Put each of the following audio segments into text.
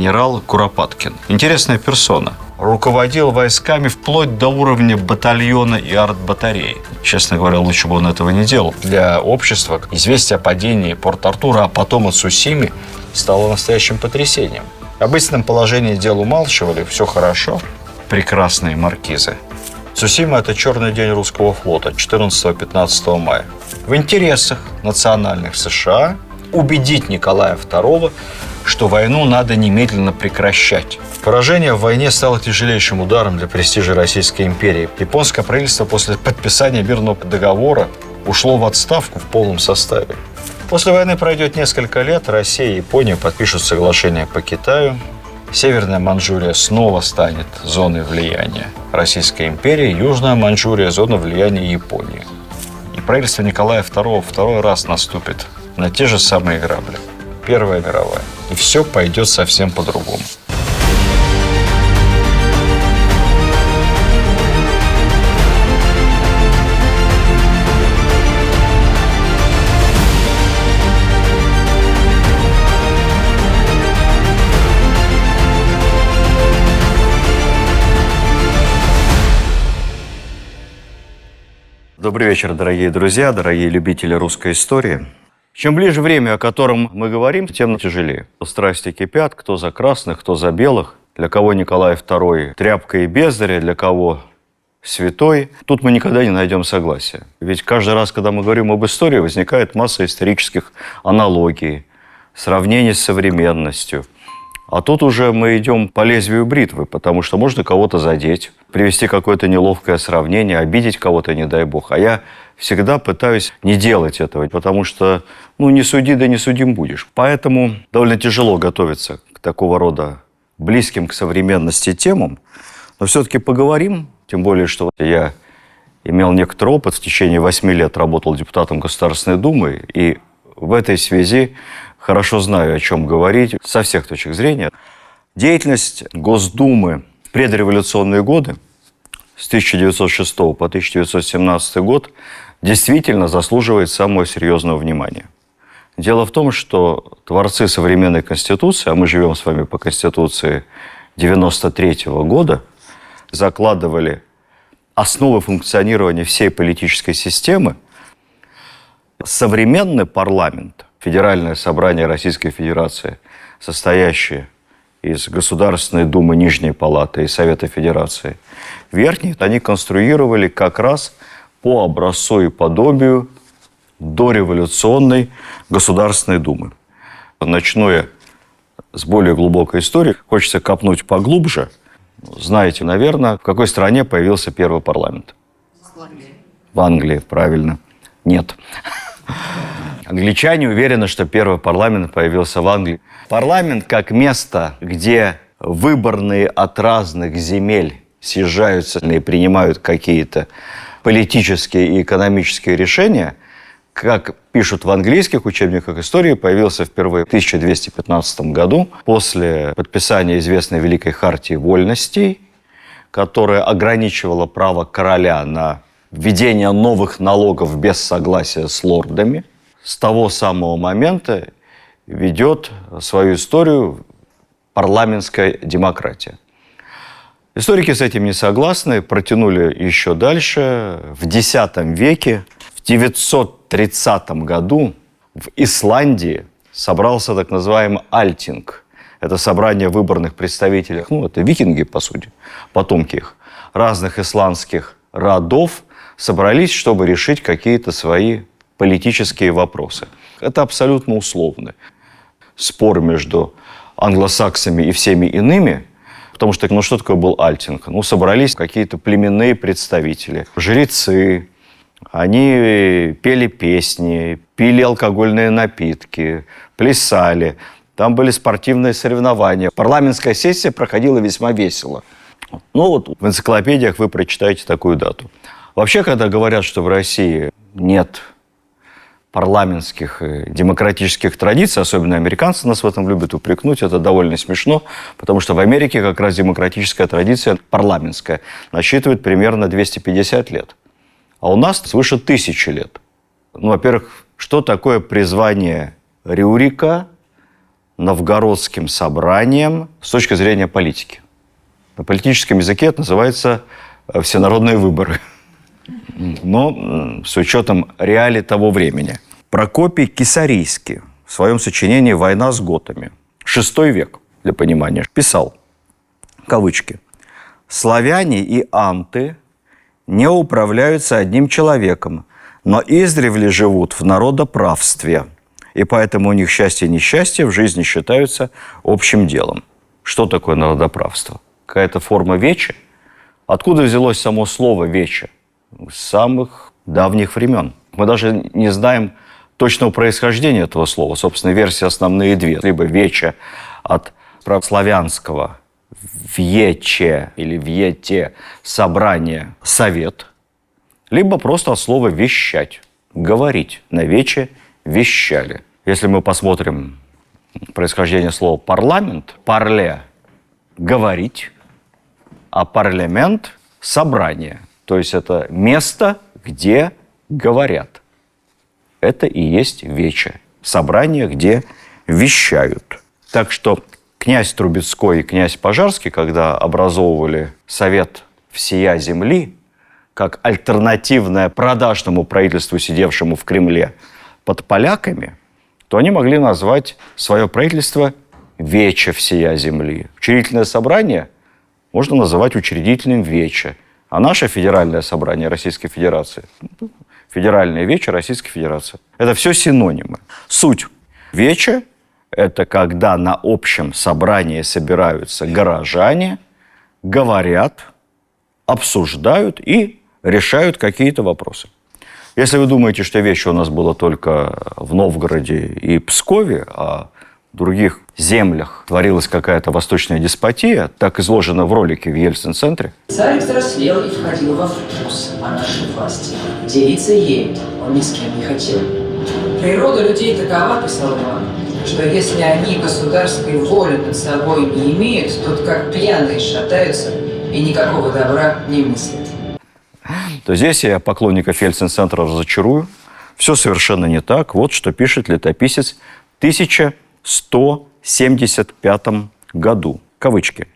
генерал Куропаткин. Интересная персона. Руководил войсками вплоть до уровня батальона и артбатареи. Честно говоря, лучше бы он этого не делал. Для общества известие о падении Порт-Артура, а потом о Цусиме, стало настоящим потрясением. Об истинном положении дел умалчивали, все хорошо. Прекрасные маркизы. Цусима – это черный день русского флота 14-15 мая. В интересах национальных США убедить Николая II, что войну надо немедленно прекращать. Поражение в войне стало тяжелейшим ударом для престижа Российской империи. Японское правительство после подписания мирного договора ушло в отставку в полном составе. После войны пройдет несколько лет, Россия и Япония подпишут соглашение по Китаю. Северная Манчжурия снова станет зоной влияния Российской империи, Южная Манчжурия – зона влияния Японии. И правительство Николая II второй раз наступит на те же самые грабли. Первая мировая. И все пойдет совсем по-другому. Добрый вечер, дорогие друзья, дорогие любители русской истории. Чем ближе время, о котором мы говорим, тем тяжелее. Страсти кипят, кто за красных, кто за белых. Для кого Николай II тряпка и бездарь, для кого святой. Тут мы никогда не найдем согласия. Ведь каждый раз, когда мы говорим об истории, возникает масса исторических аналогий, сравнений с современностью. А тут уже мы идем по лезвию бритвы, потому что можно кого-то задеть, привести какое-то неловкое сравнение, обидеть кого-то, не дай бог. А я всегда пытаюсь не делать этого, потому что, не суди, да не судим будешь. Поэтому довольно тяжело готовиться к такого рода близким к современности темам. Но все-таки поговорим, тем более, что я имел некоторый опыт, в течение 8 лет работал депутатом Государственной Думы, и в этой связи хорошо знаю, о чем говорить со всех точек зрения. Деятельность Госдумы в предреволюционные годы, с 1906 по 1917 год, действительно заслуживает самого серьезного внимания. Дело в том, что творцы современной Конституции, а мы живем с вами по Конституции 1993 года, закладывали основы функционирования всей политической системы. Современный парламент, Федеральное собрание Российской Федерации, состоящее из Государственной Думы, Нижней Палаты и Совета Федерации, Верхней, они конструировали как раз по образцу и подобию дореволюционной Государственной Думы. Начну я с более глубокой истории. Хочется копнуть поглубже. Знаете, наверное, в какой стране появился первый парламент? В Англии. В Англии, правильно. Нет. Англичане уверены, что первый парламент появился в Англии. Парламент как место, где выборные от разных земель съезжаются и принимают какие-то политические и экономические решения, как пишут в английских учебниках истории, появился впервые в 1215 году после подписания известной Великой Хартии Вольностей, которая ограничивала право короля на введение новых налогов без согласия с лордами. С того самого момента ведет свою историю парламентская демократия. Историки с этим не согласны, протянули еще дальше. В X веке, в 930 году в Исландии собрался так называемый Альтинг. Это собрание выборных представителей, это викинги, по сути, потомки их, разных исландских родов, собрались, чтобы решить какие-то свои политические вопросы. Это абсолютно условно. Спор между англосаксами и всеми иными, потому что, что такое был Альтинг? Собрались какие-то племенные представители, жрецы, они пели песни, пили алкогольные напитки, плясали, там были спортивные соревнования. Парламентская сессия проходила весьма весело. В энциклопедиях вы прочитаете такую дату. Вообще, когда говорят, что в России нет парламентских и демократических традиций, особенно американцы нас в этом любят упрекнуть, это довольно смешно, потому что в Америке как раз демократическая традиция парламентская насчитывает примерно 250 лет. А у нас свыше 1000 лет. Во-первых, что такое призвание Рюрика? новгородским собранием с точки зрения политики. На политическом языке это называется всенародные выборы. Но с учетом реалий того времени. Прокопий Кесарийский в своем сочинении «Война с готами», VI век, для понимания, писал, кавычки, «Славяне и анты не управляются одним человеком, но издревле живут в народоправстве, и поэтому у них счастье и несчастье в жизни считаются общим делом». Что такое народоправство? Какая-то форма вечи? Откуда взялось само слово «вече»? С самых давних времен. Мы даже не знаем точного происхождения этого слова. Собственно, версии основные две. Либо «вече» от православянского «вьече» или «вьете» – собрание, совет, либо просто от слова «вещать», говорить. На «вече» вещали. Если мы посмотрим происхождение слова «парламент», «парле» – говорить, а «парламент» – собрание. То есть это место, где говорят. Это и есть вече. Собрание, где вещают. Так что князь Трубецкой и князь Пожарский, когда образовывали Совет всея земли, как альтернативное продажному правительству, сидевшему в Кремле под поляками, то они могли назвать свое правительство «Вече всея земли». Учредительное собрание можно называть учредительным «Вече». А наше федеральное собрание Российской Федерации, федеральное вече Российской Федерации, это все синонимы. Суть вече – это когда на общем собрании собираются горожане, говорят, обсуждают и решают какие-то вопросы. Если вы думаете, что вече у нас было только в Новгороде и Пскове, а в других землях творилась какая-то восточная деспотия, так изложено в ролике в Ельцин-центре. Царь взрослел и входил во вкус о нашей власти. Делиться ею он ни с кем не хотел. Природа людей такова, писал Иван, что если они государственной воли над собой не имеют, то как пьяные шатаются и никакого добра не мыслят. То здесь я поклонников Ельцин-центра разочарую. Все совершенно не так. Вот что пишет летописец в 1175 году. Кавычки.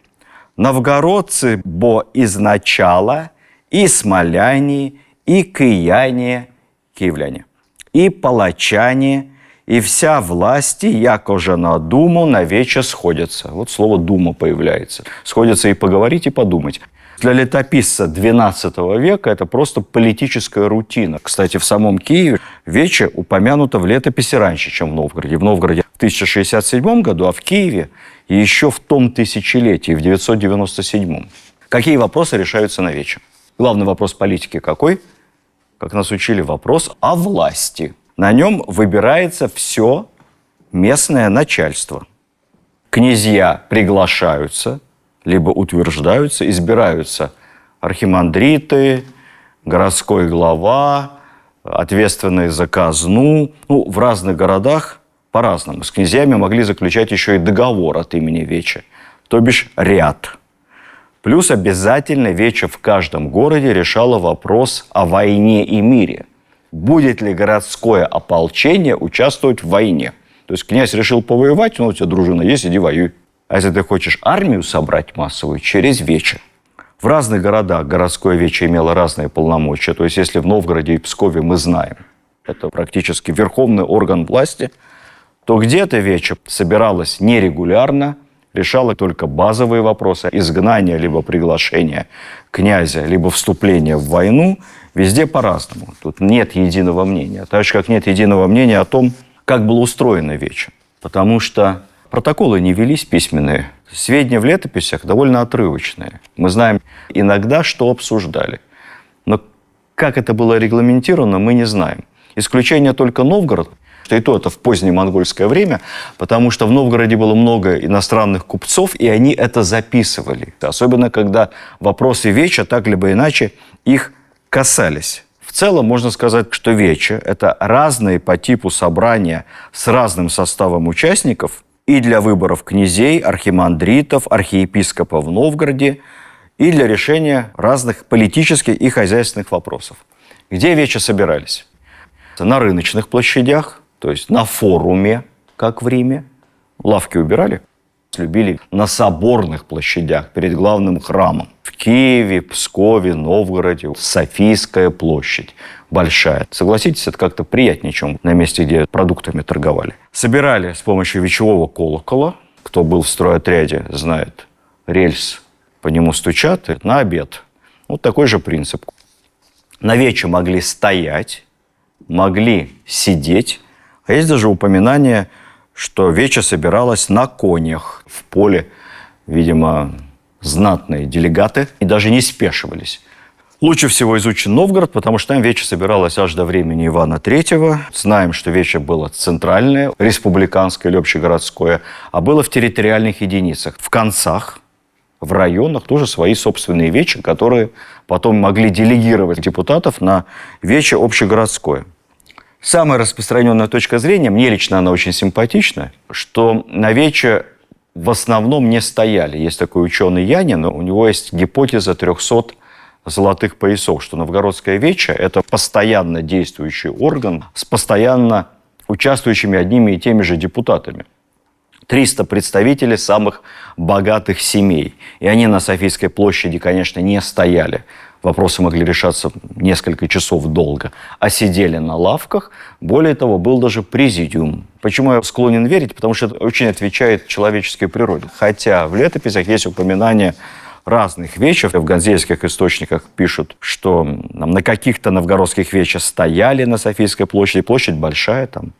«Новгородцы бо изначала и смоляне, и кияне, киевляне, и палачане, и вся власти, якоже на думу, на вече сходятся». Вот слово «дума» появляется. Сходятся и поговорить, и подумать. Для летописца XII века это просто политическая рутина. Кстати, в самом Киеве вече упомянуто в летописи раньше, чем в Новгороде. В Новгороде в 1067 году, а в Киеве еще в том тысячелетии, в 997. Какие вопросы решаются на вече? Главный вопрос политики какой? Как нас учили, вопрос о власти. На нем выбирается все местное начальство. Князья приглашаются, либо утверждаются, избираются архимандриты, городской глава, ответственные за казну. В разных городах по-разному. С князьями могли заключать еще и договор от имени вече, то бишь ряд. Плюс обязательно вече в каждом городе решало вопрос о войне и мире. Будет ли городское ополчение участвовать в войне? То есть князь решил повоевать, у тебя дружина есть, иди воюй. А если ты хочешь армию собрать массовую, через вече. В разных городах городское вече имело разные полномочия. То есть если в Новгороде и Пскове мы знаем, это практически верховный орган власти, то где-то вече собиралось нерегулярно, решала только базовые вопросы изгнания либо приглашения князя, либо вступления в войну. Везде по-разному. Тут нет единого мнения. Так же, как нет единого мнения о том, как было устроено вече. Потому что протоколы не велись письменные. Сведения в летописях довольно отрывочные. Мы знаем иногда, что обсуждали. Но как это было регламентировано, мы не знаем. Исключение только Новгород, что и то это в позднее монгольское время, потому что в Новгороде было много иностранных купцов, и они это записывали. Особенно, когда вопросы веча так либо иначе их касались. В целом можно сказать, что вече – это разные по типу собрания с разным составом участников и для выборов князей, архимандритов, архиепископов в Новгороде, и для решения разных политических и хозяйственных вопросов. Где вече собирались? На рыночных площадях, то есть на форуме, как в Риме, Лавки убирали. Любили на соборных площадях перед главным храмом. В Киеве, Пскове, Новгороде. Софийская площадь большая. Согласитесь, это как-то приятнее, чем на месте, где продуктами торговали. Собирали с помощью вечевого колокола. Кто был в стройотряде, знает, рельс, по нему стучат, на обед. Вот такой же принцип. На вече могли стоять, могли сидеть. А есть даже упоминание, что вече собиралась на конях в поле. Видимо, знатные делегаты и даже не спешивались. Лучше всего изучен Новгород, потому что там вече собиралась аж до времени Ивана III. Знаем, что вече было центральное, республиканское или общегородское, а было в территориальных единицах. В концах, в районах тоже свои собственные вечи, которые потом могли делегировать депутатов на вече общегородское. Самая распространенная точка зрения, мне лично она очень симпатична, что на вече в основном не стояли. Есть такой ученый Янин, у него есть гипотеза 300 золотых поясов, что новгородское вече – это постоянно действующий орган с постоянно участвующими одними и теми же депутатами. 300 представителей самых богатых семей. И они на Софийской площади, конечно, не стояли. Вопросы могли решаться несколько часов долго. А сидели на лавках. Более того, был даже президиум. Почему я склонен верить? Потому что это очень отвечает человеческой природе. Хотя в летописях есть упоминания разных вечев. В ганзейских источниках пишут, что на каких-то новгородских вечах стояли на Софийской площади. Площадь большая, там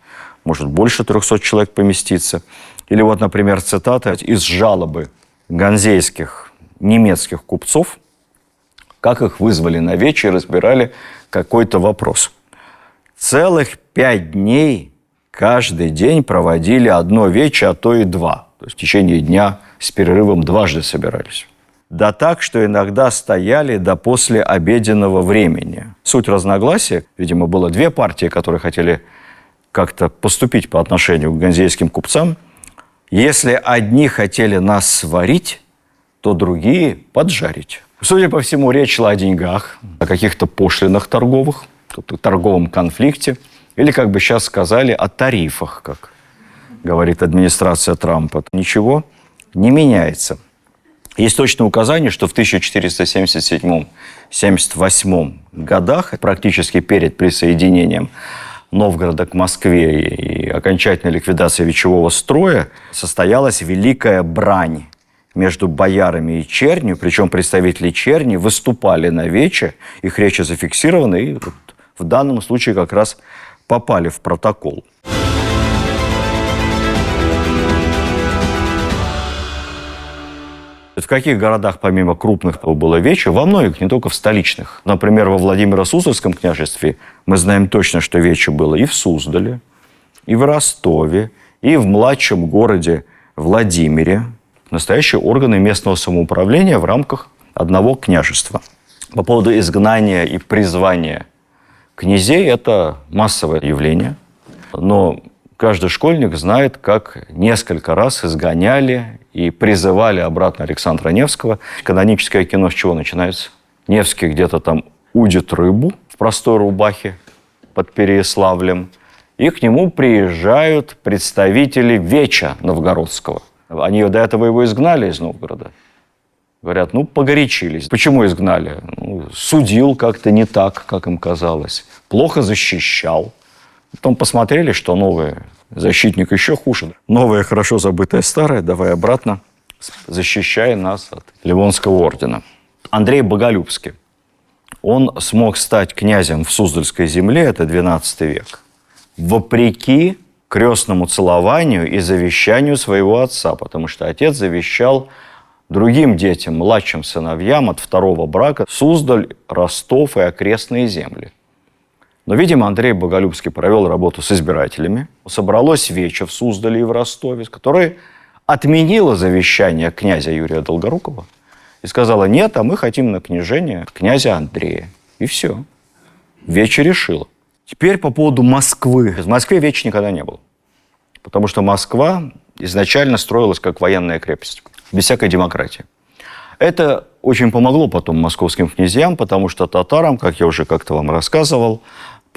может больше 300 человек поместиться. Или вот, например, цитата из жалобы ганзейских немецких купцов, как их вызвали на вечер и разбирали какой-то вопрос. Целых 5 дней каждый день проводили одно вече, а то и 2. То есть в течение дня с перерывом дважды собирались. Да так, что иногда стояли до после обеденного времени. Суть разногласия, видимо, было 2 партии, которые хотели как-то поступить по отношению к ганзейским купцам. Если одни хотели нас сварить, то другие поджарить. Судя по всему, речь шла о деньгах, о каких-то пошлинах торговых, торговом конфликте, или, как бы сейчас сказали, о тарифах, как говорит администрация Трампа. Ничего не меняется. Есть точное указание, что в 1477-78 годах, практически перед присоединением Новгорода к Москве и окончательной ликвидацией вечевого строя, состоялась великая брань между боярами и чернью, причем представители черни выступали на вече, их речи зафиксированы, и в данном случае как раз попали в протокол. В каких городах помимо крупных было вече? Во многих, не только в столичных. Например, во Владимиро-Суздальском княжестве мы знаем точно, что вече было и в Суздале, и в Ростове, и в младшем городе Владимире. Настоящие органы местного самоуправления в рамках одного княжества. По поводу изгнания и призвания князей – это массовое явление. Но каждый школьник знает, как несколько раз изгоняли и призывали обратно Александра Невского. Каноническое кино с чего начинается? Невский где-то там удит рыбу в простой рубахе под Переяславлем, и к нему приезжают представители веча новгородского. Они до этого его изгнали из Новгорода. Говорят, погорячились. Почему изгнали? Судил как-то не так, как им казалось. Плохо защищал. Потом посмотрели, что новый защитник еще хуже. Новое, хорошо забытое старое, давай обратно, защищай нас от Ливонского ордена. Андрей Боголюбский. Он смог стать князем в Суздальской земле, это XII век, вопреки крестному целованию и завещанию своего отца, потому что отец завещал другим детям, младшим сыновьям от второго брака Суздаль, Ростов и окрестные земли. Но, видимо, Андрей Боголюбский провел работу с избирателями. Собралось вече в Суздале и в Ростове, которое отменило завещание князя Юрия Долгорукова и сказала: нет, а мы хотим на княжение князя Андрея. И все. Вече решила. Теперь по поводу Москвы. В Москве вече никогда не было. Потому что Москва изначально строилась как военная крепость, без всякой демократии. Это очень помогло потом московским князьям, потому что татарам, как я уже как-то вам рассказывал,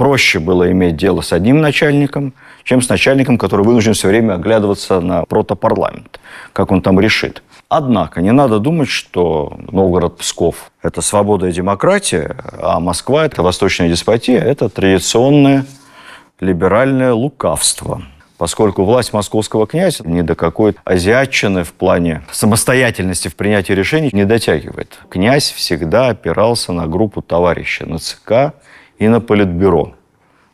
проще было иметь дело с одним начальником, чем с начальником, который вынужден все время оглядываться на протопарламент, как он там решит. Однако не надо думать, что Новгород-Псков – это свобода и демократия, а Москва – это восточная деспотия, это традиционное либеральное лукавство. Поскольку власть московского князя ни до какой азиатчины в плане самостоятельности в принятии решений не дотягивает. Князь всегда опирался на группу товарищей, на ЦК и на Политбюро.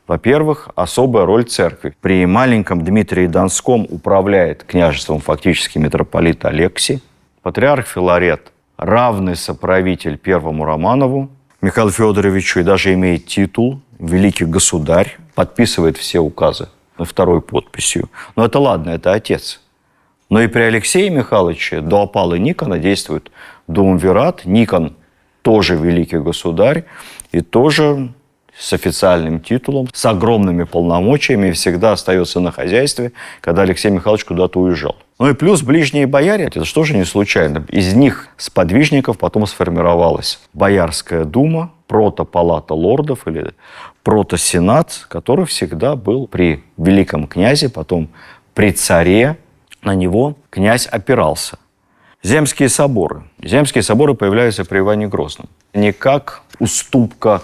Во-первых, особая роль церкви. При маленьком Дмитрии Донском управляет княжеством фактически митрополит Алексий. Патриарх Филарет – равный соправитель первому Романову, Михаилу Федоровичу, и даже имеет титул «Великий государь», подписывает все указы второй подписью. Но это ладно, это отец. Но и при Алексее Михайловиче до опалы Никона действует дуумвират. Никон тоже великий государь и тоже с официальным титулом, с огромными полномочиями и всегда остается на хозяйстве, когда Алексей Михайлович куда-то уезжал. Ну и плюс ближние бояре, это что же не случайно. Из них, сподвижников, потом сформировалась Боярская дума, протопалата лордов или протосенат, который всегда был при великом князе, потом при царе. На него князь опирался. Земские соборы. Земские соборы появляются при Иване Грозном. Не как уступка,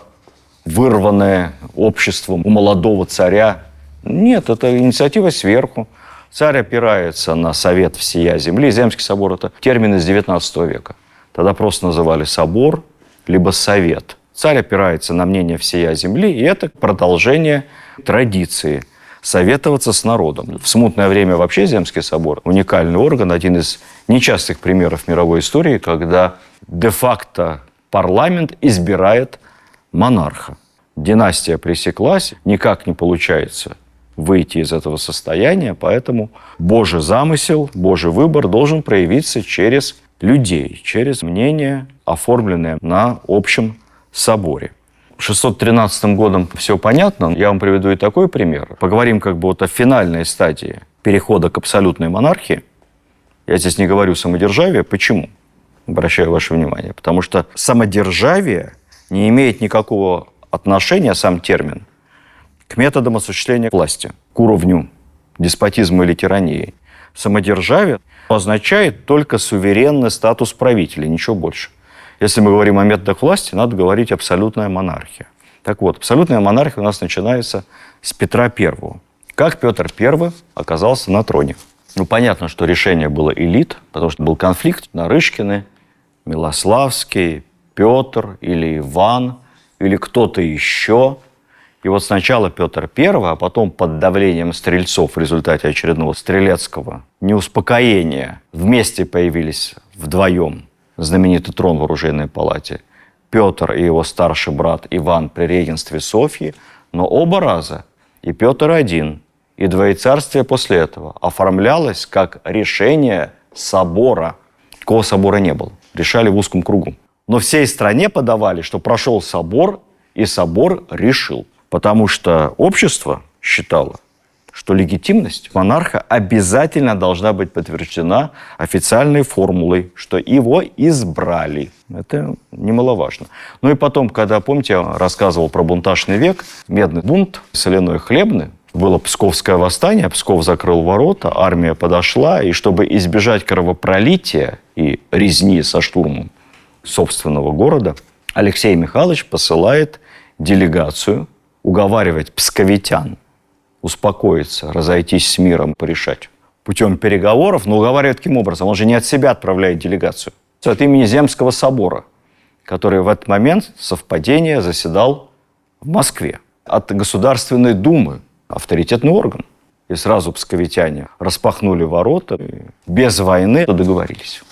вырванная обществом у молодого царя. Нет, это инициатива сверху. Царь опирается на совет всея земли. Земский собор – это термин из XIX века. Тогда просто называли собор, либо совет. Царь опирается на мнение всея земли, и это продолжение традиции советоваться с народом. В смутное время вообще Земский собор – уникальный орган, один из нечастых примеров мировой истории, когда де-факто парламент избирает монарха. Династия пресеклась, никак не получается выйти из этого состояния, поэтому Божий замысел, Божий выбор должен проявиться через людей, через мнение, оформленное на общем соборе. 613 годом все понятно. Я вам приведу и такой пример. Поговорим о финальной стадии перехода к абсолютной монархии. Я здесь не говорю самодержавие. Почему? Обращаю ваше внимание. Потому что самодержавие не имеет никакого отношения, сам термин, к методам осуществления власти, к уровню деспотизма или тирании. Самодержавие означает только суверенный статус правителя, ничего больше. Если мы говорим о методах власти, надо говорить абсолютная монархия. Так вот, абсолютная монархия у нас начинается с Петра I. Как Петр I оказался на троне? Понятно, что решение было элит, потому что был конфликт Нарышкины, Милославский, Петр или Иван, или кто-то еще. И вот сначала Петр I, а потом под давлением стрельцов в результате очередного стрелецкого неуспокоения вместе появились вдвоем знаменитый трон в оружейной палате. Петр и его старший брат Иван при регенстве Софьи, но оба раза, и Петр I, и двоецарствие после этого оформлялось как решение собора. Такого собора не было. Решали в узком кругу. Но всей стране подавали, что прошел собор, и собор решил. Потому что общество считало, что легитимность монарха обязательно должна быть подтверждена официальной формулой, что его избрали. Это немаловажно. Ну и потом, когда, помните, я рассказывал про бунтажный век, медный бунт, соляной хлебный, было Псковское восстание, Псков закрыл ворота, армия подошла, и чтобы избежать кровопролития и резни со штурмом собственного города, Алексей Михайлович посылает делегацию уговаривать псковитян успокоиться, разойтись с миром, порешать путем переговоров, но уговаривает каким образом? Он же не от себя отправляет делегацию. От имени Земского собора, который в этот момент, совпадение, заседал в Москве. От Государственной Думы, авторитетный орган. И сразу псковитяне распахнули ворота, и без войны договорились.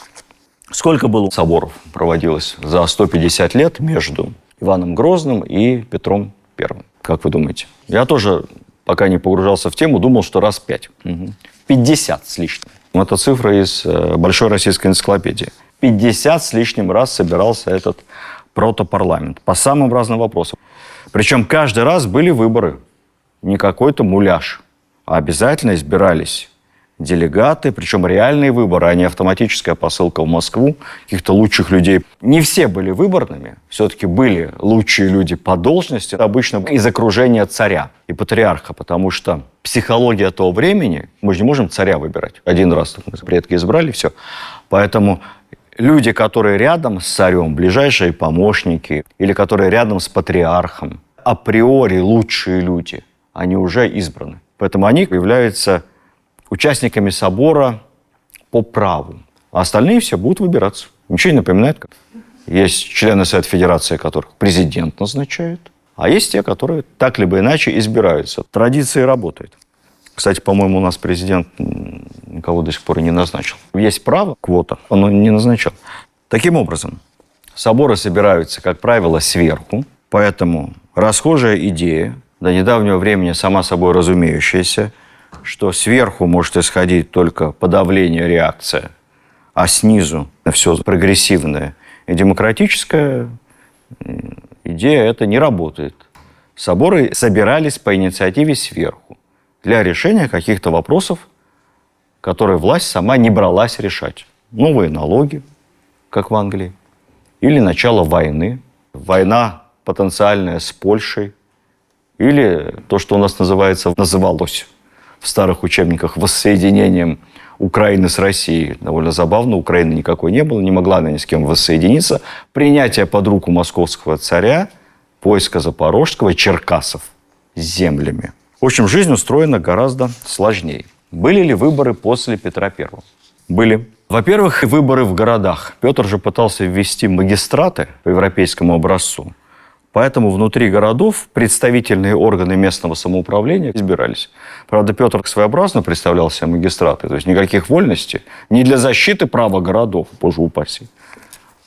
Сколько было соборов проводилось за 150 лет между Иваном Грозным и Петром I? Как вы думаете? Я тоже, пока не погружался в тему, думал, что раз 5. 50 с лишним. Это цифра из Большой российской энциклопедии. 50 с лишним раз собирался этот протопарламент по самым разным вопросам. Причем каждый раз были выборы. Не какой-то муляж, а обязательно избирались делегаты, причем реальные выборы, а не автоматическая посылка в Москву каких-то лучших людей. Не все были выборными, все-таки были лучшие люди по должности, обычно из окружения царя и патриарха, потому что психология того времени, мы же не можем царя выбирать. Один раз мы предки избрали, все. Поэтому люди, которые рядом с царем, ближайшие помощники, или которые рядом с патриархом, априори лучшие люди, они уже избраны. Поэтому они являются участниками собора по праву. А остальные все будут выбираться. Ничего не напоминает. Есть члены Совета Федерации, которых президент назначает, а есть те, которые так либо иначе избираются. Традиция работает. Кстати, по-моему, у нас президент никого до сих пор не назначил. Есть право, квота, он не назначал. Таким образом, соборы собираются, как правило, сверху, поэтому расхожая идея, до недавнего времени сама собой разумеющаяся, что сверху может исходить только подавление, реакция, а снизу все прогрессивное и демократическое, идея эта не работает. Соборы собирались по инициативе сверху для решения каких-то вопросов, которые власть сама не бралась решать. Новые налоги, как в Англии, или начало войны, война потенциальная с Польшей, или то, что у нас называлось в старых учебниках воссоединением Украины с Россией. Довольно забавно, Украины никакой не было, не могла она ни с кем воссоединиться. Принятие под руку московского царя, поиска Запорожского, Черкасов с землями. В общем, жизнь устроена гораздо сложнее. Были ли выборы после Петра I? Были. Во-первых, выборы в городах. Петр же пытался ввести магистраты по европейскому образцу. Поэтому внутри городов представительные органы местного самоуправления избирались. Правда, Петр своеобразно представлял себе магистраты, то есть никаких вольностей, не для защиты права городов, боже упаси,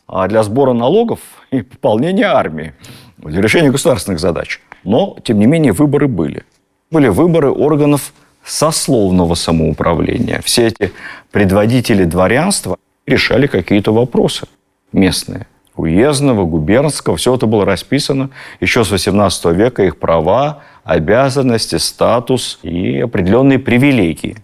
а для сбора налогов и пополнения армии, для решения государственных задач. Но, тем не менее, выборы были. Были выборы органов сословного самоуправления. Все эти предводители дворянства решали какие-то вопросы местные. Уездного, губернского, все это было расписано еще с XVIII века, их права, обязанности, статус и определенные привилегии.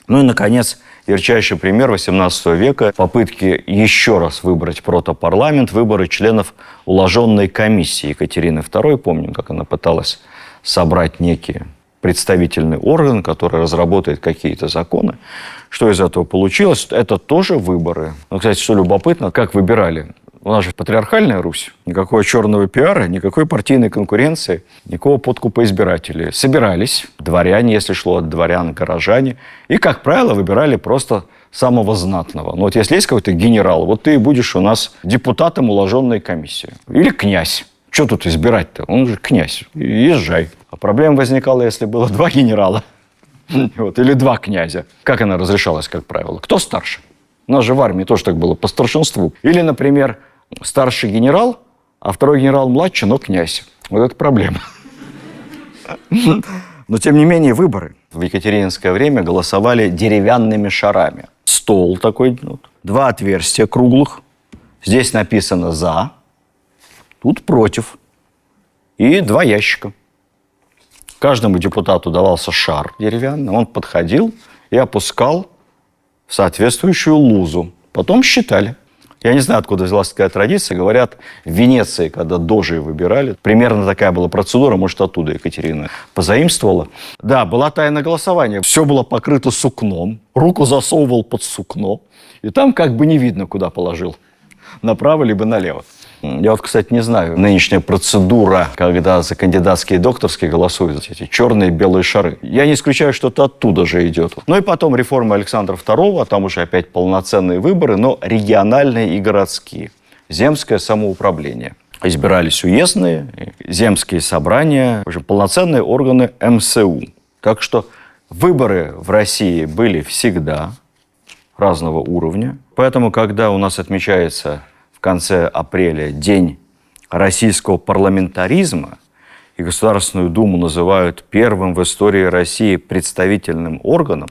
Ну и, наконец, ярчайший пример XVIII века – попытки еще раз выбрать протопарламент, выборы членов уложенной комиссии Екатерины II. Помним, как она пыталась собрать некий представительный орган, который разработает какие-то законы. Что из этого получилось? Это тоже выборы. Но, кстати, что любопытно, как выбирали. У нас же патриархальная Русь. Никакого черного пиара, никакой партийной конкуренции, никакого подкупа избирателей. Собирались дворяне, если шло от дворян, горожане. И, как правило, выбирали просто самого знатного. Ну вот если есть какой-то генерал, вот ты будешь у нас депутатом уложенной комиссии. Или князь. Что тут избирать-то? Он же князь. Езжай. А проблема возникала, если было два генерала. Или два князя. Как она разрешалась, как правило? Кто старше? У нас же в армии тоже так было, по старшинству. Или, например, старший генерал, а второй генерал младше, но князь. Вот это проблема. Но, тем не менее, выборы в екатерининское время голосовали деревянными шарами. Стол такой, два отверстия круглых. Здесь написано «за», тут «против». И два ящика. Каждому депутату давался шар деревянный. Он подходил и опускал в соответствующую лузу. Потом считали. Я не знаю, откуда взялась такая традиция. Говорят, в Венеции, когда дожей выбирали, примерно такая была процедура, может, оттуда Екатерина позаимствовала. Да, была тайна голосования. Все было покрыто сукном. Руку засовывал под сукно. И там как бы не видно, куда положил. Направо либо налево. Я вот, кстати, не знаю, нынешняя процедура, когда за кандидатские и докторские голосуют эти черные и белые шары. Я не исключаю, что это оттуда же идет. Ну и потом реформа Александра II, а там уже опять полноценные выборы, но региональные и городские. Земское самоуправление. Избирались уездные, земские собрания, в общем, полноценные органы МСУ. Так что выборы в России были всегда разного уровня. Поэтому, когда у нас отмечается в конце апреля День российского парламентаризма, и Государственную Думу называют первым в истории России представительным органом,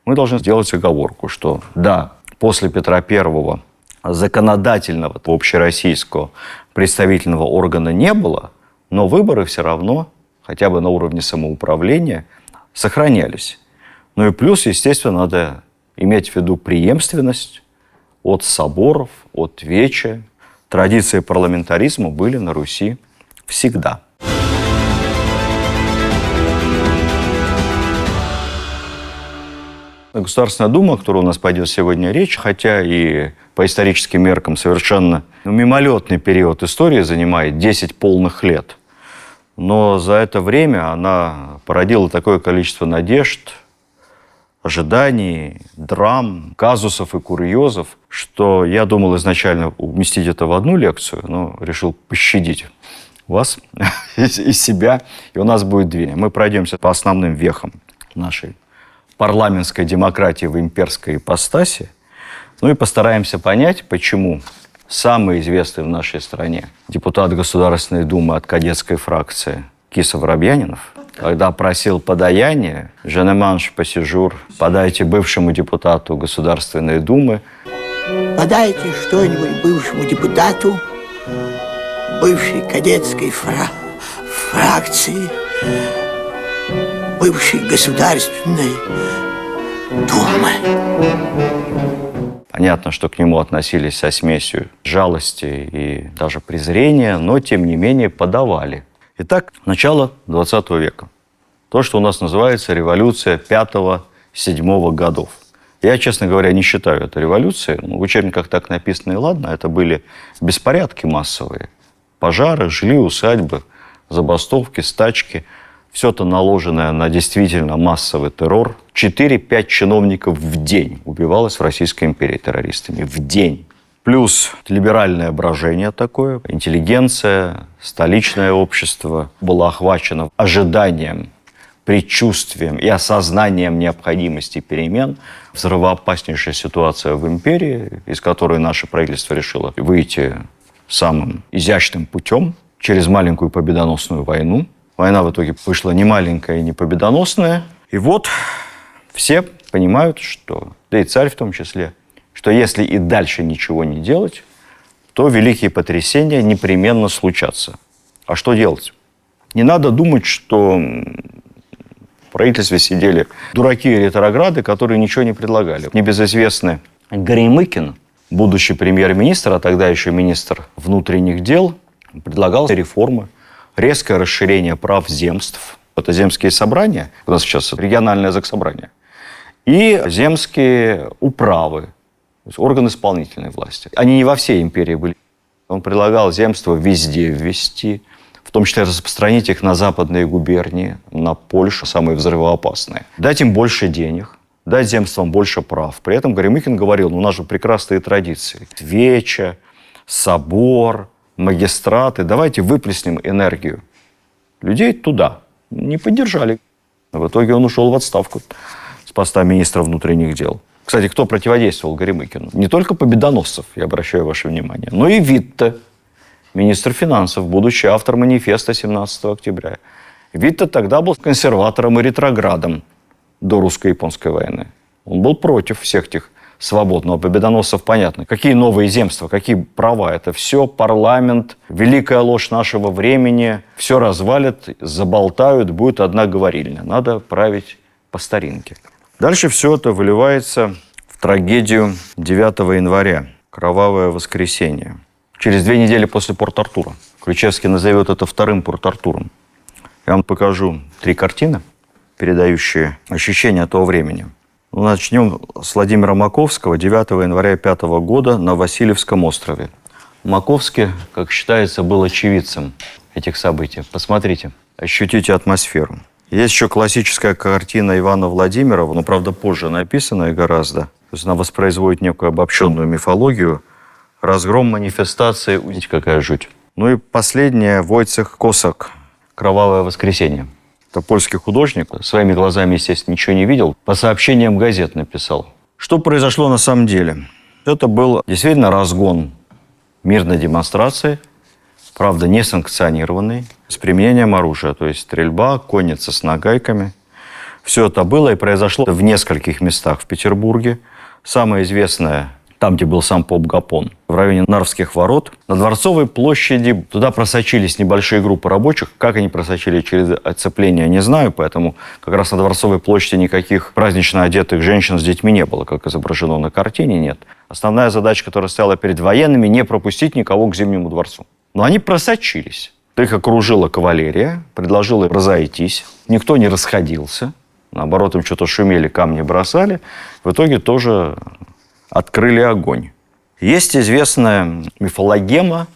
мы должны сделать оговорку, что да, после Петра I законодательного общероссийского представительного органа не было, но выборы все равно, хотя бы на уровне самоуправления, сохранялись. Ну и плюс, естественно, надо иметь в виду преемственность от соборов, от веча. Традиции парламентаризма были на Руси всегда. Государственная Дума, о которой у нас пойдет сегодня речь, хотя и по историческим меркам совершенно мимолетный период истории занимает 10 полных лет, но за это время она породила такое количество надежд, ожиданий, драм, казусов и курьезов, что я думал изначально уместить это в одну лекцию, но решил пощадить вас и себя, и у нас будет две. Мы пройдемся по основным вехам нашей парламентской демократии в имперской ипостаси, ну и постараемся понять, почему самый известный в нашей стране депутат Государственной Думы от кадетской фракции Киса Воробьянинов, когда просил подаяние, «Женеманш пассижур, подайте бывшему депутату Государственной Думы». Подайте что-нибудь бывшему депутату бывшей кадетской фракции, бывшей Государственной Думы. Понятно, что к нему относились со смесью жалости и даже презрения, но, тем не менее, подавали. Итак, начало 20 века. То, что у нас называется революция 5-7 годов. Я, честно говоря, не считаю это революцией. В учебниках так написано, и ладно. Это были беспорядки массовые. Пожары, жгли усадьбы, забастовки, стачки. Все это наложенное на действительно массовый террор. 4-5 чиновников в день убивалось в Российской империи террористами. В день. Плюс либеральное брожение такое. Интеллигенция, столичное общество было охвачено ожиданием, предчувствием и осознанием необходимости перемен. Взрывоопаснейшая ситуация в империи, из которой наше правительство решило выйти самым изящным путем через маленькую победоносную войну. Война в итоге вышла не маленькая и не победоносная. И вот все понимают, что, да и царь в том числе, что если и дальше ничего не делать, то великие потрясения непременно случатся. А что делать? Не надо думать, что в правительстве сидели дураки и ретрограды, которые ничего не предлагали. Небезызвестный Горемыкин, будущий премьер-министр, а тогда еще министр внутренних дел, предлагал реформы, резкое расширение прав земств. Это земские собрания, у нас сейчас региональное заксобрание, и земские управы, то есть органы исполнительной власти. Они не во всей империи были. Он предлагал земства везде ввести, в том числе распространить их на западные губернии, на Польшу, самые взрывоопасные. Дать им больше денег, дать земствам больше прав. При этом Горемыкин говорил, у нас же прекрасные традиции. Веча, собор, магистраты. Давайте выплеснем энергию людей туда. Не поддержали. В итоге он ушел в отставку с поста министра внутренних дел. Кстати, кто противодействовал Горемыкину? Не только Победоносцев, я обращаю ваше внимание, но и Витте, министр финансов, будущий автор манифеста 17 октября. Витте тогда был консерватором и ретроградом до русско-японской войны. Он был против всех этих свобод, но Победоносцев понятно. Какие новые земства, какие права? Это все парламент, великая ложь нашего времени. Все развалят, заболтают, будет одна говорильня. Надо править по старинке. Дальше все это выливается в трагедию 9 января. Кровавое воскресенье. Через 2 недели после Порт-Артура. Ключевский назовет это вторым Порт-Артуром. Я вам покажу 3 картины, передающие ощущения того времени. Начнем с Владимира Маковского 9 января 5 года на Васильевском острове. Маковский, как считается, был очевидцем этих событий. Посмотрите, ощутите атмосферу. Есть еще классическая картина Ивана Владимирова, но, правда, позже написанная гораздо. То есть она воспроизводит некую обобщенную мифологию. Разгром манифестации. Видите, какая жуть. Ну и последняя Войцех Косак. Кровавое воскресенье. Это польский художник. Своими глазами, естественно, ничего не видел. По сообщениям газет написал. Что произошло на самом деле? Это был действительно разгон мирной демонстрации. Правда, не санкционированный, с применением оружия, то есть стрельба, конница с нагайками. Все это было и произошло в нескольких местах в Петербурге. Самое известное там, где был сам поп Гапон, в районе Нарвских ворот. На Дворцовой площади туда просочились небольшие группы рабочих. Как они просочили через оцепление, не знаю, поэтому как раз на Дворцовой площади никаких празднично одетых женщин с детьми не было, как изображено на картине, нет. Основная задача, которая стояла перед военными, не пропустить никого к Зимнему дворцу. Но они просочились. Их окружила кавалерия, предложила разойтись. Никто не расходился. Наоборот, им что-то шумели, камни бросали. В итоге тоже открыли огонь. Есть известная мифологема,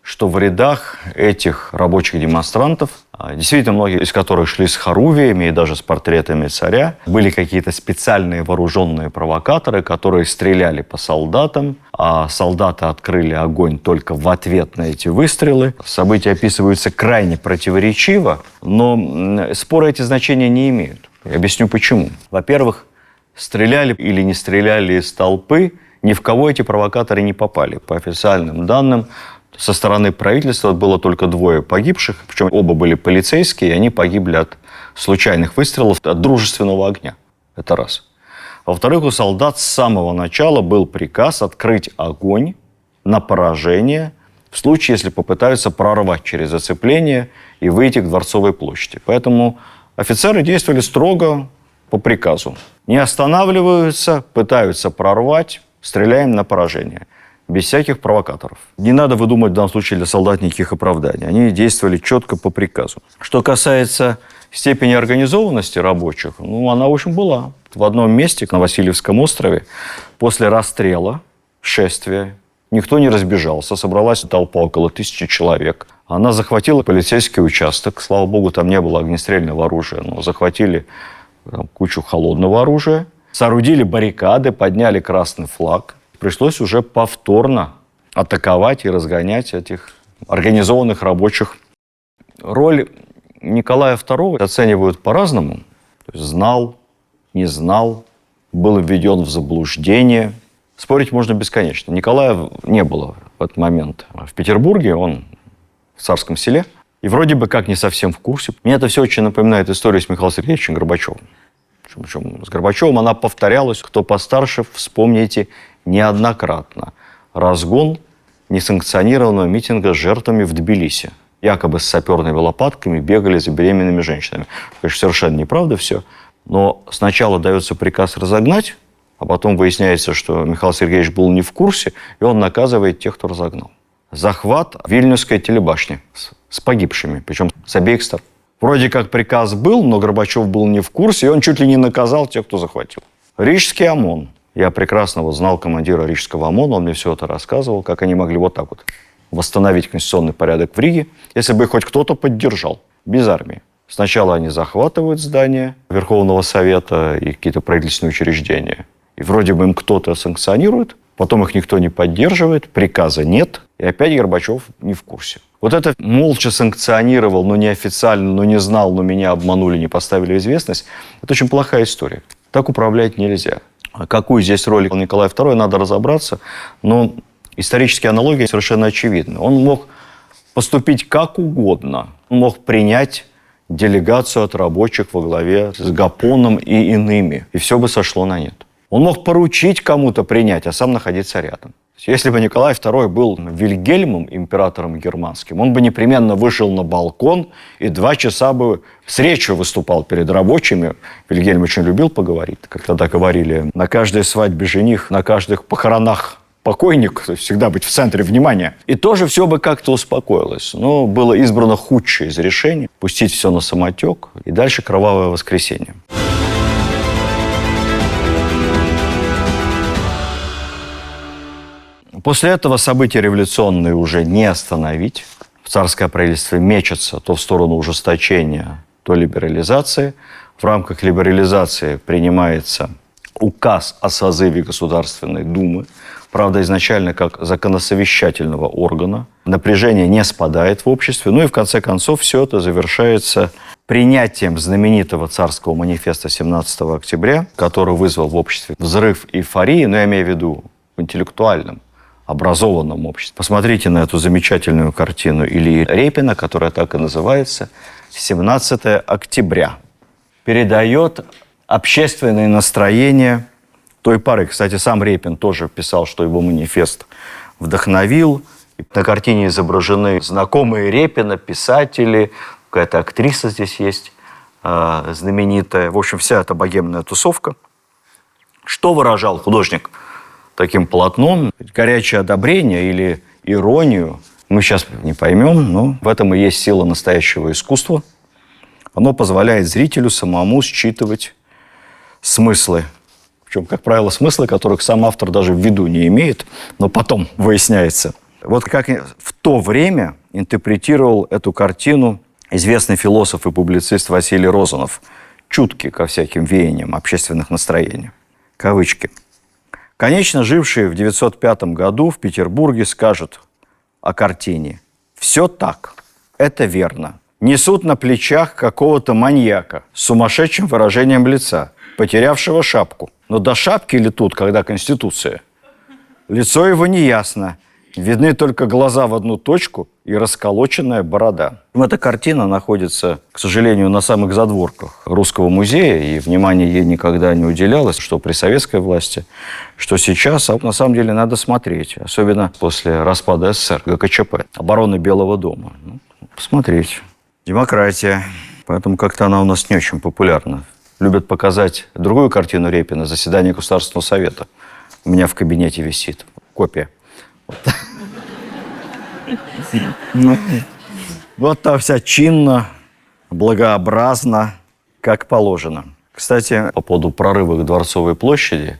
что в рядах этих рабочих демонстрантов, действительно многие из которых шли с хорувиями и даже с портретами царя, были какие-то специальные вооруженные провокаторы, которые стреляли по солдатам, а солдаты открыли огонь только в ответ на эти выстрелы. События описываются крайне противоречиво, но споры эти значения не имеют. Я объясню почему. Во-первых, стреляли или не стреляли из толпы, ни в кого эти провокаторы не попали. По официальным данным, со стороны правительства было только 2 погибших, причем оба были полицейские, и они погибли от случайных выстрелов, от дружественного огня. Это раз. Во-вторых, у солдат с самого начала был приказ открыть огонь на поражение в случае, если попытаются прорвать через оцепление и выйти к Дворцовой площади. Поэтому офицеры действовали строго по приказу. Не останавливаются, пытаются прорвать, стреляем на поражение. Без всяких провокаторов. Не надо выдумывать в данном случае для солдат никаких оправданий. Они действовали четко по приказу. Что касается степени организованности рабочих, она, в общем, была. В одном месте, на Васильевском острове, после расстрела, шествия, никто не разбежался. Собралась толпа около 1000 человек. Она захватила полицейский участок. Слава богу, там не было огнестрельного оружия, но захватили кучу холодного оружия. Соорудили баррикады, подняли красный флаг. Пришлось уже повторно атаковать и разгонять этих организованных рабочих. Роль Николая II оценивают по-разному. То есть знал, не знал, был введен в заблуждение. Спорить можно бесконечно. Николая не было в этот момент в Петербурге, он в Царском Селе. И вроде бы как не совсем в курсе. Мне это все очень напоминает историю с Михаилом Сергеевичем Горбачевым. Причем с Горбачевым она повторялась. Кто постарше, вспомните, неоднократно. Разгон несанкционированного митинга с жертвами в Тбилиси. Якобы с саперными лопатками бегали за беременными женщинами. Конечно, совершенно неправда все. Но сначала дается приказ разогнать, а потом выясняется, что Михаил Сергеевич был не в курсе, и он наказывает тех, кто разогнал. Захват Вильнюсской телебашни с погибшими, причем с обеих сторон. Вроде как приказ был, но Горбачев был не в курсе, и он чуть ли не наказал тех, кто захватил. Рижский ОМОН. Я прекрасно знал командира Рижского ОМОНа, он мне все это рассказывал, как они могли вот так вот восстановить конституционный порядок в Риге, если бы хоть кто-то поддержал, без армии. Сначала они захватывают здание Верховного Совета и какие-то правительственные учреждения. И вроде бы им кто-то санкционирует, потом их никто не поддерживает, приказа нет, и опять Горбачев не в курсе. Вот это молча санкционировал, но неофициально, но не знал, но меня обманули, не поставили в известность. Это очень плохая история. Так управлять нельзя. Какую здесь роль Николая II, надо разобраться. Но исторические аналогии совершенно очевидны. Он мог поступить как угодно. Он мог принять делегацию от рабочих во главе с Гапоном и иными. И все бы сошло на нет. Он мог поручить кому-то принять, а сам находиться рядом. Если бы Николай II был Вильгельмом, императором германским, он бы непременно вышел на балкон и 2 часа бы с речью выступал перед рабочими. Вильгельм очень любил поговорить. Как тогда говорили, на каждой свадьбе жених, на каждых похоронах покойник, то есть всегда быть в центре внимания. И тоже все бы как-то успокоилось. Но было избрано худшее из решений – пустить все на самотек. И дальше кровавое воскресенье. После этого события революционные уже не остановить. Царское правительство мечется то в сторону ужесточения, то либерализации. В рамках либерализации принимается указ о созыве Государственной Думы. Правда, изначально как законосовещательного органа. Напряжение не спадает в обществе. Ну и в конце концов все это завершается принятием знаменитого царского манифеста 17 октября, который вызвал в обществе взрыв эйфории, но я имею в виду в интеллектуальном, образованном обществе. Посмотрите на эту замечательную картину Ильи Репина, которая так и называется «17 октября». Передает общественное настроение той поры. Кстати, сам Репин тоже писал, что его манифест вдохновил. На картине изображены знакомые Репина, писатели, какая-то актриса здесь есть знаменитая. В общем, вся эта богемная тусовка. Что выражал художник таким полотном? Горячее одобрение или иронию мы сейчас не поймем, но в этом и есть сила настоящего искусства. Оно позволяет зрителю самому считывать смыслы. Причем, как правило, смыслы, которых сам автор даже в виду не имеет, но потом выясняется. Вот как в то время интерпретировал эту картину известный философ и публицист Василий Розанов, чуткий ко всяким веяниям общественных настроений. Кавычки. Конечно, живший в 905 году в Петербурге скажут о картине: «Все так, это верно. Несут на плечах какого-то маньяка с сумасшедшим выражением лица, потерявшего шапку. Но до шапки ли тут, когда Конституция? Лицо его неясно. Видны только глаза в одну точку и расколоченная борода». Эта картина находится, к сожалению, на самых задворках Русского музея, и внимание ей никогда не уделялось, что при советской власти, что сейчас. А на самом деле надо смотреть, особенно после распада СССР, ГКЧП, обороны Белого дома. Посмотреть. Демократия. Поэтому как-то она у нас не очень популярна. Любят показать другую картину Репина «Заседание Государственного совета». У меня в кабинете висит копия. Вот там вся чинно, благообразно, как положено. Кстати, по поводу прорыва к Дворцовой площади,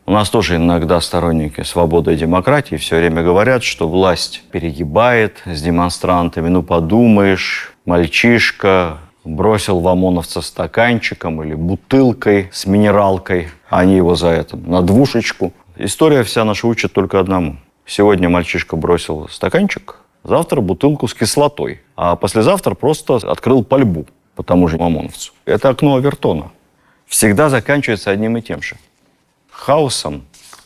у нас тоже иногда сторонники свободы и демократии все время говорят, что власть перегибает с демонстрантами. Ну, подумаешь, мальчишка бросил в ОМОНовца стаканчиком или бутылкой с минералкой, а они его за это на двушечку. История вся наша учит только одному. Сегодня мальчишка бросил стаканчик, завтра бутылку с кислотой, а послезавтра просто открыл пальбу по тому же ОМОНовцу. Это окно Овертона. Всегда заканчивается одним и тем же. Хаосом,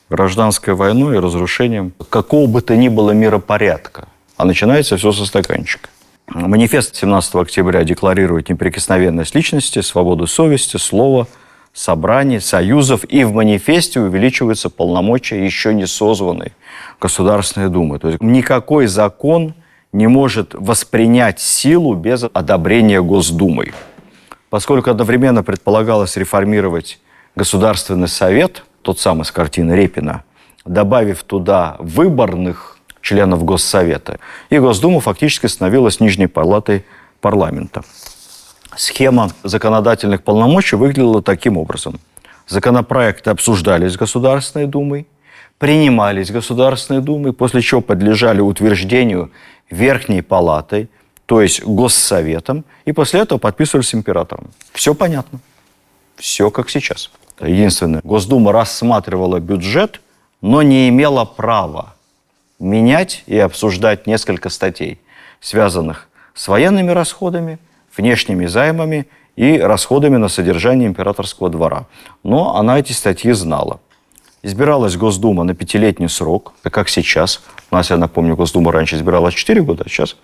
гражданской войной и разрушением какого бы то ни было миропорядка. А начинается все со стаканчика. Манифест 17 октября декларирует неприкосновенность личности, свободу совести, слова, собраний, союзов. И в манифесте увеличиваются полномочия еще не созванной Государственной Думы. То есть никакой закон не может воспринять силу без одобрения Госдумой. Поскольку одновременно предполагалось реформировать Государственный совет, тот самый с картины Репина, добавив туда выборных членов Госсовета, и Госдума фактически становилась нижней палатой парламента. Схема законодательных полномочий выглядела таким образом. Законопроекты обсуждались Государственной Думой, принимались Государственной Думой, после чего подлежали утверждению Верхней Палатой, то есть Госсоветом, и после этого подписывались императором. Все понятно. Все как сейчас. Единственное, Госдума рассматривала бюджет, но не имела права менять и обсуждать несколько статей, связанных с военными расходами, внешними займами и расходами на содержание императорского двора. Но она эти статьи знала. Избиралась Госдума на 5-летний срок, как сейчас. У нас, я напомню, Госдума раньше избирала 4 года, а сейчас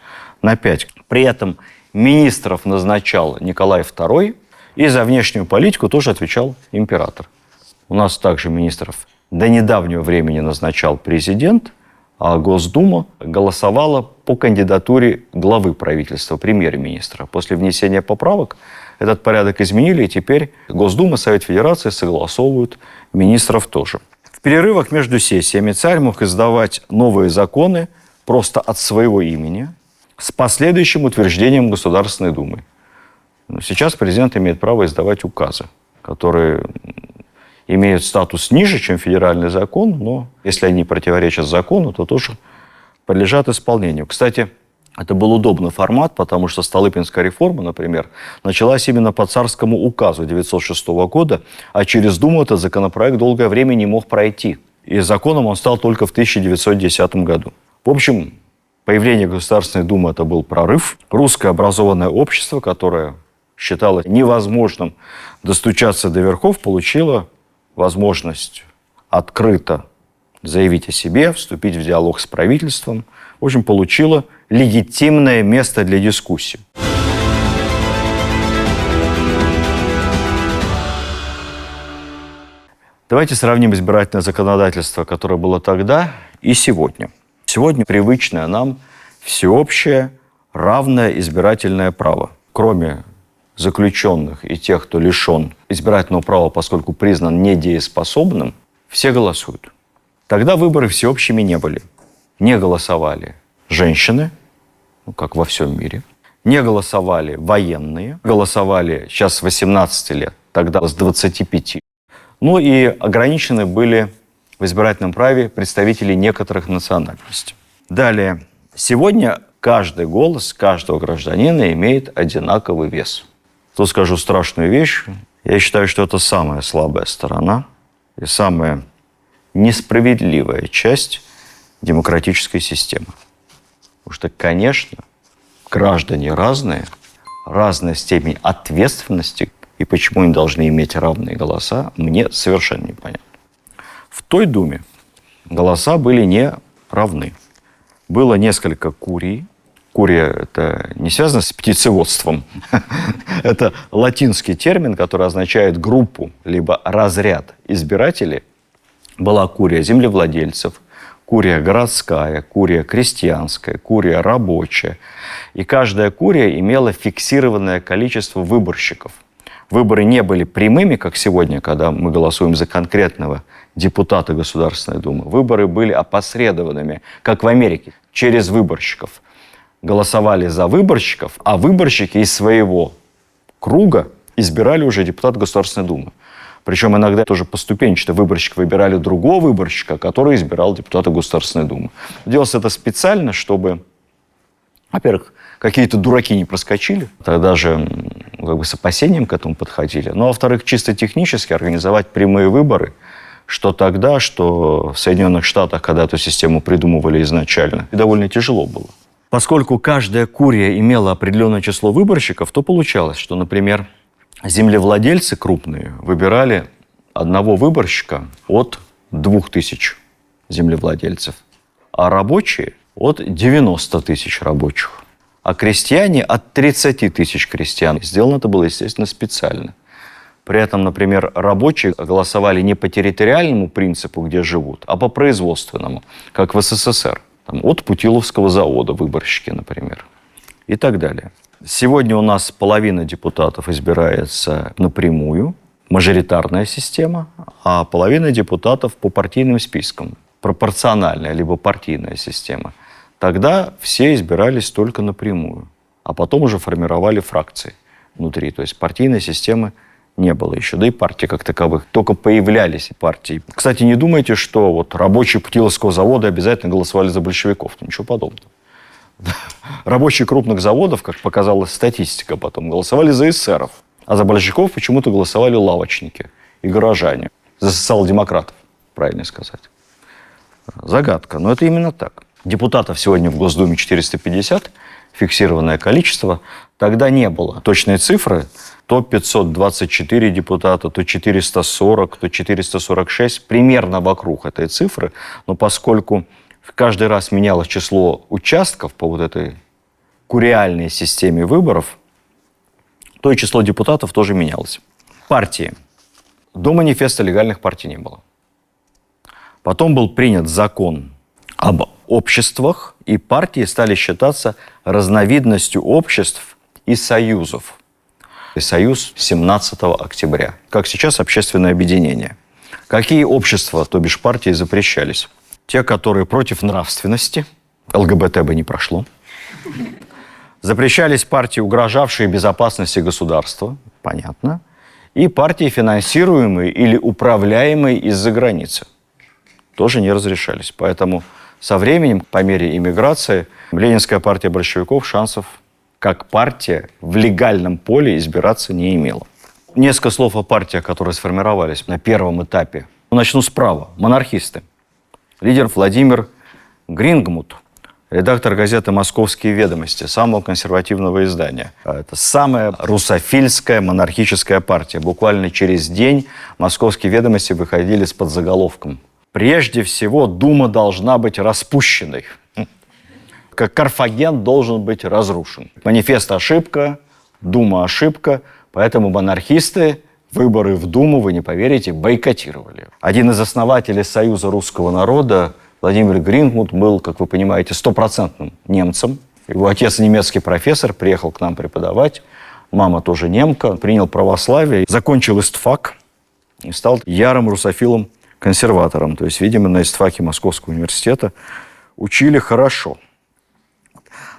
на 5. При этом министров назначал Николай II, и за внешнюю политику тоже отвечал император. У нас также министров до недавнего времени назначал президент, а Госдума голосовала по кандидатуре главы правительства, премьер-министра. После внесения поправок этот порядок изменили, и теперь Госдума, Совет Федерации согласовывают министров тоже. В перерывах между сессиями царь мог издавать новые законы просто от своего имени с последующим утверждением Государственной Думы. Сейчас президент имеет право издавать указы, которые имеют статус ниже, чем федеральный закон, но если они противоречат закону, то тоже подлежат исполнению. Кстати, это был удобный формат, потому что Столыпинская реформа, например, началась именно по царскому указу 906 года, а через Думу этот законопроект долгое время не мог пройти. И законом он стал только в 1910 году. В общем, появление Государственной Думы – это был прорыв. Русское образованное общество, которое считало невозможным достучаться до верхов, получило возможность открыто заявить о себе, вступить в диалог с правительством. В общем, получило легитимное место для дискуссии. Давайте сравним избирательное законодательство, которое было тогда, и сегодня. Сегодня привычное нам всеобщее равное избирательное право. Кроме заключенных и тех, кто лишен избирательного права, поскольку признан недееспособным, все голосуют. Тогда выборы всеобщими не были. Не голосовали женщины, как во всем мире. Не голосовали военные. Голосовали сейчас с 18 лет, тогда с 25. Ну и ограничены были в избирательном праве представители некоторых национальностей. Далее. Сегодня каждый голос каждого гражданина имеет одинаковый вес. Тут скажу страшную вещь. Я считаю, что это самая слабая сторона и самая несправедливая часть демократической системы. Потому что, конечно, граждане разные, разная степень ответственности, и почему они должны иметь равные голоса, мне совершенно непонятно. В той Думе голоса были не равны. Было несколько курий. Курия – это не связано с птицеводством. Это латинский термин, который означает группу, либо разряд избирателей. Была курия землевладельцев, курия городская, курия крестьянская, курия рабочая. И каждая курия имела фиксированное количество выборщиков. Выборы не были прямыми, как сегодня, когда мы голосуем за конкретного депутата Государственной Думы. Выборы были опосредованными, как в Америке, через выборщиков. Голосовали за выборщиков, а выборщики из своего круга избирали уже депутата Государственной Думы. Причем иногда тоже поступенчато выборщик выбирали другого выборщика, который избирал депутата Государственной Думы. Делалось это специально, чтобы, во-первых, какие-то дураки не проскочили, тогда же с опасением к этому подходили. Ну, а во-вторых, чисто технически организовать прямые выборы, что тогда, что в Соединенных Штатах, когда эту систему придумывали изначально, довольно тяжело было. Поскольку каждая курия имела определенное число выборщиков, то получалось, что, например, землевладельцы крупные выбирали одного выборщика от 2000 землевладельцев, а рабочие от 90 тысяч рабочих, а крестьяне от 30 тысяч крестьян. Сделано это было, естественно, специально. При этом, например, рабочие голосовали не по территориальному принципу, где живут, а по производственному, как в СССР. Там, от Путиловского завода выборщики, например, и так далее. Сегодня у нас половина депутатов избирается напрямую, мажоритарная система, а половина депутатов по партийным спискам, пропорциональная либо партийная система. Тогда все избирались только напрямую, а потом уже формировали фракции внутри. То есть партийной системы не было еще, да и партий как таковых. Только появлялись партии. Кстати, не думайте, что вот рабочие Путиловского завода обязательно голосовали за большевиков. Ничего подобного. Рабочие крупных заводов, как показала статистика потом, голосовали за эсеров. А за большевиков почему-то голосовали лавочники и горожане. За социал-демократов, правильно сказать. Загадка, но это именно так. Депутатов сегодня в Госдуме 450, фиксированное количество. Тогда не было точной цифры. То 524 депутата, то 440, то 446. Примерно вокруг этой цифры. Но поскольку каждый раз менялось число участков по вот этой куриальной системе выборов, то и число депутатов тоже менялось. Партии. До манифеста легальных партий не было. Потом был принят закон об обществах, и партии стали считаться разновидностью обществ и союзов. И союз 17 октября. Как сейчас общественное объединение. Какие общества, то бишь партии, запрещались? Те, которые против нравственности, ЛГБТ бы не прошло. Запрещались партии, угрожавшие безопасности государства, понятно. И партии, финансируемые или управляемые из-за границы, тоже не разрешались. Поэтому со временем, по мере иммиграции, Ленинская партия большевиков шансов как партия в легальном поле избираться не имела. Несколько слов о партиях, которые сформировались на первом этапе. Начну справа. Монархисты. Лидер Владимир Грингмут, редактор газеты «Московские ведомости», самого консервативного издания. Это самая русофильская монархическая партия. Буквально через день «Московские ведомости» выходили с подзаголовком: «Прежде всего, Дума должна быть распущенной. Как Карфаген должен быть разрушен». Манифест – ошибка, Дума – ошибка, поэтому монархисты выборы в Думу, вы не поверите, бойкотировали. Один из основателей Союза русского народа, Владимир Гринмут, был, как вы понимаете, стопроцентным немцем. Его отец немецкий профессор, приехал к нам преподавать. Мама тоже немка, принял православие, закончил истфак и стал ярым русофилом-консерватором. То есть, видимо, на истфаке Московского университета учили хорошо.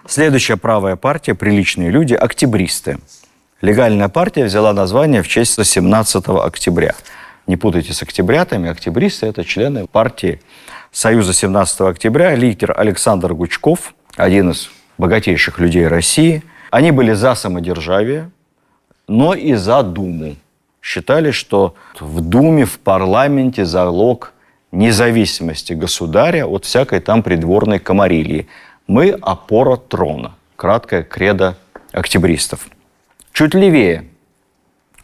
Следующая правая партия «Приличные люди» – октябристы. Легальная партия взяла название в честь 17 октября. Не путайте с октябрятами. Октябристы – это члены партии Союза 17 октября. Лидер Александр Гучков, один из богатейших людей России. Они были за самодержавие, но и за Думу. Считали, что в Думе, в парламенте залог независимости государя от всякой там придворной комарильи. Мы – опора трона. Краткое кредо октябристов. Чуть левее,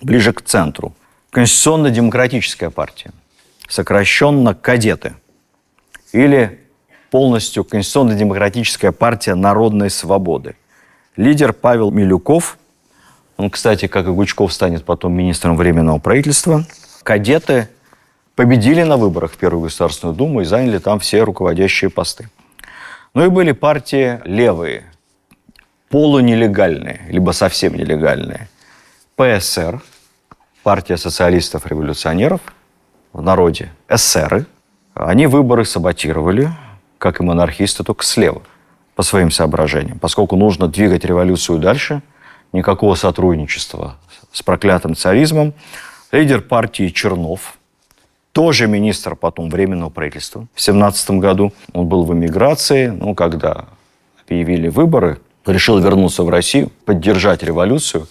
ближе к центру, Конституционно-демократическая партия, сокращенно «Кадеты», или полностью Конституционно-демократическая партия народной свободы. Лидер Павел Милюков, он, кстати, как и Гучков, станет потом министром Временного правительства. Кадеты победили на выборах в Первую Государственную Думу и заняли там все руководящие посты. Ну и были партии левые, полунелегальные, либо совсем нелегальные. ПСР, партия социалистов-революционеров, в народе эсеры. Они выборы саботировали, как и монархисты, только слева, по своим соображениям. Поскольку нужно двигать революцию дальше, никакого сотрудничества с проклятым царизмом. Лидер партии Чернов, тоже министр потом Временного правительства в 1917 году. Он был в эмиграции, но когда объявили выборы, решил вернуться в Россию, поддержать революцию.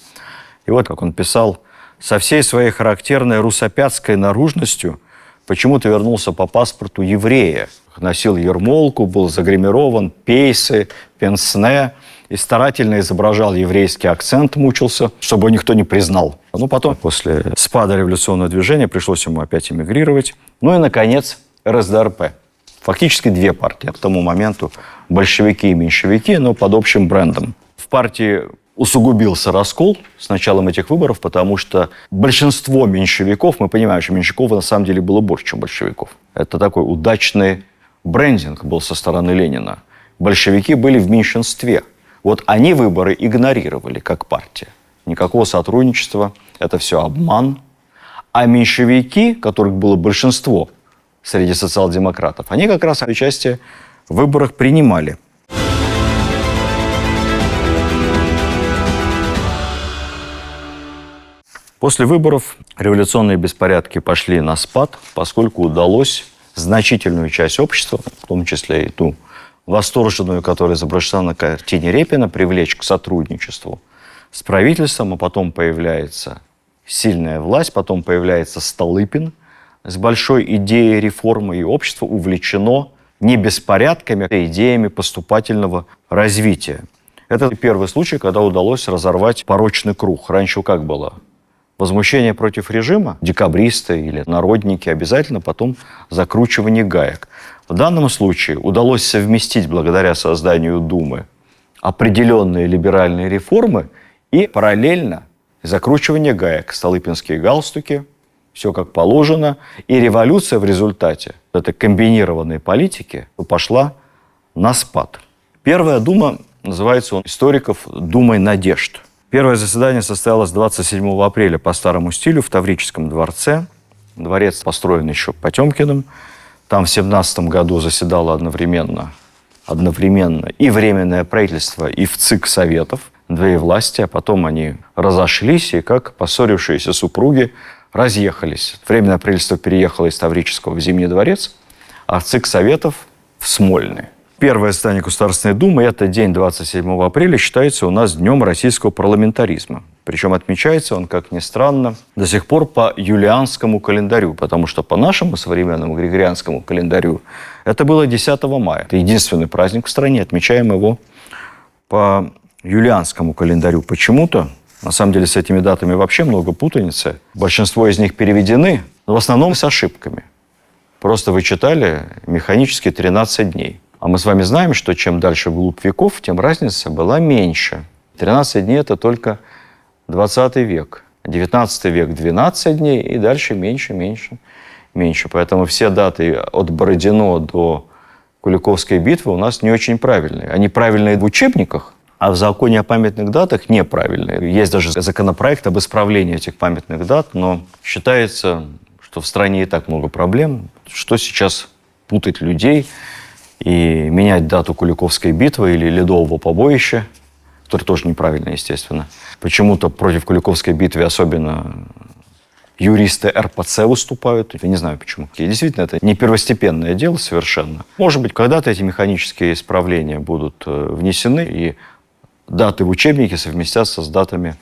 И вот, как он писал, со всей своей характерной русопятской наружностью почему-то вернулся по паспорту еврея. Носил ермолку, был загримирован, пейсы, пенсне и старательно изображал еврейский акцент, мучился, чтобы его никто не признал. Ну, потом, после спада революционного движения, пришлось ему опять эмигрировать. Ну и, наконец, РСДРП. Фактически две партии. К тому моменту большевики и меньшевики, но под общим брендом. В партии усугубился раскол с началом этих выборов, потому что большинство меньшевиков, мы понимаем, что меньшевиков на самом деле было больше, чем большевиков. Это такой удачный брендинг был со стороны Ленина. Большевики были в меньшинстве. Вот они выборы игнорировали как партия. Никакого сотрудничества, это все обман. А меньшевики, которых было большинство среди социал-демократов, они как раз участие в выборах принимали. После выборов революционные беспорядки пошли на спад, поскольку удалось значительную часть общества, в том числе и ту восторженную, которая изображена на картине Репина, привлечь к сотрудничеству с правительством, а потом появляется сильная власть, потом появляется Столыпин с большой идеей реформы, и общество увлечено не беспорядками, а идеями поступательного развития. Это первый случай, когда удалось разорвать порочный круг. Раньше как было? Возмущение против режима, декабристы или народники, обязательно потом закручивание гаек. В данном случае удалось совместить, благодаря созданию Думы, определенные либеральные реформы и параллельно закручивание гаек, столыпинские галстуки, все как положено. И революция в результате этой комбинированной политики пошла на спад. Первая Дума называется у историков «Думой надежд». Первое заседание состоялось 27 апреля по старому стилю в Таврическом дворце. Дворец построен еще Потемкиным. Там в 17 году заседало одновременно и Временное правительство, и ВЦИК Советов, две власти, а потом они разошлись, и как поссорившиеся супруги разъехались. Временное правительство переехало из Таврического в Зимний дворец, а ВЦИК Советов в Смольный. Первое заседание Государственной Думы, это день 27 апреля, считается у нас днем российского парламентаризма. Причем отмечается он, как ни странно, до сих пор по юлианскому календарю, потому что по нашему современному григорианскому календарю это было 10 мая. Это единственный праздник в стране, отмечаем его по юлианскому календарю. Почему-то, на самом деле, с этими датами вообще много путаницы. Большинство из них переведены, но в основном с ошибками. Просто вычитали механически 13 дней. А мы с вами знаем, что чем дальше вглубь веков, тем разница была меньше. 13 дней – это только 20 век. XIX век 12 дней, и дальше меньше, меньше, меньше. Поэтому все даты от Бородино до Куликовской битвы у нас не очень правильные. Они правильные в учебниках, а в законе о памятных датах неправильные. Есть даже законопроект об исправлении этих памятных дат, но считается, что в стране и так много проблем. Что сейчас путать людей и менять дату Куликовской битвы или Ледового побоища, которое тоже неправильно, естественно. Почему-то против Куликовской битвы особенно юристы РПЦ выступают. Я не знаю почему. И действительно, это не первостепенное дело совершенно. Может быть, когда-то эти механические исправления будут внесены, и даты в учебнике совместятся с датами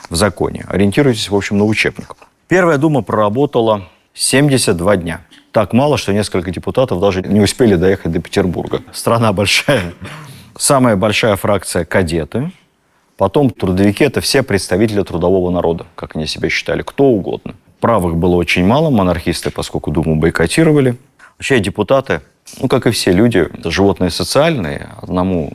в законе. Ориентируйтесь, в общем, на учебник. Первая дума проработала 72 дня. Так мало, что несколько депутатов даже не успели доехать до Петербурга. Страна большая. Самая большая фракция – кадеты. Потом трудовики – это все представители трудового народа, как они себя считали, кто угодно. Правых было очень мало, монархисты, поскольку Думу бойкотировали. Вообще депутаты, как и все люди, животные социальные, одному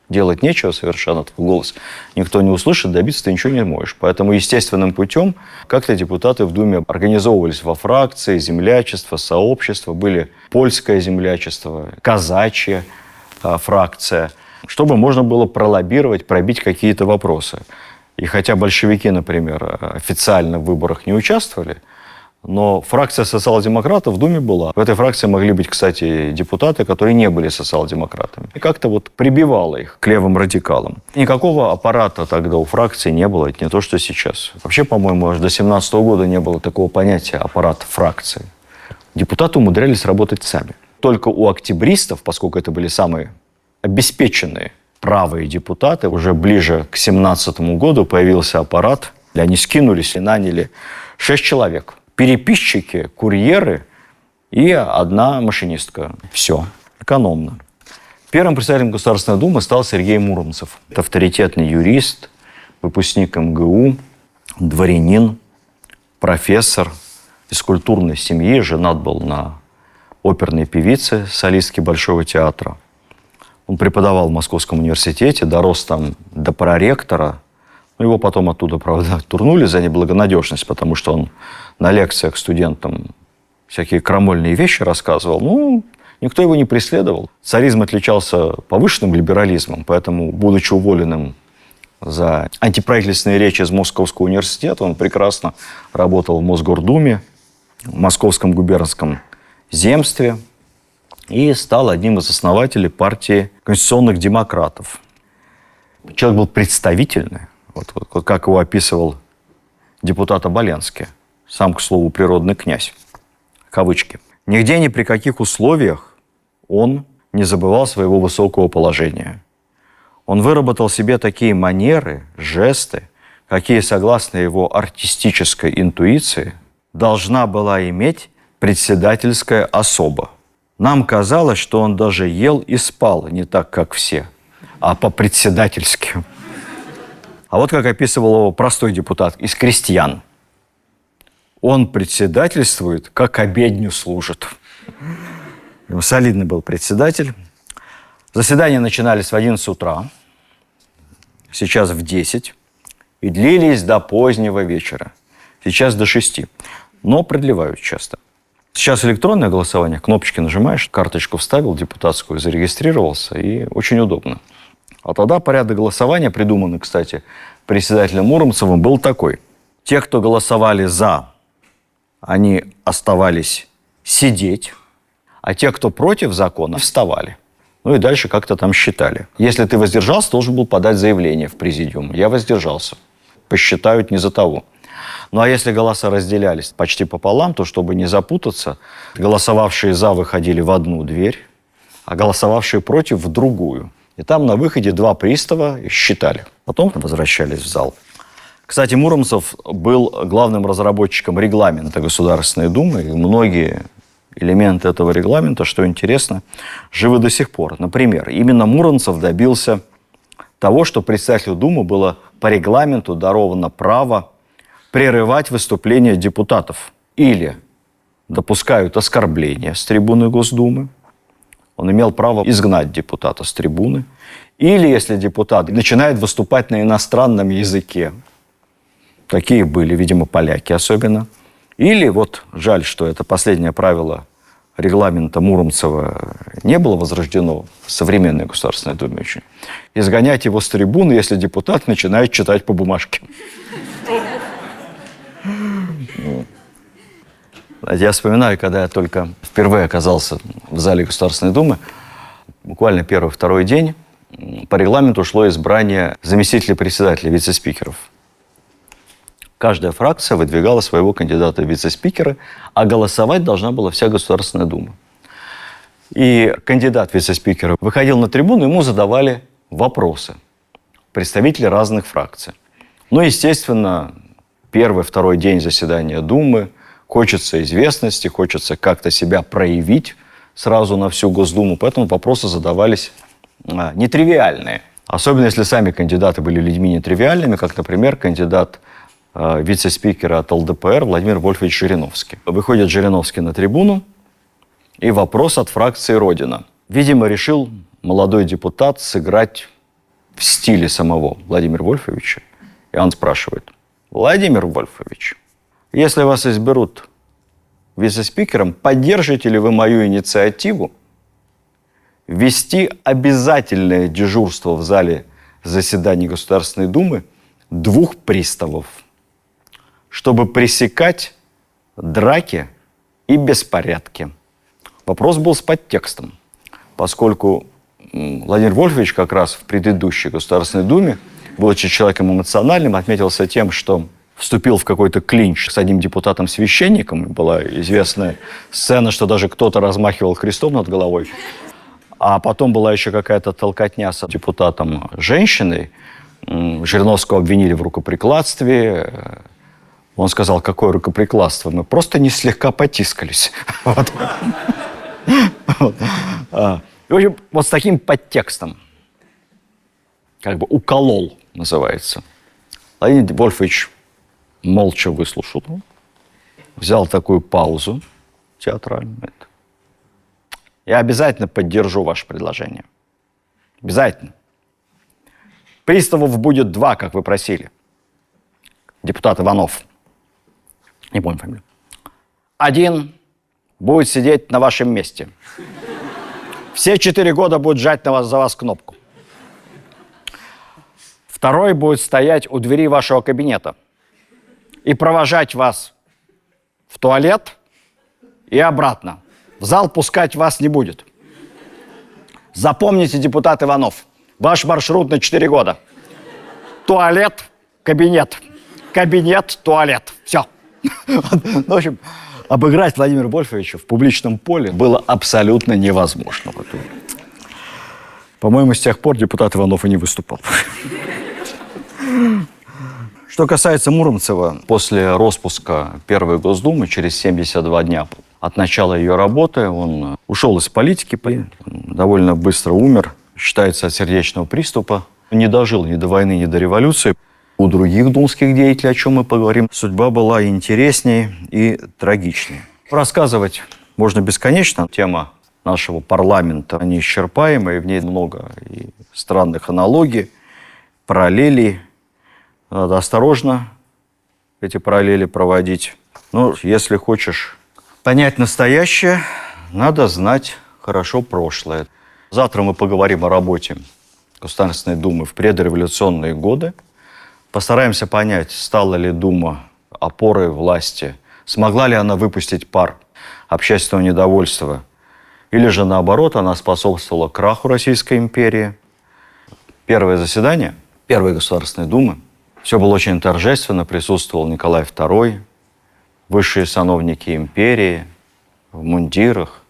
делать нечего совершенно, твой голос никто не услышит, добиться ты ничего не можешь. Поэтому естественным путем как-то депутаты в Думе организовывались во фракции, землячество, сообщество, были польское землячество, казачья фракция, чтобы можно было пролоббировать, пробить какие-то вопросы. И хотя большевики, например, официально в выборах не участвовали, но фракция социал-демократов в Думе была. В этой фракции могли быть, кстати, депутаты, которые не были социал-демократами. И как-то прибивало их к левым радикалам. Никакого аппарата тогда у фракции не было, это не то, что сейчас. Вообще, по-моему, аж до 1917 года не было такого понятия аппарат фракции. Депутаты умудрялись работать сами. Только у октябристов, поскольку это были самые обеспеченные правые депутаты, уже ближе к 1917 году появился аппарат. Они скинулись и наняли 6 человек. Переписчики, курьеры и 1 машинистка. Все. Экономно. Первым председателем Государственной Думы стал Сергей Муромцев. Это авторитетный юрист, выпускник МГУ, дворянин, профессор из культурной семьи, женат был на оперной певице, солистке Большого театра. Он преподавал в Московском университете, дорос там до проректора. Его потом оттуда, правда, турнули за неблагонадежность, потому что он на лекциях студентам всякие крамольные вещи рассказывал. Никто его не преследовал. Царизм отличался повышенным либерализмом, поэтому, будучи уволенным за антиправительственные речи из Московского университета, он прекрасно работал в Мосгордуме, в Московском губернском земстве и стал одним из основателей партии конституционных демократов. Человек был представительный, вот как его описывал депутат Оболенский. Сам, к слову, природный князь. Кавычки. Нигде ни при каких условиях он не забывал своего высокого положения. Он выработал себе такие манеры, жесты, какие, согласно его артистической интуиции, должна была иметь председательская особа. Нам казалось, что он даже ел и спал не так, как все, а по-председательски. А вот как описывал его простой депутат из крестьян. Он председательствует, как обедню служит. Солидный был председатель. Заседания начинались в 11 утра, сейчас в 10, и длились до позднего вечера. Сейчас до 6, но продлевают часто. Сейчас электронное голосование, кнопочки нажимаешь, карточку вставил депутатскую, зарегистрировался, и очень удобно. А тогда порядок голосования, придуманный, кстати, председателем Муромцевым, был такой. Те, кто голосовали «за», они оставались сидеть, а те, кто против закона, вставали. И дальше как-то там считали. Если ты воздержался, должен был подать заявление в президиум. Я воздержался. Посчитают не за того. А если голоса разделялись почти пополам, то, чтобы не запутаться, голосовавшие «за» выходили в одну дверь, а голосовавшие «против» в другую. И там на выходе 2 пристава считали. Потом возвращались в зал. Кстати, Муромцев был главным разработчиком регламента Государственной Думы. И многие элементы этого регламента, что интересно, живы до сих пор. Например, именно Муромцев добился того, что председателю Думы было по регламенту даровано право прерывать выступления депутатов. Или допускают оскорбления с трибуны Госдумы. Он имел право изгнать депутата с трибуны. Или, если депутат начинает выступать на иностранном языке, Такие были, видимо, поляки особенно. Или вот жаль, что это последнее правило регламента Муромцева не было возрождено в современной Государственной Думе очень. Изгонять его с трибуны, если депутат начинает читать по бумажке. Я вспоминаю, когда я только впервые оказался в зале Государственной Думы, буквально первый-второй день, по регламенту шло избрание заместителей председателя, вице-спикеров. Каждая фракция выдвигала своего кандидата в вице-спикеры, а голосовать должна была вся Государственная Дума. И кандидат в вице-спикера выходил на трибуну, ему задавали вопросы представители разных фракций. Ну, естественно, первый-второй день заседания Думы, хочется известности, хочется как-то себя проявить сразу на всю Госдуму, поэтому вопросы задавались нетривиальные. Особенно, если сами кандидаты были людьми нетривиальными, как, например, кандидат вице-спикера от ЛДПР Владимир Вольфович Жириновский. Выходит Жириновский на трибуну, и вопрос от фракции «Родина». Видимо, решил молодой депутат сыграть в стиле самого Владимира Вольфовича. И он спрашивает: Владимир Вольфович, если вас изберут вице-спикером, поддержите ли вы мою инициативу ввести обязательное дежурство в зале заседаний Государственной Думы 2 приставов, чтобы пресекать драки и беспорядки? Вопрос был с подтекстом, поскольку Владимир Вольфович как раз в предыдущей Государственной Думе, будучи человеком эмоциональным, отметился тем, что вступил в какой-то клинч с одним депутатом-священником. Была известная сцена, что даже кто-то размахивал крестом над головой. А потом была еще какая-то толкотня с депутатом-женщиной. Жириновского обвинили в рукоприкладстве. Он сказал: какое рукоприкладство? Мы просто не слегка потискались. В общем, вот с таким подтекстом. Как бы уколол, называется. Владимир Вольфович молча выслушал, взял такую паузу театральную. Я обязательно поддержу ваше предложение. Обязательно. Приставов будет 2, как вы просили. Депутат Иванов. Не помню фамилию. 1 будет сидеть на вашем месте. Все 4 года будет жать за вас кнопку. 2 будет стоять у двери вашего кабинета и провожать вас в туалет и обратно. В зал пускать вас не будет. Запомните, депутат Иванов, ваш маршрут на 4 года. Туалет, кабинет. Кабинет, туалет. Все. В общем, обыграть Владимира Вольфовича в публичном поле было абсолютно невозможно. По-моему, с тех пор депутат Иванов и не выступал. Что касается Муромцева, после распуска Первой Госдумы, через 72 дня от начала ее работы, он ушел из политики, довольно быстро умер, считается, от сердечного приступа. Не дожил ни до войны, ни до революции. У других думских деятелей, о чем мы поговорим, судьба была интереснее и трагичнее. Рассказывать можно бесконечно. Тема нашего парламента неисчерпаемая, в ней много и странных аналогий, параллелей. Надо осторожно эти параллели проводить. Но если хочешь понять настоящее, надо знать хорошо прошлое. Завтра мы поговорим о работе Государственной Думы в предреволюционные годы. Постараемся понять, стала ли Дума опорой власти, смогла ли она выпустить пар общественного недовольства, или же наоборот, она способствовала краху Российской империи. Первое заседание Первой Государственной Думы. Все было очень торжественно, присутствовал Николай II, высшие сановники империи, в мундирах,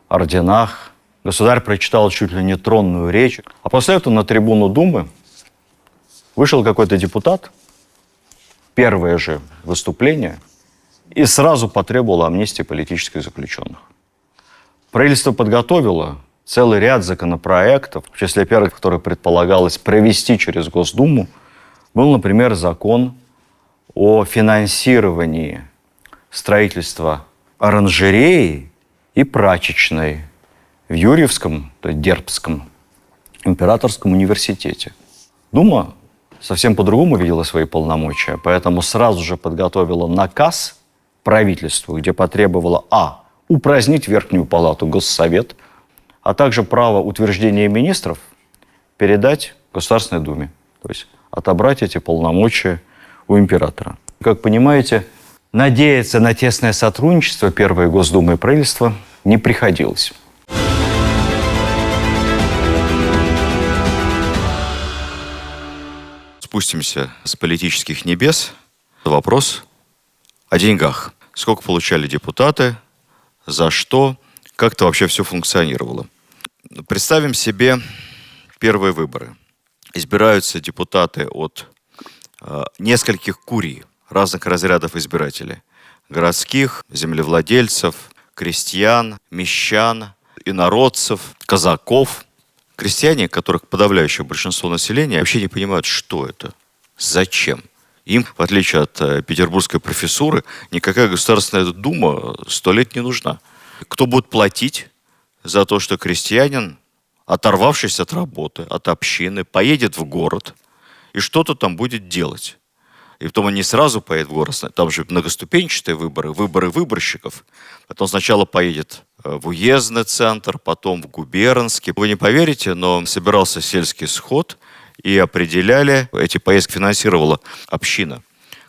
орденах. Государь прочитал чуть ли не тронную речь. А после этого на трибуну Думы вышел какой-то депутат, первое же выступление, и сразу потребовал амнистии политических заключенных. Правительство подготовило целый ряд законопроектов, в числе первых, которые предполагалось провести через Госдуму, был, например, закон о финансировании строительства оранжереи и прачечной в Юрьевском, то есть Дербском, императорском университете. Дума совсем по-другому видела свои полномочия, поэтому сразу же подготовила наказ правительству, где потребовала упразднить Верхнюю палату, Госсовет, а также право утверждения министров передать Государственной Думе, то есть отобрать эти полномочия у императора. Как понимаете, надеяться на тесное сотрудничество Первой Госдумы и правительства не приходилось. Спустимся с политических небес. Вопрос о деньгах. Сколько получали депутаты, за что, как это вообще все функционировало. Представим себе первые выборы. Избираются депутаты от нескольких курий, разных разрядов избирателей. Городских, землевладельцев, крестьян, мещан, инородцев, казаков. Крестьяне, которых подавляющее большинство населения, вообще не понимают, что это, зачем. Им, в отличие от петербургской профессуры, никакая Государственная Дума 100 лет не нужна. Кто будет платить за то, что крестьянин, оторвавшись от работы, от общины, поедет в город и что-то там будет делать? И потом он не сразу поедет в город, там же многоступенчатые выборы, выборы выборщиков. Потом сначала поедет в уездный центр, потом в губернский. Вы не поверите, но собирался сельский сход, и определяли, эти поездки финансировала община.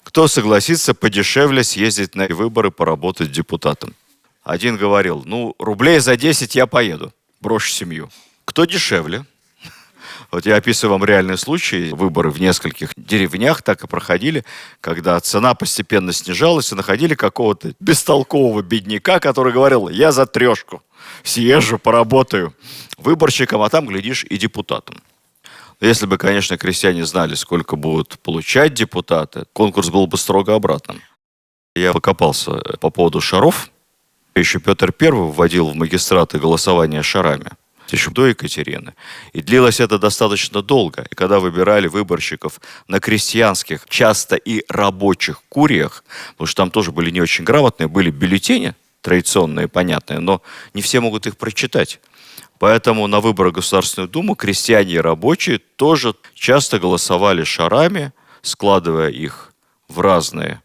Кто согласится подешевле съездить на выборы, поработать депутатом? Один говорил, рублей за 10 я поеду, брошу семью. Кто дешевле? Вот я описываю вам реальный случай. Выборы в нескольких деревнях так и проходили, когда цена постепенно снижалась, и находили какого-то бестолкового бедняка, который говорил, я за 3 съезжу, поработаю выборщиком, а там, глядишь, и депутатом. Если бы, конечно, крестьяне знали, сколько будут получать депутаты, конкурс был бы строго обратным. Я покопался по поводу шаров. Еще Петр I вводил в магистраты голосование шарами, еще до Екатерины. И длилось это достаточно долго. И когда выбирали выборщиков на крестьянских, часто и рабочих куриях, потому что там тоже были не очень грамотные, были бюллетени традиционные, понятные, но не все могут их прочитать. Поэтому на выборах в Государственную Думу крестьяне и рабочие тоже часто голосовали шарами, складывая их в разные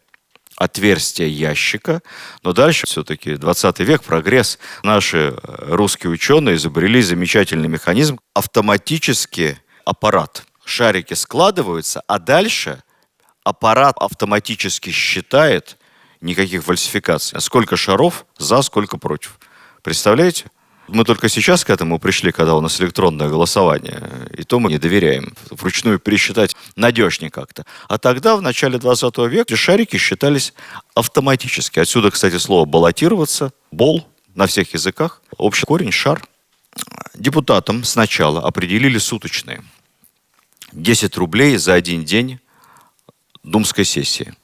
отверстия ящика. Но дальше все-таки 20 век, прогресс. Наши русские ученые изобрели замечательный механизм. Автоматический аппарат. Шарики складываются, а дальше аппарат автоматически считает, никаких фальсификаций, сколько шаров за, сколько против. Представляете? Мы только сейчас к этому пришли, когда у нас электронное голосование, и то мы не доверяем. Вручную пересчитать надежнее как-то. А тогда, в начале 20 века, шарики считались автоматически. Отсюда, кстати, слово «баллотироваться», «бол» на всех языках, общий корень «шар». Депутатам сначала определили суточные. 10 рублей за один день думской сессии.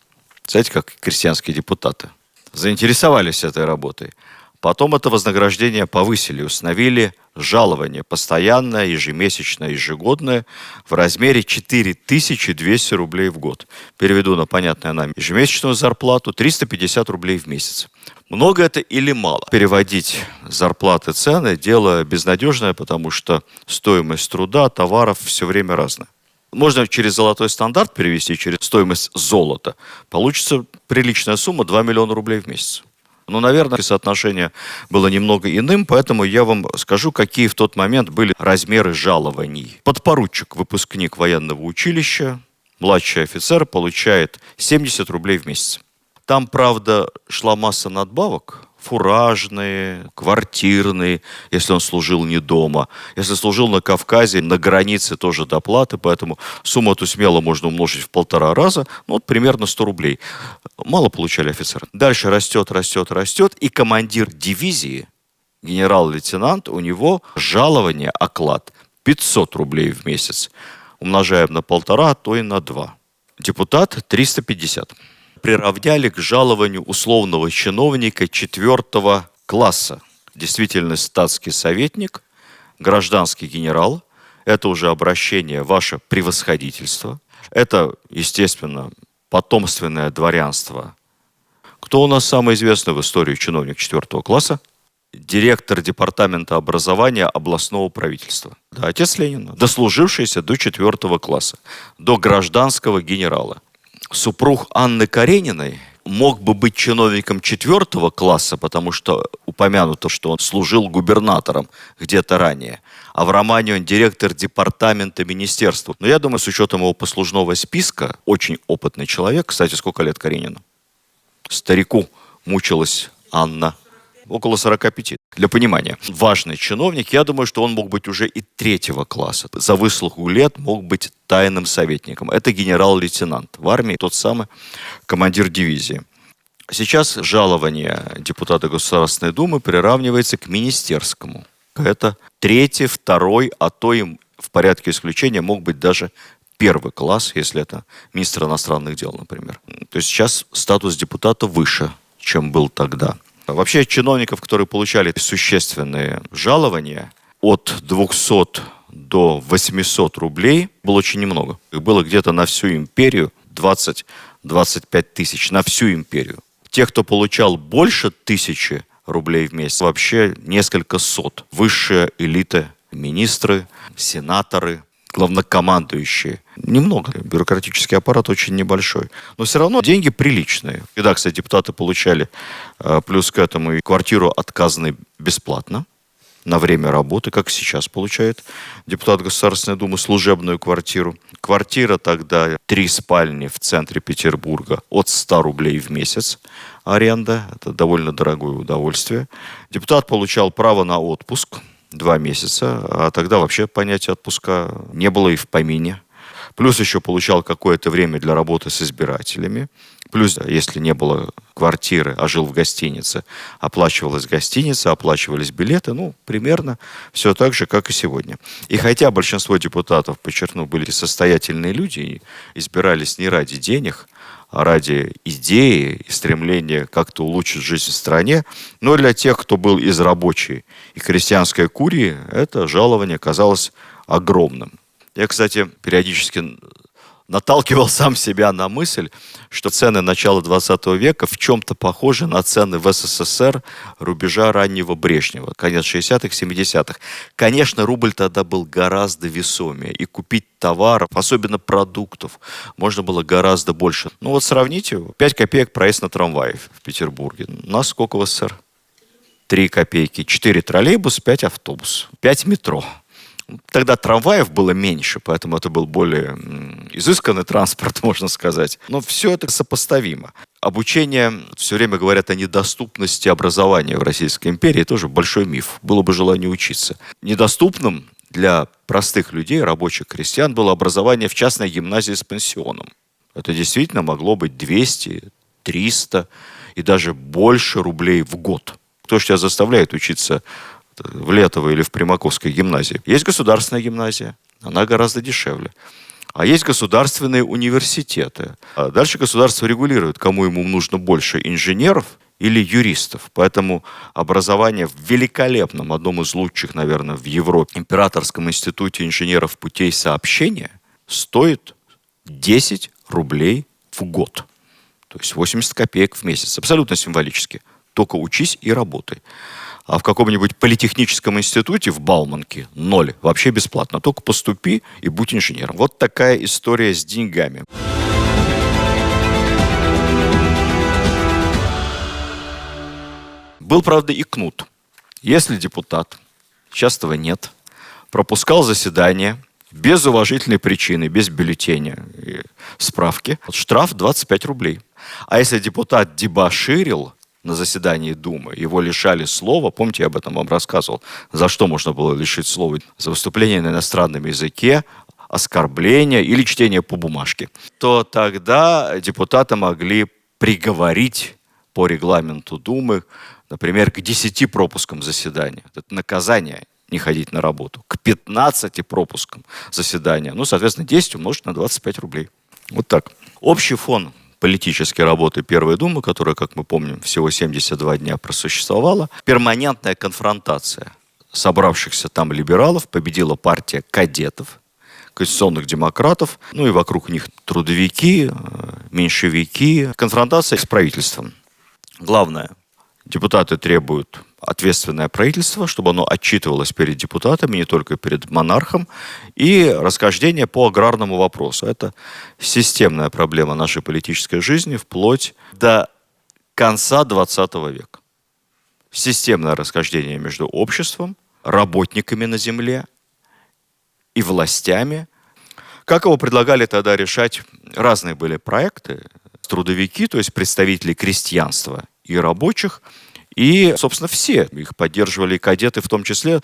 Знаете, как крестьянские депутаты заинтересовались этой работой. Потом это вознаграждение повысили, установили жалование постоянное, ежемесячное, ежегодное в размере 4200 рублей в год. Переведу на понятное нам ежемесячную зарплату 350 рублей в месяц. Много это или мало? Переводить зарплаты, цены – дело безнадежное, потому что стоимость труда, товаров все время разная. Можно через золотой стандарт перевести, через стоимость золота. Получится приличная сумма – 2 миллиона рублей в месяц. Но, наверное, соотношение было немного иным, поэтому я вам скажу, какие в тот момент были размеры жалований. Подпоручик, выпускник военного училища, младший офицер, получает 70 рублей в месяц. Там, правда, шла масса надбавок. Фуражные, квартирные, если он служил не дома. Если служил на Кавказе, на границе тоже доплаты, поэтому сумму эту смело можно умножить в 1,5 раза, примерно 100 рублей. Мало получали офицеры. Дальше растет, и командир дивизии, генерал-лейтенант, у него жалование, оклад 500 рублей в месяц. Умножаем на 1,5, а то и на 2. Депутат 350. Приравняли к жалованию условного чиновника 4 класса. Действительно, статский советник, гражданский генерал. Это уже обращение «Ваше превосходительство». Это, естественно, потомственное дворянство. Кто у нас самый известный в истории чиновник 4 класса? директор департамента образования областного правительства. Да, отец Ленина, дослужившийся до 4 класса, до гражданского генерала. Супруг Анны Карениной мог бы быть чиновником 4 класса, потому что упомянуто, что он служил губернатором где-то ранее. А в романе он директор департамента министерства. Но я думаю, с учетом его послужного списка, очень опытный человек. Кстати, сколько лет Каренину? Старику мучилась Анна. Около 45. Для понимания. Важный чиновник, я думаю, что он мог быть уже и 3 класса. За выслугу лет мог быть тайным советником. Это генерал-лейтенант в армии, тот самый командир дивизии. Сейчас жалование депутата Государственной Думы приравнивается к министерскому. Это 3, 2, а то и в порядке исключения мог быть даже 1 класс, если это министр иностранных дел, например. То есть сейчас статус депутата выше, чем был тогда. Вообще чиновников, которые получали существенные жалования, от 200 до 800 рублей было очень немного. Их было где-то на всю империю 20-25 тысяч, на всю империю. Те, кто получал больше 1000 рублей в месяц, вообще несколько сот. Высшая элита, министры, сенаторы, главнокомандующие. Немного. Бюрократический аппарат очень небольшой. Но все равно деньги приличные. И да, кстати, депутаты получали плюс к этому и квартиру отказанной бесплатно на время работы, как сейчас получает депутат Государственной Думы, служебную квартиру. Квартира тогда 3 спальни в центре Петербурга от 100 рублей в месяц аренда. Это довольно дорогое удовольствие. Депутат получал право на отпуск 2 месяца, а тогда вообще понятия отпуска не было и в помине. Плюс еще получал какое-то время для работы с избирателями. Плюс, если не было квартиры, а жил в гостинице, оплачивалась гостиница, оплачивались билеты. Примерно все так же, как и сегодня. И хотя большинство депутатов, подчеркну, были состоятельные люди и избирались не ради денег, а ради идеи и стремления как-то улучшить жизнь в стране, но для тех, кто был из рабочей и крестьянской курии, это жалование казалось огромным. Я, кстати, периодически наталкивал сам себя на мысль, что цены начала 20 века в чем-то похожи на цены в СССР рубежа раннего Брежнева, конец 60-х, 70-х. Конечно, рубль тогда был гораздо весомее, и купить товаров, особенно продуктов, можно было гораздо больше. Сравните, 5 копеек проезд на трамвае в Петербурге. У нас сколько в СССР? 3 копейки. 4 троллейбуса, 5 автобусов, 5 метро. Тогда трамваев было меньше, поэтому это был более изысканный транспорт, можно сказать. Но все это сопоставимо. Обучение, все время говорят о недоступности образования в Российской империи, тоже большой миф. Было бы желание учиться. Недоступным для простых людей, рабочих крестьян, было образование в частной гимназии с пансионом. Это действительно могло быть 200, 300 и даже больше рублей в год. Кто же тебя заставляет учиться в Летово или в Примаковской гимназии? Есть государственная гимназия, она гораздо дешевле. А есть государственные университеты. А дальше государство регулирует, кому ему нужно больше, инженеров или юристов. Поэтому образование в великолепном, одном из лучших, наверное, в Европе, Императорском институте инженеров путей сообщения стоит 10 рублей в год. То есть 80 копеек в месяц. Абсолютно символически. Только учись и работай. А в каком-нибудь политехническом институте в Бауманке 0. Вообще бесплатно. Только поступи и будь инженером. Вот такая история с деньгами. Был, правда, и кнут. Если депутат, сейчас этого нет, пропускал заседание без уважительной причины, без бюллетеня и справки, штраф 25 рублей. А если депутат дебоширил на заседании Думы, его лишали слова, помните, я об этом вам рассказывал, за что можно было лишить слова? За выступление на иностранном языке, оскорбление или чтение по бумажке. То тогда депутаты могли приговорить по регламенту Думы, например, к 10 пропускам заседания. Это наказание не ходить на работу. К 15 пропускам заседания. Соответственно, 10 умножить на 25 рублей. Вот так. Общий фон политической работы Первой Думы, которая, как мы помним, всего 72 дня просуществовала, перманентная конфронтация собравшихся там либералов, победила партия кадетов, конституционных демократов, и вокруг них трудовики, меньшевики. Конфронтация с правительством. Главное, депутаты требуют ответственное правительство, чтобы оно отчитывалось перед депутатами, не только перед монархом, и расхождение по аграрному вопросу. Это системная проблема нашей политической жизни вплоть до конца XX века. Системное расхождение между обществом, работниками на земле и властями. Как его предлагали тогда решать? Разные были проекты. Трудовики, то есть представители крестьянства и рабочих, и, собственно, все их поддерживали, и кадеты в том числе.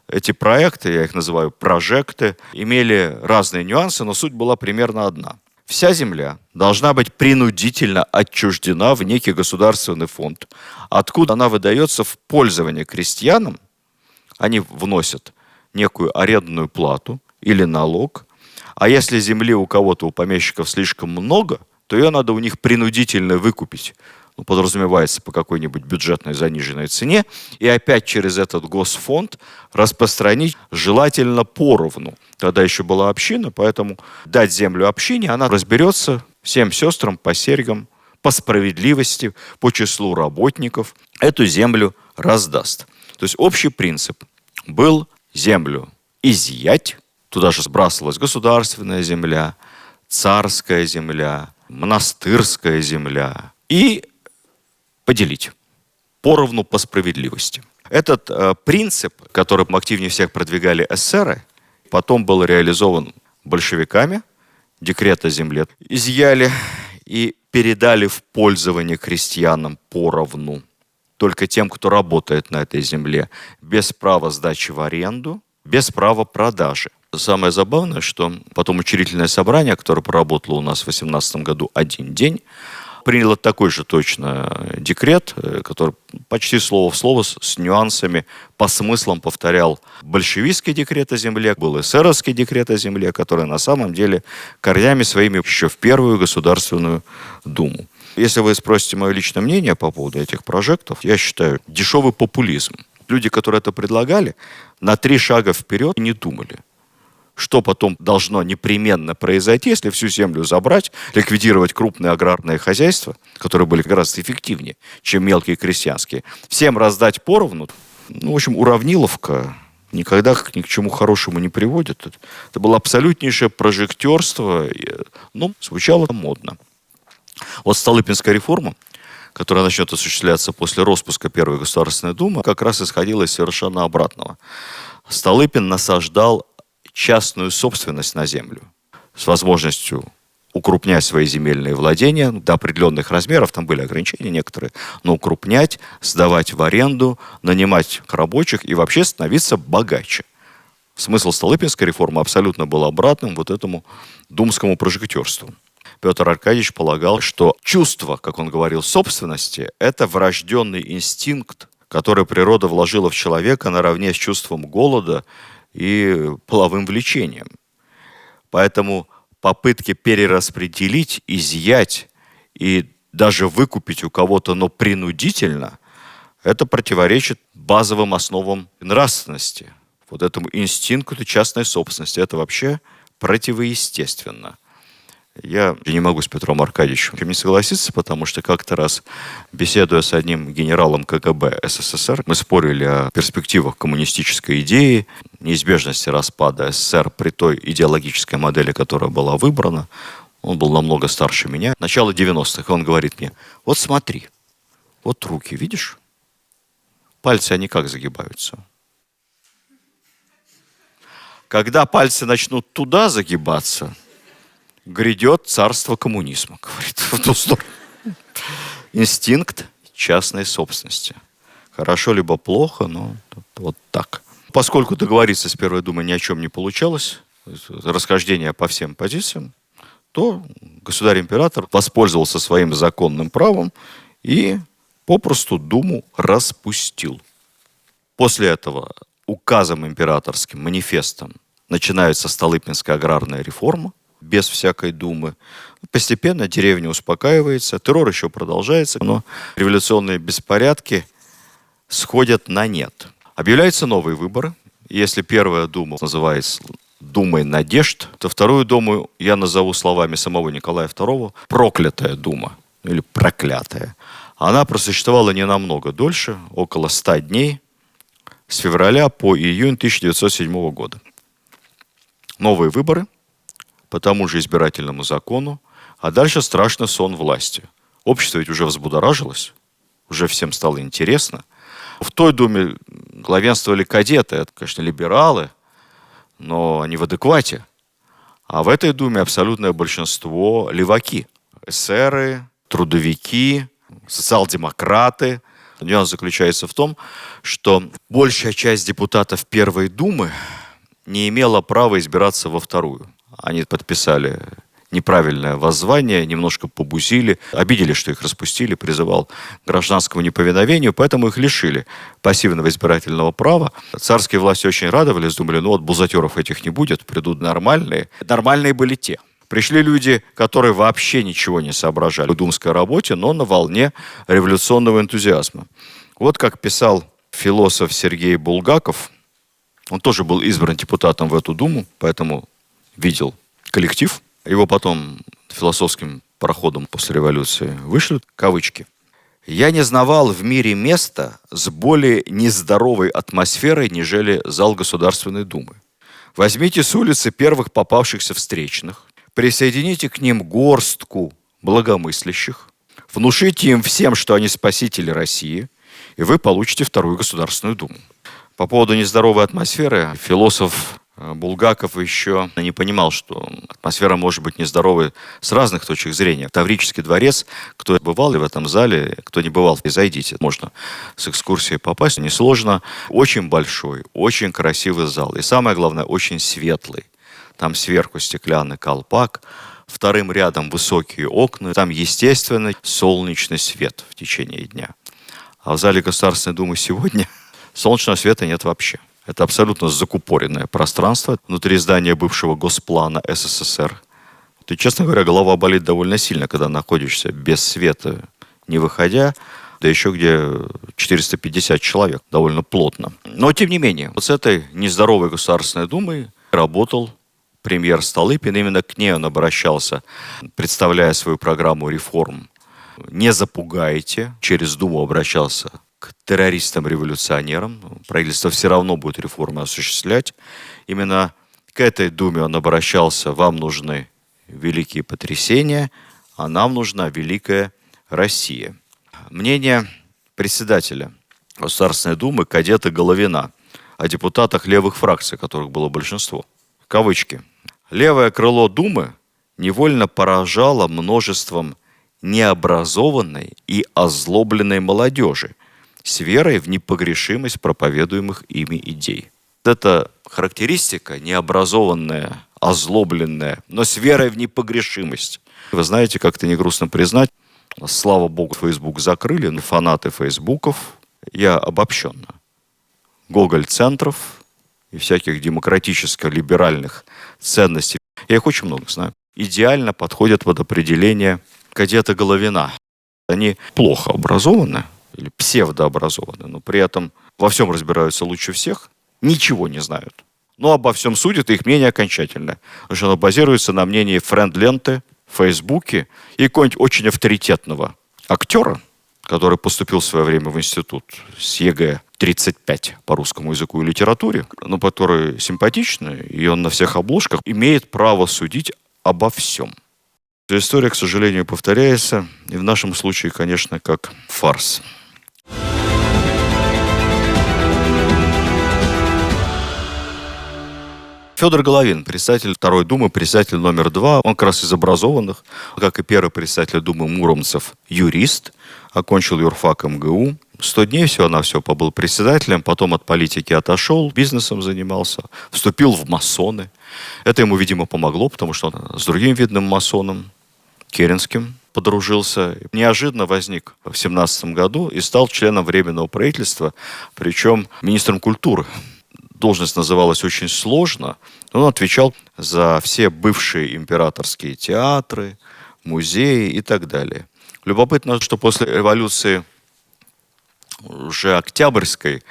Эти проекты, я их называю прожекты, имели разные нюансы, но суть была примерно одна. Вся земля должна быть принудительно отчуждена в некий государственный фонд, откуда она выдается в пользование крестьянам. Они вносят некую арендную плату или налог, а если земли у кого-то, у помещиков слишком много, то ее надо у них принудительно выкупить. Подразумевается по какой-нибудь бюджетной заниженной цене, и опять через этот госфонд распространить желательно поровну. Тогда еще была община, поэтому дать землю общине, она разберется всем сестрам по серьгам, по справедливости, по числу работников, эту землю раздаст. То есть общий принцип был землю изъять, туда же сбрасывалась государственная земля, царская земля, монастырская земля, и поделить поровну по справедливости. Этот принцип, который активнее всех продвигали эсеры, потом был реализован большевиками. Декрет о земле изъяли и передали в пользование крестьянам поровну. Только тем, кто работает на этой земле, без права сдачи в аренду, без права продажи. Самое забавное, что потом учредительное собрание, которое проработало у нас в 2018 году один день, приняло такой же точно декрет, который почти слово в слово с нюансами по смыслам повторял большевистский декрет о земле, был эсеровский декрет о земле, который на самом деле корнями своими еще в Первую Государственную Думу. Если вы спросите мое личное мнение по поводу этих прожектов, я считаю, дешевый популизм. Люди, которые это предлагали, на 3 шага вперед не думали. Что потом должно непременно произойти, если всю землю забрать, ликвидировать крупные аграрные хозяйства, которые были гораздо эффективнее, чем мелкие крестьянские, всем раздать поровну. В общем, уравниловка никогда ни к чему хорошему не приводит. Это было абсолютнейшее прожектерство, звучало модно. Вот Столыпинская реформа, которая начнет осуществляться после распуска Первой Государственной Думы, как раз исходила из совершенно обратного. Столыпин насаждал частную собственность на землю с возможностью укрупнять свои земельные владения до определенных размеров, там были ограничения некоторые, но укрупнять, сдавать в аренду, нанимать рабочих и вообще становиться богаче. Смысл Столыпинской реформы абсолютно был обратным вот этому думскому прожектерству. Петр Аркадьевич полагал, что чувство, как он говорил, собственности – это врожденный инстинкт, который природа вложила в человека наравне с чувством голода и половым влечением. Поэтому попытки перераспределить, изъять и даже выкупить у кого-то, но принудительно, это противоречит базовым основам нравственности. Вот этому инстинкту частной собственности. Это вообще противоестественно. Я не могу с Петром Аркадьевичем не согласиться, потому что как-то раз, беседуя с одним генералом КГБ СССР, мы спорили о перспективах коммунистической идеи, неизбежности распада СССР при той идеологической модели, которая была выбрана. Он был намного старше меня. Начало 90-х. Он говорит мне: вот смотри, вот руки, видишь? Пальцы, они как загибаются? Когда пальцы начнут туда загибаться, грядет царство коммунизма, говорит, в ту сторону. Инстинкт частной собственности. Хорошо либо плохо, но вот так. Поскольку договориться с Первой Думой ни о чем не получалось, расхождение по всем позициям, то государь-император воспользовался своим законным правом и попросту Думу распустил. После этого указом императорским, манифестом, начинается Столыпинская аграрная реформа, без всякой думы. Постепенно деревня успокаивается, террор еще продолжается, но революционные беспорядки сходят на нет. Объявляются новые выборы. Если первая дума называется Думой надежд, то вторую думу я назову словами самого Николая II проклятая дума или проклятая. Она просуществовала не намного дольше, около 100 дней, с февраля по июнь 1907 года. Новые выборы по тому же избирательному закону, а дальше страшный сон власти. Общество ведь уже взбудоражилось, уже всем стало интересно. В той думе главенствовали кадеты, это, конечно, либералы, но они в адеквате. А в этой думе абсолютное большинство леваки, эсеры, трудовики, социал-демократы. Нюанс заключается в том, что большая часть депутатов Первой думы не имела права избираться во вторую. Они подписали неправильное воззвание, немножко побузили, обидели, что их распустили, призывал к гражданскому неповиновению, поэтому их лишили пассивного избирательного права. Царские власти очень радовались, думали, ну вот бузатеров этих не будет, придут нормальные. Нормальные были те. Пришли люди, которые вообще ничего не соображали в думской работе, но на волне революционного энтузиазма. Вот как писал философ Сергей Булгаков, он тоже был избран депутатом в эту думу, поэтому видел коллектив. Его потом философским пароходом после революции вышлют, кавычки. «Я не знавал в мире места с более нездоровой атмосферой, нежели зал Государственной Думы. Возьмите с улицы первых попавшихся встречных, присоедините к ним горстку благомыслящих, внушите им всем, что они спасители России, и вы получите вторую Государственную Думу». По поводу нездоровой атмосферы философ Булгаков еще не понимал, что атмосфера может быть нездоровой с разных точек зрения. Таврический дворец, кто бывал в этом зале, кто не бывал, зайдите. Можно с экскурсией попасть, несложно. Очень большой, очень красивый зал. И самое главное, очень светлый. Там сверху стеклянный колпак, вторым рядом высокие окна. Там естественный солнечный свет в течение дня. А в зале Государственной Думы сегодня солнечного света нет вообще. Это абсолютно закупоренное пространство внутри здания бывшего Госплана СССР. И, честно говоря, голова болит довольно сильно, когда находишься без света, не выходя, да еще где 450 человек, довольно плотно. Но, тем не менее, вот с этой нездоровой Государственной Думой работал премьер Столыпин. Именно к ней он обращался, представляя свою программу реформ. «Не запугайте». Через Думу обращался к террористам-революционерам. Правительство все равно будет реформы осуществлять. Именно к этой Думе он обращался: вам нужны великие потрясения, а нам нужна великая Россия. Мнение председателя Государственной Думы кадета Головина о депутатах левых фракций, которых было большинство. Кавычки. «Левое крыло Думы невольно поражало множеством необразованной и озлобленной молодежи, с верой в непогрешимость проповедуемых ими идей». Это характеристика необразованная, озлобленная, но с верой в непогрешимость. Вы знаете, как-то не грустно признать, слава богу, Facebook закрыли, но фанаты Фейсбуков, я обобщенно, Гоголь-центров и всяких демократическо-либеральных ценностей, я их очень много знаю, идеально подходят под определение кадета Головина. Они плохо образованы, или псевдообразованы, но при этом во всем разбираются лучше всех, ничего не знают. Но обо всем судят, и их мнение окончательное. Потому что оно базируется на мнении френд-ленты, в Фейсбуке и какого-нибудь очень авторитетного актера, который поступил в свое время в институт с ЕГЭ 35 по русскому языку и литературе, но который симпатичный, и он на всех обложках имеет право судить обо всем. История, к сожалению, повторяется, и в нашем случае, конечно, как фарс. Федор Головин, председатель Второй Думы, председатель номер 2. Он как раз из образованных, как и первый председатель Думы Муромцев, юрист, окончил юрфак МГУ. 100 дней всего-навсего побыл председателем, потом от политики отошел, бизнесом занимался, вступил в масоны. Это ему, видимо, помогло, потому что он с другим видным масоном, Керенским, подружился. Неожиданно возник в 1917 году и стал членом Временного правительства, причем министром культуры. Должность называлась очень сложно, но он отвечал за все бывшие императорские театры, музеи и так далее. Любопытно, что после революции уже Октябрьской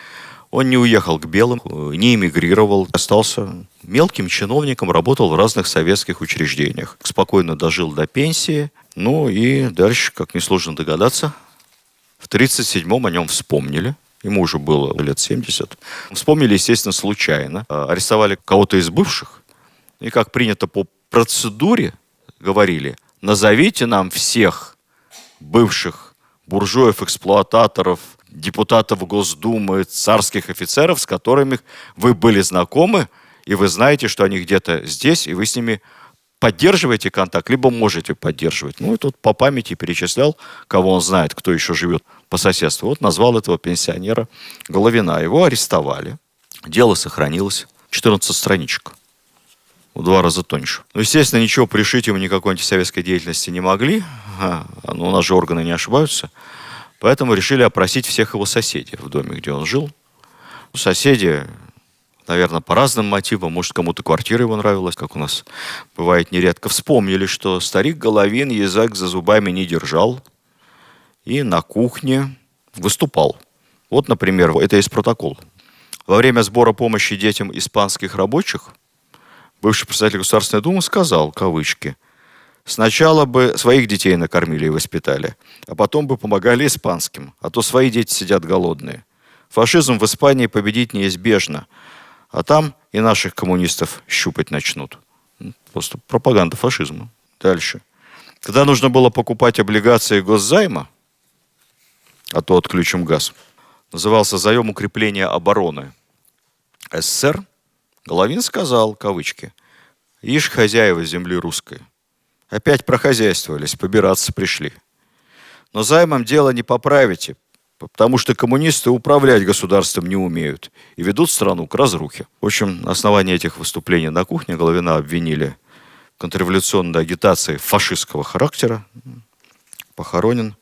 он не уехал к белым, не эмигрировал, остался мелким чиновником, работал в разных советских учреждениях. Спокойно дожил до пенсии, ну и дальше, как несложно догадаться, 1937-м о нем вспомнили. Ему уже было лет 70. Вспомнили, естественно, случайно. Арестовали кого-то из бывших. И, как принято по процедуре, говорили: назовите нам всех бывших буржуев, эксплуататоров, депутатов Госдумы, царских офицеров, с которыми вы были знакомы, и вы знаете, что они где-то здесь, и вы с ними поддерживаете контакт, либо можете поддерживать. Ну, и тут по памяти перечислял, кого он знает, кто еще живет по соседству. Вот назвал этого пенсионера Головина. Его арестовали. Дело сохранилось. 14 страничек. В 2 раза тоньше. Ну, естественно, ничего пришить ему никакой антисоветской деятельности не могли. У нас же органы не ошибаются. Поэтому решили опросить всех его соседей в доме, где он жил. Соседи, наверное, по разным мотивам. Может, кому-то квартира его нравилась, как у нас бывает нередко. Вспомнили, что старик Головин язык за зубами не держал и на кухне выступал. Вот, например, это из протокола. Во время сбора помощи детям испанских рабочих бывший председатель Государственной Думы сказал, кавычки: «Сначала бы своих детей накормили и воспитали, а потом бы помогали испанским, а то свои дети сидят голодные. Фашизм в Испании победить неизбежно, а там и наших коммунистов щупать начнут». Просто пропаганда фашизма. Дальше. Когда нужно было покупать облигации госзайма, а то отключим газ, назывался «Заем укрепления обороны СССР», Головин сказал, кавычки: «Ишь, хозяева земли русской, опять прохозяйствовались, побираться пришли. Но займом дело не поправите, потому что коммунисты управлять государством не умеют и ведут страну к разрухе». В общем, на основании этих выступлений на кухне Головина обвинили в контрреволюционной агитации фашистского характера. Похоронен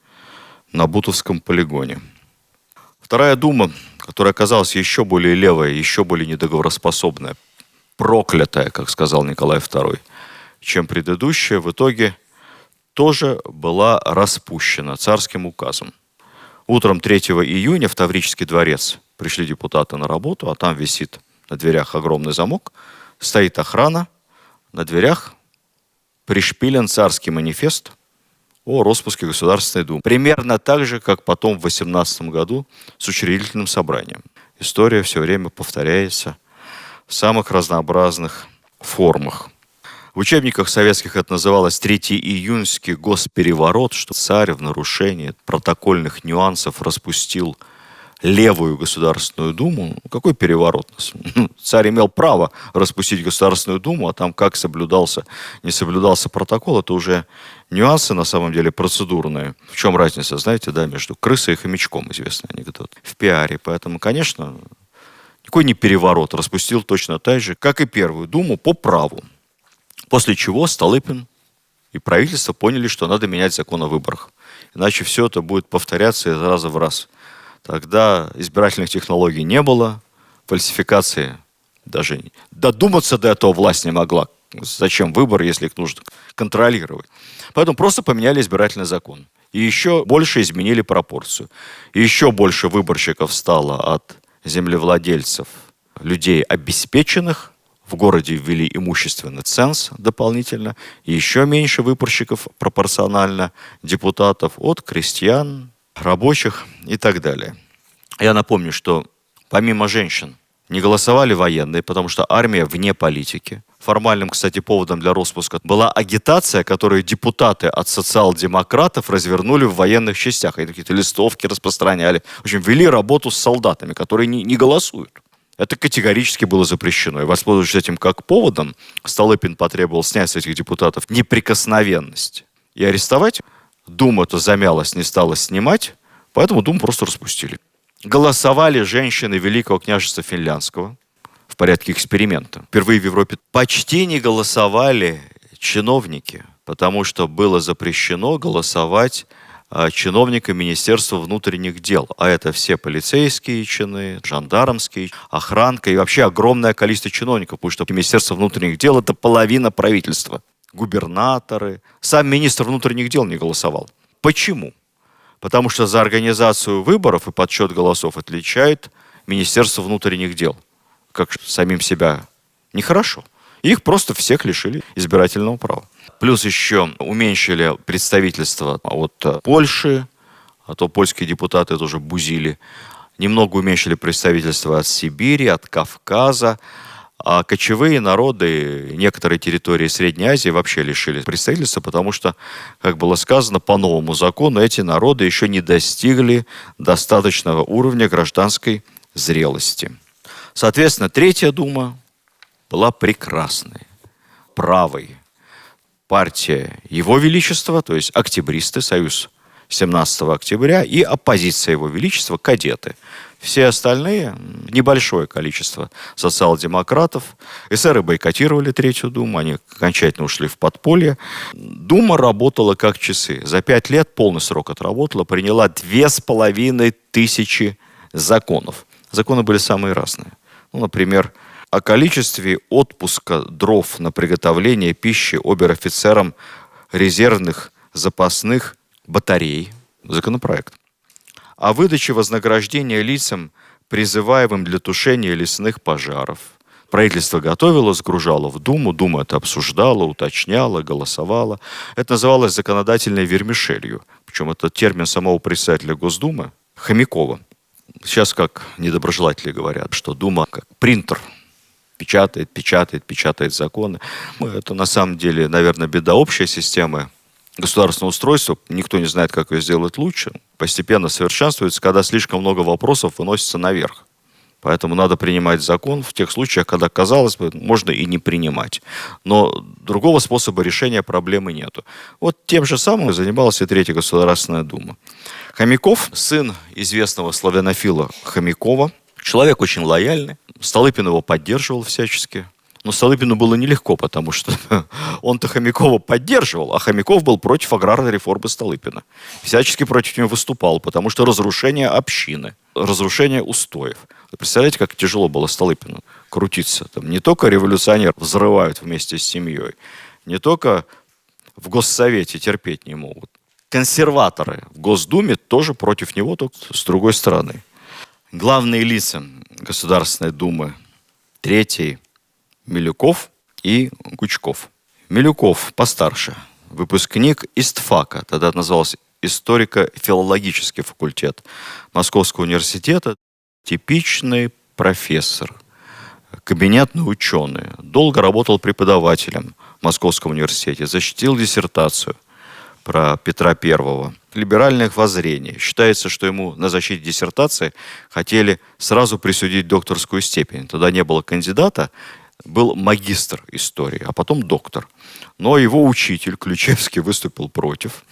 на Бутовском полигоне. Вторая дума, которая оказалась еще более левая, еще более недоговороспособная, проклятая, как сказал Николай II, чем предыдущая, в итоге тоже была распущена царским указом. Утром 3 июня в Таврический дворец пришли депутаты на работу, а там висит на дверях огромный замок, стоит охрана, на дверях пришпилен царский манифест о распуске Государственной Думы. Примерно так же, как потом в 18 году с учредительным собранием. История все время повторяется в самых разнообразных формах. В учебниках советских это называлось 3-июньский госпереворот, что царь в нарушении протокольных нюансов распустил левую Государственную Думу. Какой переворот? Царь имел право распустить Государственную Думу, а там как соблюдался, не соблюдался протокол, это уже нюансы, на самом деле, процедурные. В чем разница, знаете, да, между крысой и хомячком, известный анекдот, в пиаре. Поэтому, конечно, никакой не переворот, распустил точно так же, как и Первую Думу, по праву. После чего Столыпин и правительство поняли, что надо менять закон о выборах. Иначе все это будет повторяться из раза в раз. Тогда избирательных технологий не было, фальсификации даже додуматься до этого власть не могла. Зачем выборы, если их нужно контролировать? Поэтому просто поменяли избирательный закон. И еще больше изменили пропорцию. И еще больше выборщиков стало от землевладельцев, людей обеспеченных. В городе ввели имущественный ценз дополнительно. И еще меньше выборщиков пропорционально депутатов от крестьян, рабочих и так далее. Я напомню, что помимо женщин не голосовали военные, потому что армия вне политики. Формальным, кстати, поводом для распуска была агитация, которую депутаты от социал-демократов развернули в военных частях. Они какие-то листовки распространяли. В общем, вели работу с солдатами, которые не голосуют. Это категорически было запрещено. И воспользовавшись этим как поводом, Столыпин потребовал снять с этих депутатов неприкосновенность и арестовать. Дума-то замялась, не стала снимать, поэтому Думу просто распустили. Голосовали женщины Великого княжества Финляндского в порядке эксперимента. Впервые в Европе почти не голосовали чиновники, потому что было запрещено голосовать чиновникам Министерства внутренних дел. А это все полицейские чины, жандармские, охранка и вообще огромное количество чиновников, потому что Министерство внутренних дел – это половина правительства. Губернаторы. Сам министр внутренних дел не голосовал. Почему? Потому что за организацию выборов и подсчет голосов отвечает Министерство внутренних дел. Как самим себя нехорошо. Их просто всех лишили избирательного права. Плюс еще уменьшили представительство от Польши, а то польские депутаты тоже бузили. Немного уменьшили представительство от Сибири, от Кавказа. А кочевые народы, некоторые территории Средней Азии вообще лишили представительства, потому что, как было сказано, по новому закону эти народы еще не достигли достаточного уровня гражданской зрелости. Соответственно, Третья Дума была прекрасной, правой. Партия Его Величества, то есть октябристы, союз 17 октября, и оппозиция Его Величества, кадеты. Все остальные, небольшое количество социал-демократов, эсеры бойкотировали Третью Думу, они окончательно ушли в подполье. Дума работала как часы. За 5 лет полный срок отработала, приняла 2500 законов. Законы были самые разные. Например, о количестве отпуска дров на приготовление пищи обер-офицерам резервных запасных батарей. Законопроект. О выдаче вознаграждения лицам, призываемым для тушения лесных пожаров. Правительство готовило, сгружало в Думу, Дума это обсуждала, уточняла, голосовала. Это называлось законодательной вермишелью. Причем это термин самого председателя Госдумы Хомякова. Сейчас, как недоброжелатели говорят, что Дума как принтер печатает законы. Это на самом деле, наверное, беда общей системы государственного устройства. Никто не знает, как ее сделать лучше. Постепенно совершенствуется, когда слишком много вопросов выносится наверх. Поэтому надо принимать закон в тех случаях, когда, казалось бы, можно и не принимать. Но другого способа решения проблемы нету. Вот тем же самым занималась и Третья Государственная Дума. Хомяков, сын известного славянофила Хомякова, человек очень лояльный. Столыпин его поддерживал всячески. Но Столыпину было нелегко, потому что он-то Хомякова поддерживал, а Хомяков был против аграрной реформы Столыпина. Всячески против него выступал, потому что разрушение общины, разрушение устоев. Вы представляете, как тяжело было Столыпину крутиться? Там не только революционеры взрывают вместе с семьей, не только в Госсовете терпеть не могут. Консерваторы в Госдуме тоже против него, только с другой стороны. Главные лица Государственной Думы Третьей — Милюков и Гучков. Милюков постарше, выпускник ИСТФАКа, тогда это называлось историко-филологический факультет Московского университета, типичный профессор, кабинетный ученый, долго работал преподавателем в Московском университете, защитил диссертацию про Петра I. Либеральных воззрений. Считается, что ему на защите диссертации хотели сразу присудить докторскую степень. Тогда не было кандидата, был магистр истории, а потом доктор. Но его учитель Ключевский выступил против.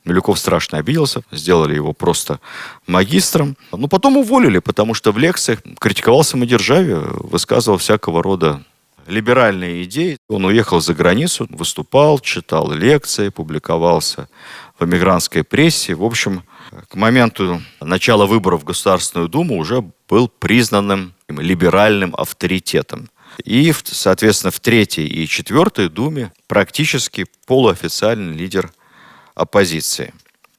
Милюков страшно обиделся, сделали его просто магистром. Но потом уволили, потому что в лекциях критиковал самодержавие, высказывал всякого рода либеральные идеи. Он уехал за границу, выступал, читал лекции, публиковался в эмигрантской прессе. В общем, к моменту начала выборов в Государственную Думу уже был признанным либеральным авторитетом. И, соответственно, в Третьей и Четвертой Думе практически полуофициальный лидер оппозиции.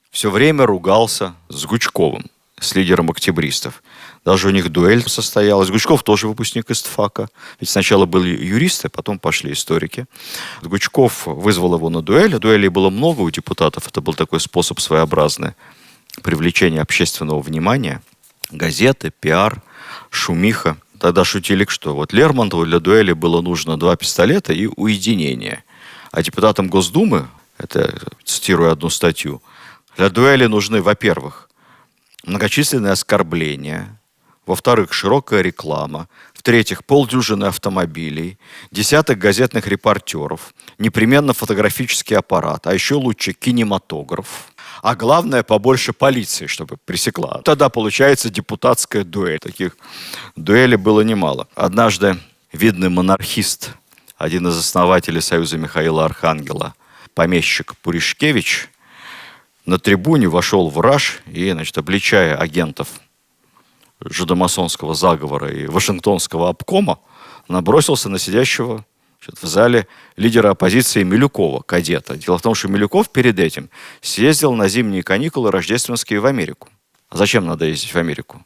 Все время ругался с Гучковым, с лидером октябристов. Даже у них дуэль состоялась. Гучков тоже выпускник ИСТФАКа. Ведь сначала были юристы, потом пошли историки. Гучков вызвал его на дуэль. Дуэлей было много у депутатов. Это был такой способ своеобразный привлечения общественного внимания. Газеты, пиар, шумиха. Тогда шутили, что вот Лермонтову для дуэли было нужно 2 пистолета и уединение. А депутатам Госдумы, это цитирую одну статью, для дуэли нужны, во-первых, многочисленные оскорбления, во-вторых, широкая реклама, в-третьих, полдюжины автомобилей, десяток газетных репортеров, непременно фотографический аппарат, а еще лучше кинематограф. А главное, побольше полиции, чтобы пресекла. Тогда получается депутатская дуэль. Таких дуэлей было немало. Однажды видный монархист, один из основателей Союза Михаила Архангела, помещик Пуришкевич, на трибуне вошел в раж и, обличая агентов жидомасонского заговора и Вашингтонского обкома, набросился на сидящего в зале лидера оппозиции Милюкова, кадета. Дело в том, что Милюков перед этим съездил на зимние каникулы рождественские в Америку. А зачем надо ездить в Америку?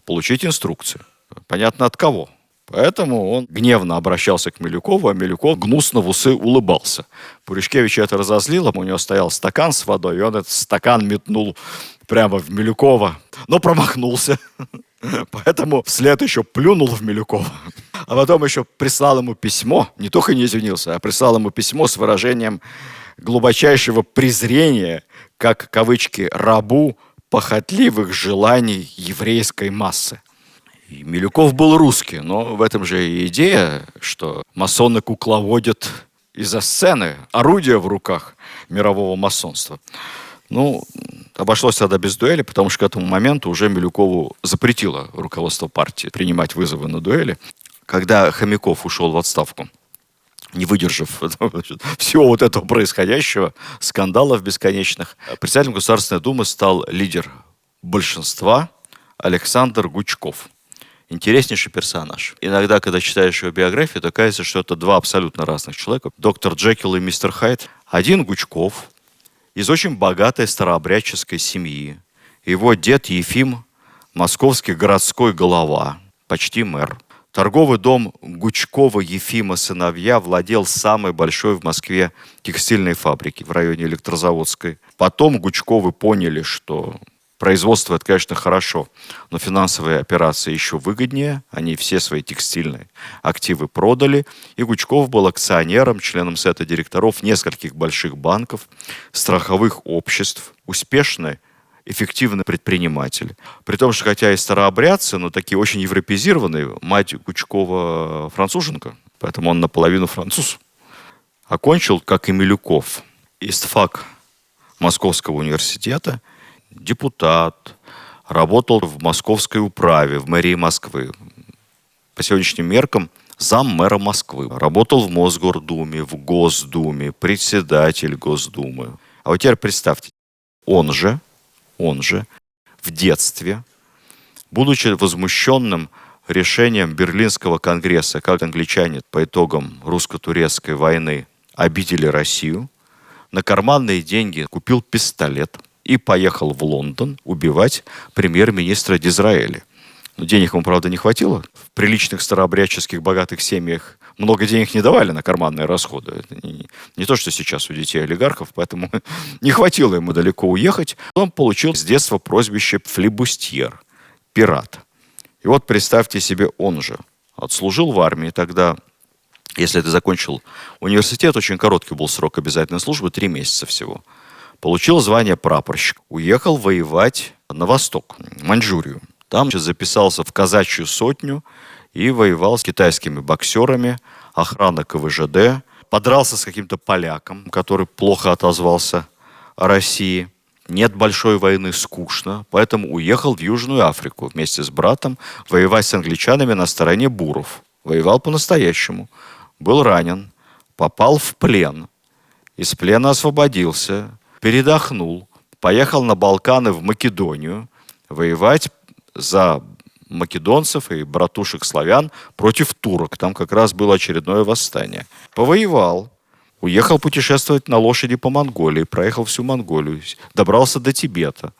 Получить инструкцию. Понятно, от кого. Поэтому он гневно обращался к Милюкову, а Милюков гнусно в усы улыбался. Пуришкевича это разозлило, у него стоял стакан с водой, и он этот стакан метнул прямо в Милюкова, но промахнулся. Поэтому вслед еще плюнул в Милюкова. А потом еще прислал ему письмо, не только не извинился, а прислал ему письмо с выражением глубочайшего презрения, как, кавычки, рабу похотливых желаний еврейской массы. И Милюков был русский, но в этом же и идея, что масоны кукловодят из-за сцены, орудия в руках мирового масонства. Ну, обошлось тогда без дуэли, потому что к этому моменту уже Милюкову запретило руководство партии принимать вызовы на дуэли. Когда Хомяков ушел в отставку, не выдержав всего вот этого происходящего, скандалов бесконечных, председателем Государственной Думы стал лидер большинства Александр Гучков. Интереснейший персонаж. Иногда, когда читаешь его биографию, то кажется, что это два абсолютно разных человека. Доктор Джекил и мистер Хайд. Один Гучков из очень богатой старообрядческой семьи. Его дед Ефим, московский городской голова, почти мэр. Торговый дом Гучкова Ефима сыновья владел самой большой в Москве текстильной фабрикой в районе Электрозаводской. Потом Гучковы поняли, что производство — это, конечно, хорошо, но финансовые операции еще выгоднее. Они все свои текстильные активы продали. И Гучков был акционером, членом сета директоров нескольких больших банков, страховых обществ. Успешный, эффективный предприниматель. При том, что хотя и старообрядцы, но такие очень европеизированные. Мать Гучкова француженка, поэтому он наполовину француз. Окончил, как и Милюков, истфак Московского университета, депутат, работал в московской управе, в мэрии Москвы. По сегодняшним меркам заммэра Москвы. Работал в Мосгордуме, в Госдуме, председатель Госдумы. А вот теперь представьте, он же в детстве, будучи возмущенным решением Берлинского конгресса, как англичане по итогам русско-турецкой войны обидели Россию, на карманные деньги купил пистолет и поехал в Лондон убивать премьер-министра Дизраэля. Но денег ему, правда, не хватило. В приличных старообрядческих богатых семьях много денег не давали на карманные расходы. Это не то, что сейчас у детей олигархов, поэтому не хватило ему далеко уехать. Он получил с детства прозвище флибустьер, пират. И вот представьте себе, он же отслужил в армии тогда. Если ты закончил университет, очень короткий был срок обязательной службы, 3 месяца всего. Получил звание прапорщик, уехал воевать на восток, в Маньчжурию. Там записался в казачью сотню и воевал с китайскими боксерами, охрана КВЖД, подрался с каким-то поляком, который плохо отозвался о России. Нет большой войны, скучно, поэтому уехал в Южную Африку вместе с братом воевать с англичанами на стороне буров. Воевал по-настоящему, был ранен, попал в плен, из плена освободился, передохнул, поехал на Балканы в Македонию воевать за македонцев и братушек-славян против турок. Там как раз было очередное восстание. Повоевал, уехал путешествовать на лошади по Монголии, проехал всю Монголию, добрался до Тибета,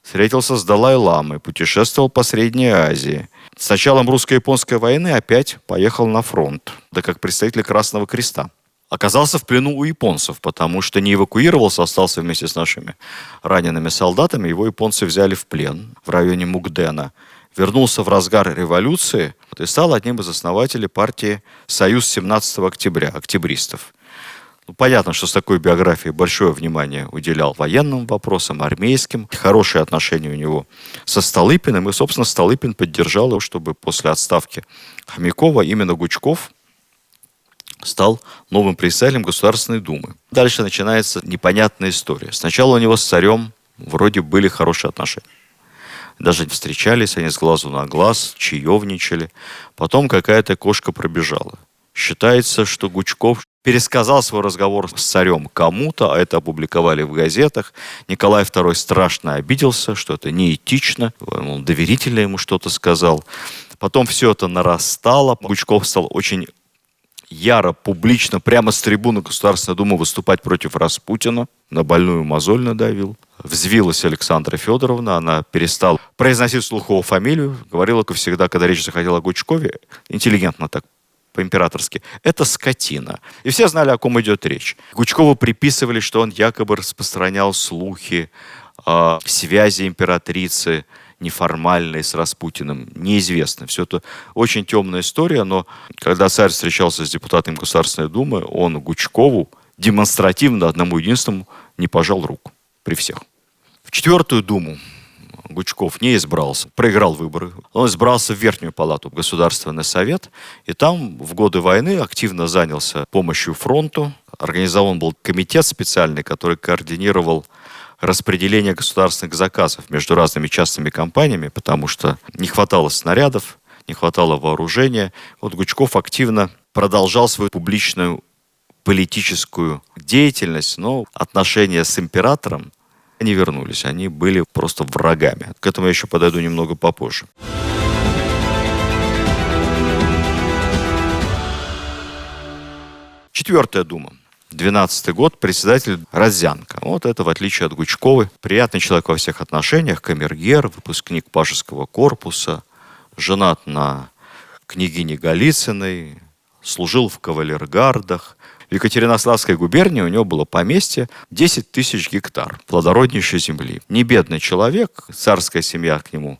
встретился с Далай-ламой, путешествовал по Средней Азии. С началом русско-японской войны опять поехал на фронт, да как представитель Красного Креста. Оказался в плену у японцев, потому что не эвакуировался, остался вместе с нашими ранеными солдатами. Его японцы взяли в плен в районе Мукдена. Вернулся в разгар революции и стал одним из основателей партии «Союз 17 октября», октябристов. Ну, понятно, что с такой биографией большое внимание уделял военным вопросам, армейским. Хорошие отношения у него со Столыпиным. И, собственно, Столыпин поддержал его, чтобы после отставки Хомякова именно Гучков стал новым председателем Государственной Думы. Дальше начинается непонятная история. Сначала у него с царем вроде были хорошие отношения. Даже встречались они с глазу на глаз, чаевничали. Потом какая-то кошка пробежала. Считается, что Гучков пересказал свой разговор с царем кому-то, а это опубликовали в газетах. Николай II страшно обиделся, что это неэтично. Он доверительно ему что-то сказал. Потом все это нарастало. Гучков стал очень яро, публично, прямо с трибуны Государственной Думы выступать против Распутина. На больную мозоль надавил. Взвилась Александра Федоровна, она перестала произносить вслух его фамилию. Говорила, как всегда, когда речь заходила о Гучкове, интеллигентно так, по-императорски, это скотина. И все знали, о ком идет речь. Гучкову приписывали, что он якобы распространял слухи о связи императрицы неформальной с Распутиным неизвестно. Все это очень темная история, но когда царь встречался с депутатом Государственной Думы, он Гучкову демонстративно одному единственному не пожал руку при всех. В 4-ю Думу Гучков не избрался, проиграл выборы. Он избрался в Верхнюю Палату, в Государственный Совет, и там в годы войны активно занялся помощью фронту. Организован был комитет специальный, который координировал распределение государственных заказов между разными частными компаниями, потому что не хватало снарядов, не хватало вооружения. Вот Гучков активно продолжал свою публичную политическую деятельность, но отношения с императором не вернулись, они были просто врагами. К этому я еще подойду немного попозже. Четвертая Дума. 12-й год, председатель Розянко. Вот это, в отличие от Гучковой, приятный человек во всех отношениях, камергер, выпускник Пажеского корпуса, женат на княгине Голицыной, служил в кавалергардах. В Екатеринославской губернии у него было поместье 10 тысяч гектар плодороднейшей земли. Не бедный человек, царская семья к нему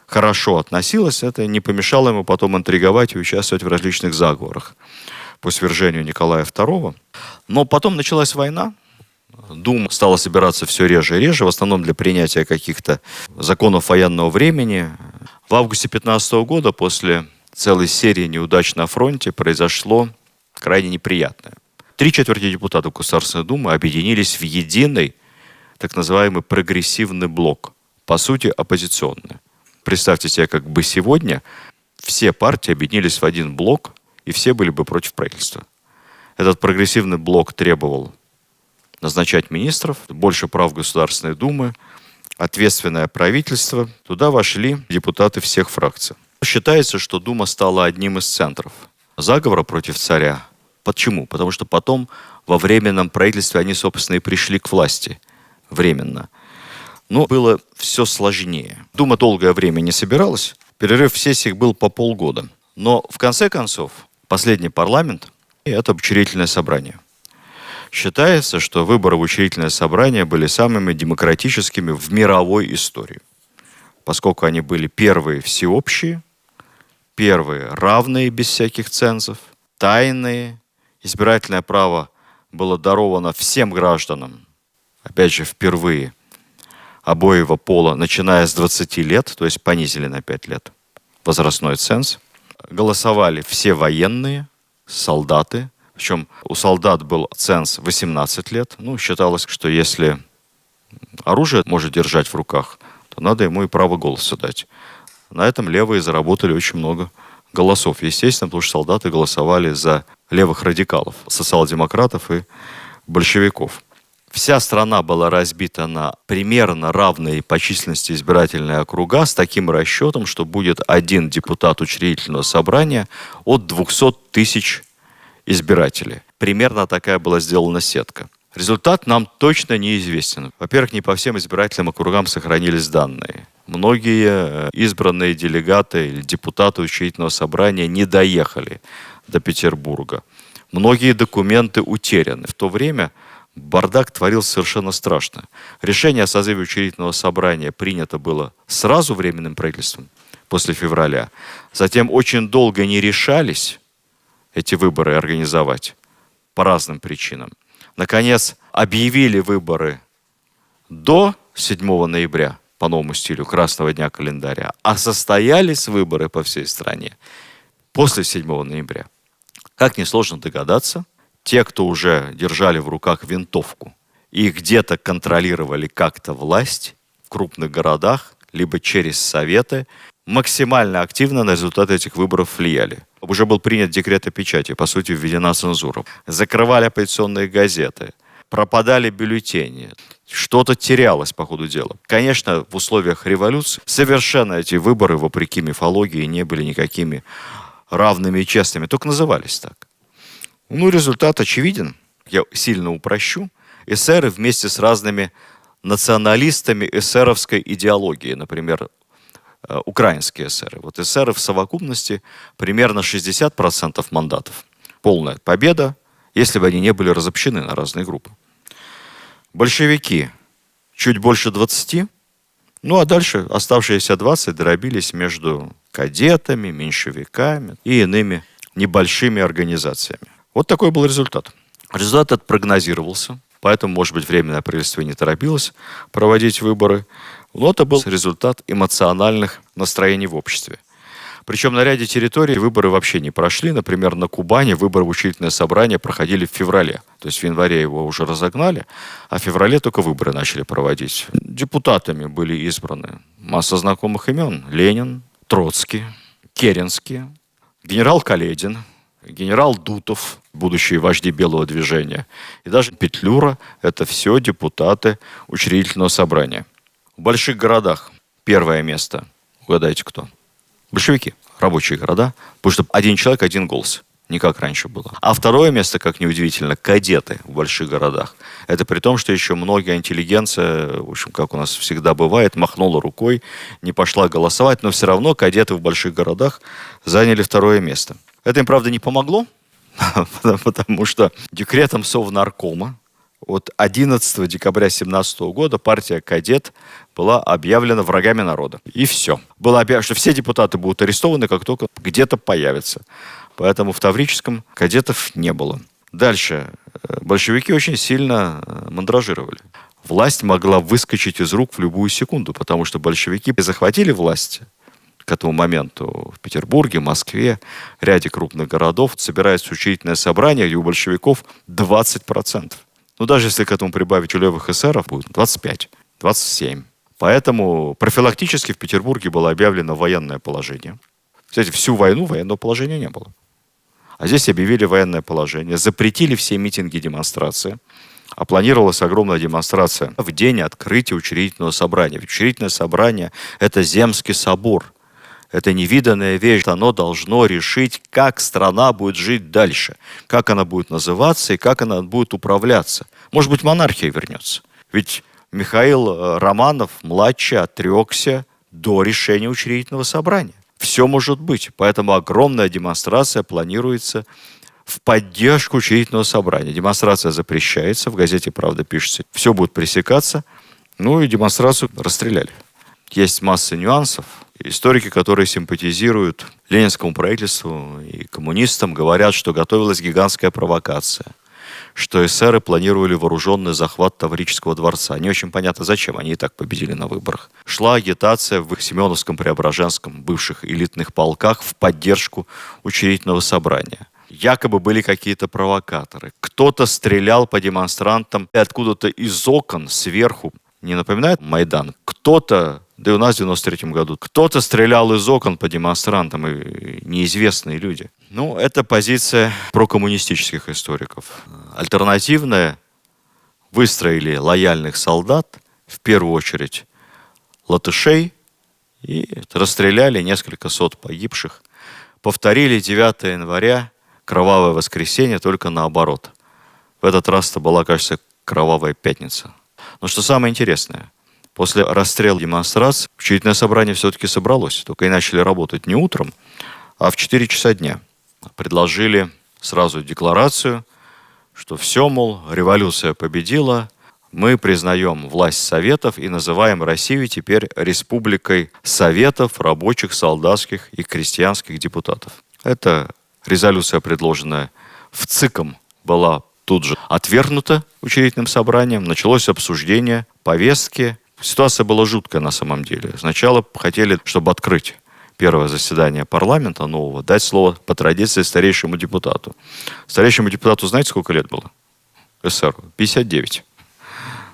хорошо относилась, это не помешало ему потом интриговать и участвовать в различных заговорах по свержению Николая II. Но потом началась война, Дума стала собираться все реже и реже, в основном для принятия каких-то законов военного времени. В августе 15 года, после целой серии неудач на фронте, произошло крайне неприятное. 3/4 депутатов Государственной Думы объединились в единый, так называемый прогрессивный блок, по сути оппозиционный. Представьте себе, как бы сегодня все партии объединились в один блок, и все были бы против правительства. Этот прогрессивный блок требовал назначать министров, больше прав Государственной Думы, ответственное правительство. Туда вошли депутаты всех фракций. Считается, что Дума стала одним из центров заговора против царя. Почему? Потому что потом во временном правительстве они, собственно, и пришли к власти. Временно. Но было все сложнее. Дума долгое время не собиралась. Перерыв в сессиях был по полгода. Но в конце концов последний парламент – это учредительное собрание. Считается, что выборы в учредительное собрание были самыми демократическими в мировой истории, поскольку они были первые всеобщие, первые равные без всяких цензов, тайные. Избирательное право было даровано всем гражданам, опять же, впервые, обоего пола, начиная с 20 лет, то есть понизили на 5 лет возрастной ценз. Голосовали все военные, солдаты, причем у солдат был ценз 18 лет. Считалось, что если оружие может держать в руках, то надо ему и право голоса дать. На этом левые заработали очень много голосов. Естественно, потому что солдаты голосовали за левых радикалов, социал-демократов и большевиков. Вся страна была разбита на примерно равные по численности избирательные округа с таким расчетом, что будет один депутат учредительного собрания от 200 тысяч избирателей. Примерно такая была сделана сетка. Результат нам точно неизвестен. Во-первых, не по всем избирательным округам сохранились данные. Многие избранные делегаты или депутаты учредительного собрания не доехали до Петербурга. Многие документы утеряны. В то время бардак творился совершенно страшно. Решение о созыве учредительного собрания принято было сразу временным правительством, после февраля. Затем очень долго не решались эти выборы организовать по разным причинам. Наконец, объявили выборы до 7 ноября по новому стилю Красного дня календаря, а состоялись выборы по всей стране после 7 ноября. Как несложно догадаться, те, кто уже держали в руках винтовку и где-то контролировали как-то власть в крупных городах, либо через советы, максимально активно на результаты этих выборов влияли. Уже был принят декрет о печати, по сути, введена цензура. Закрывали оппозиционные газеты, пропадали бюллетени, что-то терялось по ходу дела. Конечно, в условиях революции совершенно эти выборы, вопреки мифологии, не были никакими равными и честными, только назывались так. Результат очевиден. Я сильно упрощу. Эсеры вместе с разными националистами эсеровской идеологии, например, украинские эсеры. Вот эсеры в совокупности примерно 60% мандатов. Полная победа, если бы они не были разобщены на разные группы. Большевики чуть больше 20. Ну, а дальше оставшиеся 20 дробились между кадетами, меньшевиками и иными небольшими организациями. Вот такой был результат. Результат этот прогнозировался, поэтому, может быть, Временное правительство не торопилось проводить выборы. Но это был результат эмоциональных настроений в обществе. Причем на ряде территорий выборы вообще не прошли. Например, на Кубани выборы в учредительное собрание проходили в феврале. То есть в январе его уже разогнали, а в феврале только выборы начали проводить. Депутатами были избраны масса знакомых имен. Ленин, Троцкий, Керенский, генерал Каледин, генерал Дутов, будущие вожди Белого движения, и даже Петлюра. Это все депутаты учредительного собрания. В больших городах первое место. Угадайте, кто? Большевики, рабочие города, потому что один человек, один голос. Не как раньше было. А второе место, как неудивительно, кадеты в больших городах. Это при том, что еще многие интеллигенция, в общем, как у нас всегда бывает, махнула рукой, не пошла голосовать, но все равно кадеты в больших городах заняли второе место. Это им, правда, не помогло, потому что декретом Совнаркома от 11 декабря 1917 года партия «Кадет» была объявлена врагами народа. И все. Было объявлено, что все депутаты будут арестованы, как только где-то появятся. Поэтому в Таврическом кадетов не было. Дальше. Большевики очень сильно мандражировали. Власть могла выскочить из рук в любую секунду, потому что большевики захватили власть к этому моменту в Петербурге, Москве, ряде крупных городов. Собирается учредительное собрание, где у большевиков 20%. Ну, даже если к этому прибавить у левых эсеров, будет 25, 27. Поэтому профилактически в Петербурге было объявлено военное положение. Кстати, всю войну военного положения не было. А здесь объявили военное положение, запретили все митинги и демонстрации. А планировалась огромная демонстрация в день открытия учредительного собрания. Ведь учредительное собрание – это Земский собор. Это невиданная вещь. Оно должно решить, как страна будет жить дальше, как она будет называться и как она будет управляться. Может быть, монархия вернется. Ведь Михаил Романов-младший отрекся до решения учредительного собрания. Все может быть. Поэтому огромная демонстрация планируется в поддержку учредительного собрания. Демонстрация запрещается, в газете «Правда» пишется, все будет пресекаться. Ну и демонстрацию расстреляли. Есть масса нюансов. Историки, которые симпатизируют ленинскому правительству и коммунистам, говорят, что готовилась гигантская провокация, что эсеры планировали вооруженный захват Таврического дворца. Не очень понятно, зачем. Они и так победили на выборах. Шла агитация в Семеновском, Преображенском, бывших элитных полках в поддержку учредительного собрания. Якобы были какие-то провокаторы. Кто-то стрелял по демонстрантам откуда-то из окон сверху. Не напоминает Майдан? Кто-то, да и у нас в 93-м году, кто-то стрелял из окон по демонстрантам, и неизвестные люди. Ну, это позиция прокоммунистических историков. Альтернативная: выстроили лояльных солдат, в первую очередь латышей, и расстреляли несколько сот погибших. Повторили 9 января, кровавое воскресенье, только наоборот. В этот раз это была, кажется, кровавая пятница. Но что самое интересное, после расстрела демонстраций учредительное собрание все-таки собралось. Только и начали работать не утром, а в 4 часа дня. Предложили сразу декларацию, что все, мол, революция победила, мы признаем власть Советов и называем Россию теперь республикой Советов, рабочих, солдатских и крестьянских депутатов. Эта резолюция, предложенная в ЦИКом, была тут же отвергнута учредительным собранием. Началось обсуждение повестки. Ситуация была жуткая на самом деле. Сначала хотели, чтобы открыть первое заседание парламента нового, дать слово по традиции старейшему депутату. Старейшему депутату знаете, сколько лет было? СССР. 59.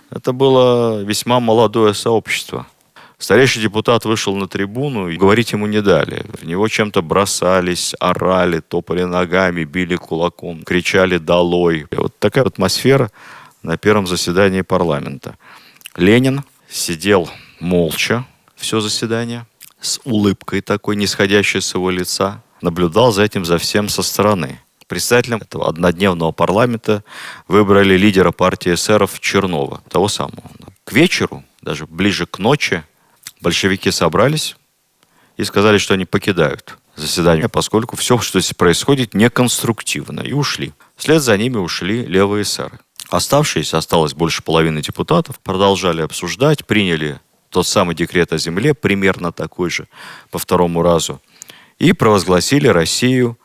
Это было весьма молодое сообщество. Старейший депутат вышел на трибуну, и говорить ему не дали. В него чем-то бросались, орали, топали ногами, били кулаком, кричали «долой». И вот такая атмосфера на первом заседании парламента. Ленин сидел молча все заседание, с улыбкой такой, нисходящей с его лица, наблюдал за этим, за всем со стороны. Председателем этого однодневного парламента выбрали лидера партии эсеров Чернова, того самого. К вечеру, даже ближе к ночи, большевики собрались и сказали, что они покидают заседание, поскольку все, что здесь происходит, неконструктивно, и ушли. Вслед за ними ушли левые эсеры. осталось больше половины депутатов, продолжали обсуждать, приняли тот самый декрет о земле, примерно такой же, по второму разу, и провозгласили Россию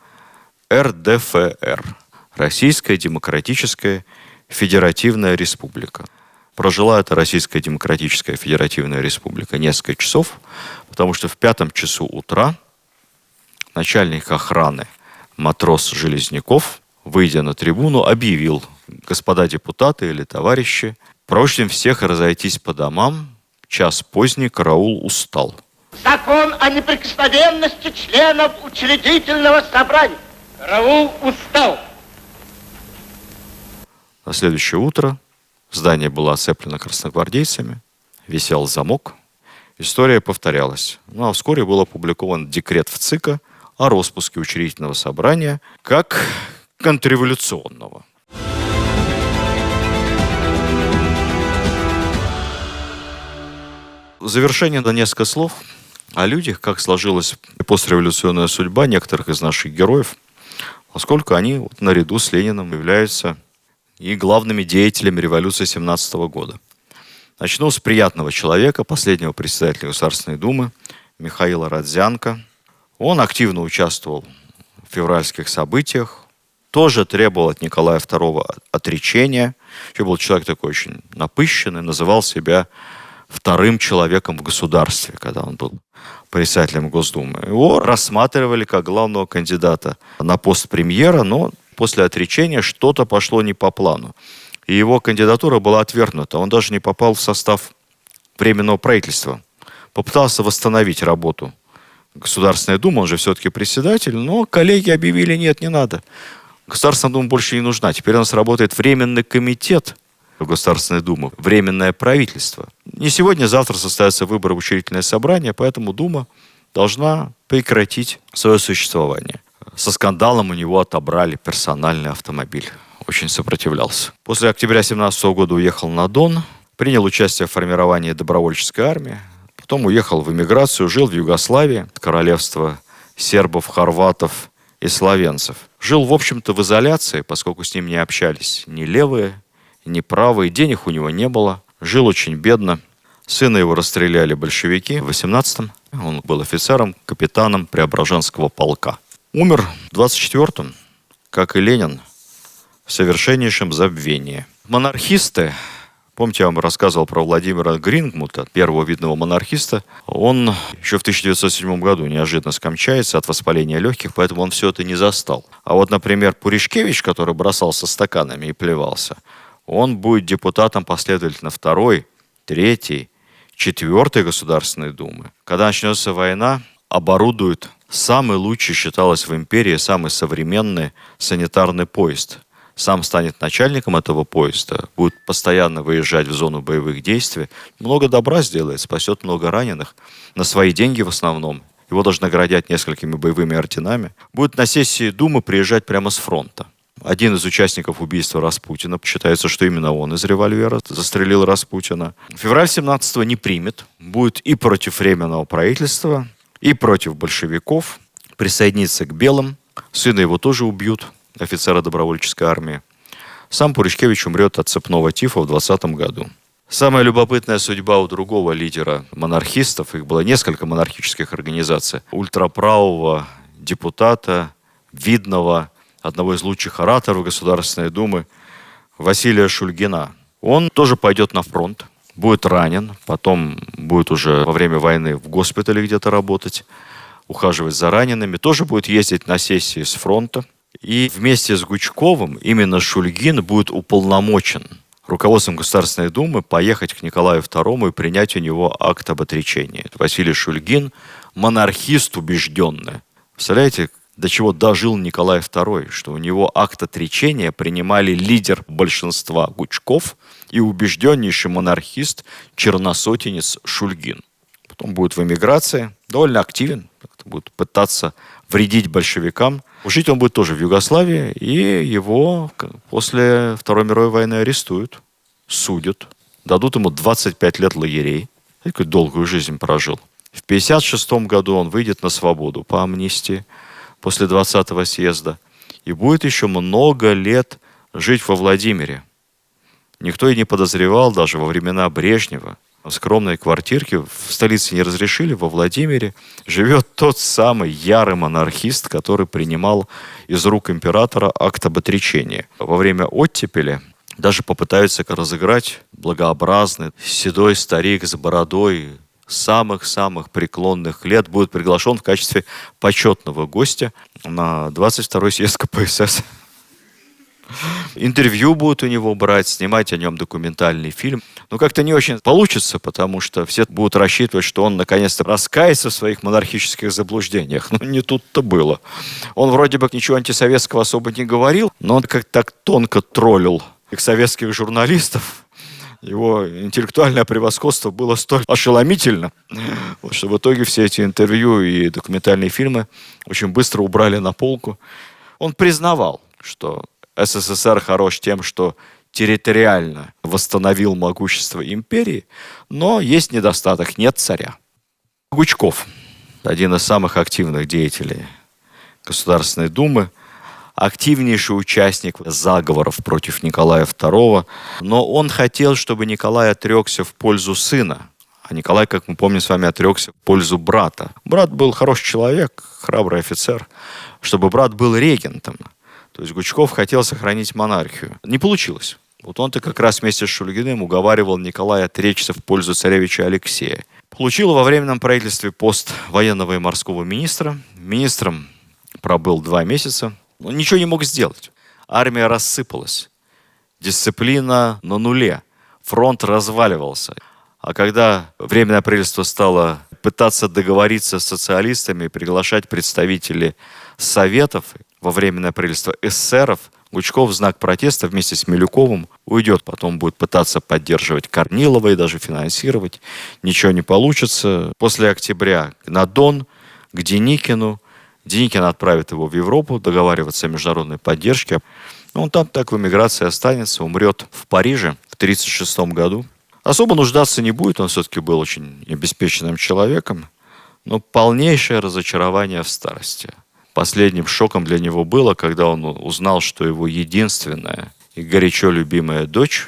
РДФР, Российская Демократическая Федеративная Республика. Прожила эта Российская Демократическая Федеративная Республика несколько часов, потому что в 5 часу утра начальник охраны матрос Железняков, выйдя на трибуну, объявил: господа депутаты или товарищи, просим всех разойтись по домам, час поздний, караул устал. Закон о неприкосновенности членов учредительного собрания. Караул устал. На следующее утро здание было оцеплено красногвардейцами, висел замок. История повторялась. Ну а вскоре был опубликован декрет в ЦИКа о распуске учредительного собрания как контрреволюционного. В завершение на несколько слов о людях, как сложилась постреволюционная судьба некоторых из наших героев, поскольку они наряду с Лениным являются и главными деятелями революции 17 года. Начну с приятного человека, последнего председателя Государственной Думы, Михаила Родзянко. Он активно участвовал в февральских событиях, тоже требовал от Николая II отречения. Еще был человек такой очень напыщенный, называл себя вторым человеком в государстве, когда он был председателем Госдумы. Его рассматривали как главного кандидата на пост премьера, но после отречения что-то пошло не по плану. И его кандидатура была отвергнута. Он даже не попал в состав Временного правительства. Попытался восстановить работу Государственной Думы, он же все-таки председатель, но коллеги объявили: нет, не надо. Государственная Дума больше не нужна. Теперь у нас работает Временный комитет Государственной Думы, Временное правительство. Не сегодня, завтра состоятся выборы в учредительное собрание, поэтому Дума должна прекратить свое существование. Со скандалом у него отобрали персональный автомобиль. Очень сопротивлялся. После октября 17 года уехал на Дон, принял участие в формировании добровольческой армии, потом уехал в эмиграцию, жил в Югославии, королевство сербов, хорватов и словенцев. Жил, в общем-то, в изоляции, поскольку с ним не общались ни левые, ни правые, денег у него не было. Жил очень бедно. Сына его расстреляли большевики в 18-м. Он был офицером, капитаном Преображенского полка. Умер в 24-м, как и Ленин, в совершеннейшем забвении. Монархисты, помните, я вам рассказывал про Владимира Грингмута, первого видного монархиста. Он еще в 1907 году неожиданно скончается от воспаления легких, поэтому он все это не застал. А вот, например, Пуришкевич, который бросался стаканами и плевался, он будет депутатом последовательно 2-й, 3-й, 4-й Государственной Думы. Когда начнется война, оборудуют самый лучший, считалось в империи, самый современный санитарный поезд. Сам станет начальником этого поезда, будет постоянно выезжать в зону боевых действий, много добра сделает, спасет много раненых, на свои деньги в основном. Его даже наградят несколькими боевыми орденами. Будет на сессии Думы приезжать прямо с фронта. Один из участников убийства Распутина, считается, что именно он из револьвера застрелил Распутина. Февраль 17-го не примет, будет и против Временного правительства, и против большевиков, присоединится к белым. Сына его тоже убьют, офицера добровольческой армии. Сам Пуришкевич умрет от цепного тифа в 20 году. Самая любопытная судьба у другого лидера монархистов, их было несколько монархических организаций, ультраправого депутата, видного, одного из лучших ораторов Государственной Думы, Василия Шульгина. Он тоже пойдет на фронт, будет ранен, потом будет уже во время войны в госпитале где-то работать, ухаживать за ранеными, тоже будет ездить на сессии с фронта. И вместе с Гучковым именно Шульгин будет уполномочен руководством Государственной Думы поехать к Николаю II и принять у него акт об отречении. Василий Шульгин – монархист убежденный. Представляете, до чего дожил Николай II, что у него акт отречения принимали лидер большинства Гучков и убежденнейший монархист, черносотенец Шульгин. Потом будет в эмиграции, довольно активен, будет пытаться вредить большевикам. Жить он будет тоже в Югославии, и его после Второй мировой войны арестуют, судят, дадут ему 25 лет лагерей. Такую долгую жизнь прожил. В 1956 году он выйдет на свободу по амнистии после 20-го съезда и будет еще много лет жить во Владимире. Никто и не подозревал, даже во времена Брежнева, в скромной квартирке в столице не разрешили, во Владимире, живет тот самый ярый монархист, который принимал из рук императора акт об отречении. Во время оттепели даже попытаются разыграть благообразный, седой старик с бородой, самых-самых преклонных лет, будет приглашен в качестве почетного гостя на 22-й съезд КПСС. Интервью будут у него брать, снимать о нем документальный фильм. Но как-то не очень получится, потому что все будут рассчитывать, что он наконец-то раскается в своих монархических заблуждениях. Но не тут-то было. Он вроде бы ничего антисоветского особо не говорил, но он как-то так тонко троллил советских журналистов. Его интеллектуальное превосходство было столь ошеломительно, что в итоге все эти интервью и документальные фильмы очень быстро убрали на полку. Он признавал, что СССР хорош тем, что территориально восстановил могущество империи, но есть недостаток – нет царя. Гучков, один из самых активных деятелей Государственной Думы, активнейший участник заговоров против Николая II, но он хотел, чтобы Николай отрекся в пользу сына, а Николай, как мы помним с вами, отрекся в пользу брата. Брат был хороший человек, храбрый офицер, чтобы брат был регентом. То есть Гучков хотел сохранить монархию. Не получилось. Вот он-то как раз вместе с Шульгиным уговаривал Николая отречься в пользу царевича Алексея. Получил во временном правительстве пост военного и морского министра. Министром пробыл 2 месяца. Он ничего не мог сделать. Армия рассыпалась. Дисциплина на нуле. Фронт разваливался. А когда Временное правительство стало пытаться договориться с социалистами, приглашать представителей советов во Временное правительство эсеров, Гучков в знак протеста вместе с Милюковым уйдет. Потом будет пытаться поддерживать Корнилова и даже финансировать. Ничего не получится. После октября на Дон, к Деникину. Деникин отправит его в Европу договариваться о международной поддержке. Он там так в эмиграции останется, умрет в Париже в 1936 году. Особо нуждаться не будет, он все-таки был очень обеспеченным человеком, но полнейшее разочарование в старости. Последним шоком для него было, когда он узнал, что его единственная и горячо любимая дочь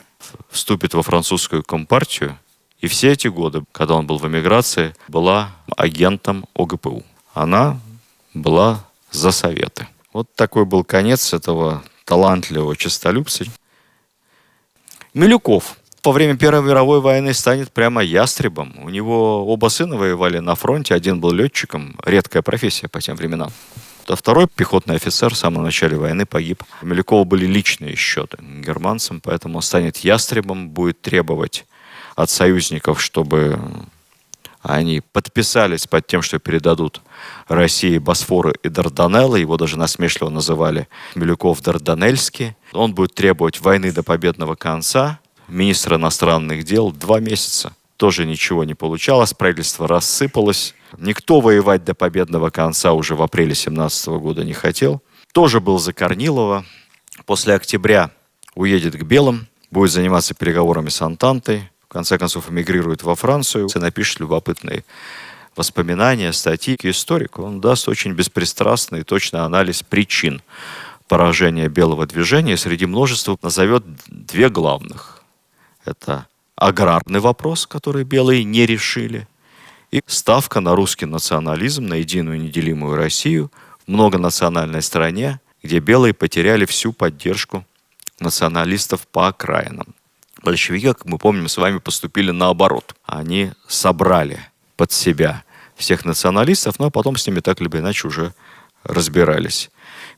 вступит во французскую компартию, и все эти годы, когда он был в эмиграции, была агентом ОГПУ. Она была за Советы. Вот такой был конец этого талантливого честолюбца. Милюков во время Первой мировой войны станет прямо ястребом. У него оба сына воевали на фронте. Один был летчиком, редкая профессия по тем временам. А второй пехотный офицер в самом начале войны погиб. У Милюкова были личные счеты к германцам, поэтому он станет ястребом, будет требовать от союзников, чтобы они подписались под тем, что передадут России Босфоры и Дарданеллы. Его даже насмешливо называли Милюков Дарданельский. Он будет требовать войны до победного конца. Министр иностранных дел 2 месяца. Тоже ничего не получалось, правительство рассыпалось. Никто воевать до победного конца уже в апреле 1917 года не хотел. Тоже был за Корнилова. После октября уедет к белым, будет заниматься переговорами с Антантой. В конце концов эмигрирует во Францию и напишет любопытные воспоминания, статьи. Историк, он даст очень беспристрастный и точный анализ причин поражения белого движения. Среди множества назовет 2 главных. Это аграрный вопрос, который белые не решили, и ставка на русский национализм, на единую неделимую Россию в многонациональной стране, где белые потеряли всю поддержку националистов по окраинам. Большевики, как мы помним, с вами поступили наоборот. Они собрали под себя всех националистов, но потом с ними так или иначе уже разбирались.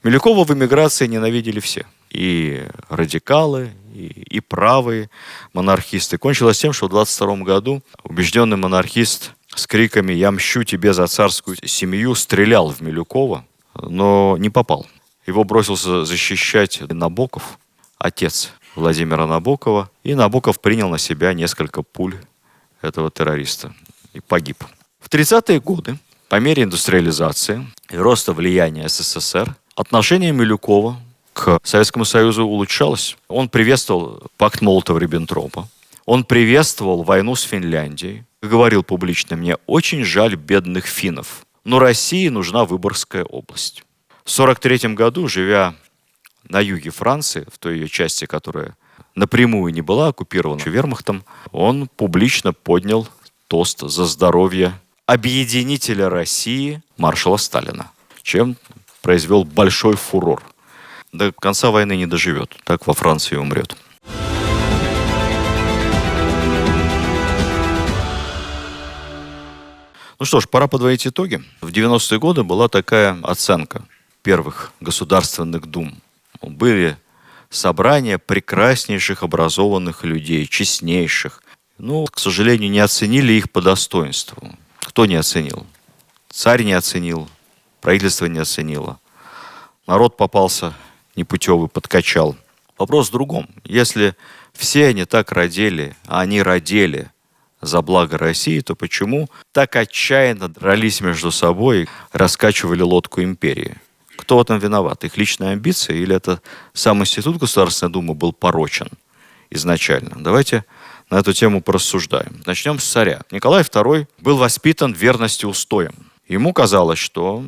Милюкова в эмиграции ненавидели все. И радикалы, и правые монархисты. Кончилось тем, что в 1922 году убежденный монархист с криками «Я мщу тебе за царскую семью» стрелял в Милюкова, но не попал. Его бросился защищать Набоков, отец Владимира Набокова, и Набоков принял на себя несколько пуль этого террориста и погиб. В 30-е годы, по мере индустриализации и роста влияния СССР, отношение Милюкова к Советскому Союзу улучшалось. Он приветствовал пакт Молотова-Риббентропа. Он приветствовал войну с Финляндией. Говорил публично: мне очень жаль бедных финнов, но России нужна Выборгская область. В 1943 году, живя на юге Франции, в той ее части, которая напрямую не была оккупирована вермахтом, он публично поднял тост за здоровье объединителя России маршала Сталина, чем произвел большой фурор. До конца войны не доживет, так во Франции умрет. Ну что ж, пора подводить итоги. В 90-е годы была такая оценка первых государственных дум. Были собрания прекраснейших образованных людей, честнейших. Но, к сожалению, не оценили их по достоинству. Кто не оценил? Царь не оценил, правительство не оценило. Народ попался непутевый, подкачал. Вопрос в другом. Если все они так родили, а они родили за благо России, то почему так отчаянно дрались между собой, раскачивали лодку империи? Кто в этом виноват? Их личные амбиции или это сам институт Государственной Думы был порочен изначально? Давайте на эту тему порассуждаем. Начнем с царя. Николай II был воспитан верности устоям. Ему казалось, что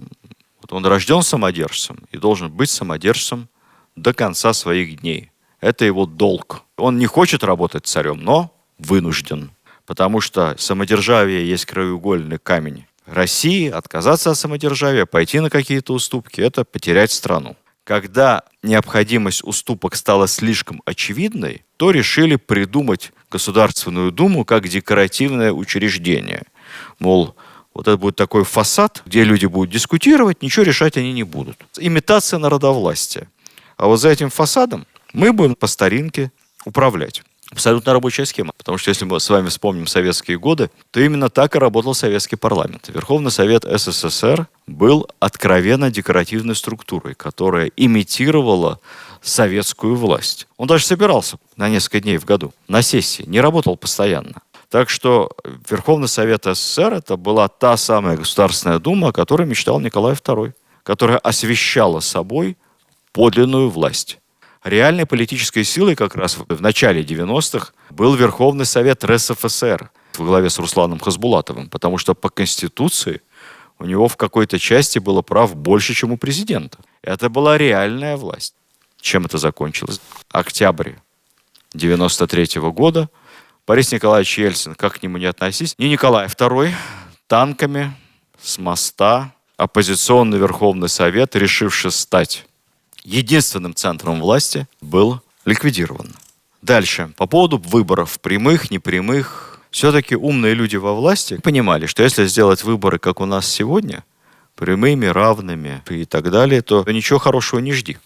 он рожден самодержцем и должен быть самодержцем до конца своих дней. Это его долг. Он не хочет работать царем, но вынужден. Потому что самодержавие есть краеугольный камень России. Отказаться от самодержавия, пойти на какие-то уступки – это потерять страну. Когда необходимость уступок стала слишком очевидной, то решили придумать Государственную Думу как декоративное учреждение. Мол, вот это будет такой фасад, где люди будут дискутировать, ничего решать они не будут. Имитация народовластия. А вот за этим фасадом мы будем по старинке управлять. Абсолютно рабочая схема. Потому что если мы с вами вспомним советские годы, то именно так и работал советский парламент. Верховный Совет СССР был откровенно декоративной структурой, которая имитировала советскую власть. Он даже собирался на несколько дней в году на сессии, не работал постоянно. Так что Верховный Совет СССР это была та самая Государственная Дума, о которой мечтал Николай II, которая освещала собой подлинную власть. Реальной политической силой как раз в начале 90-х был Верховный Совет РСФСР во главе с Русланом Хасбулатовым, потому что по Конституции у него в какой-то части было прав больше, чем у президента. Это была реальная власть. Чем это закончилось? Октябрь 93 года. Борис Николаевич Ельцин, как к нему не относись, не Николай II, танками с моста оппозиционный Верховный Совет, решивший стать единственным центром власти, был ликвидирован. Дальше. По поводу выборов, прямых, непрямых. Все-таки умные люди во власти понимали, что если сделать выборы, как у нас сегодня, прямыми, равными и так далее, то ничего хорошего не жди.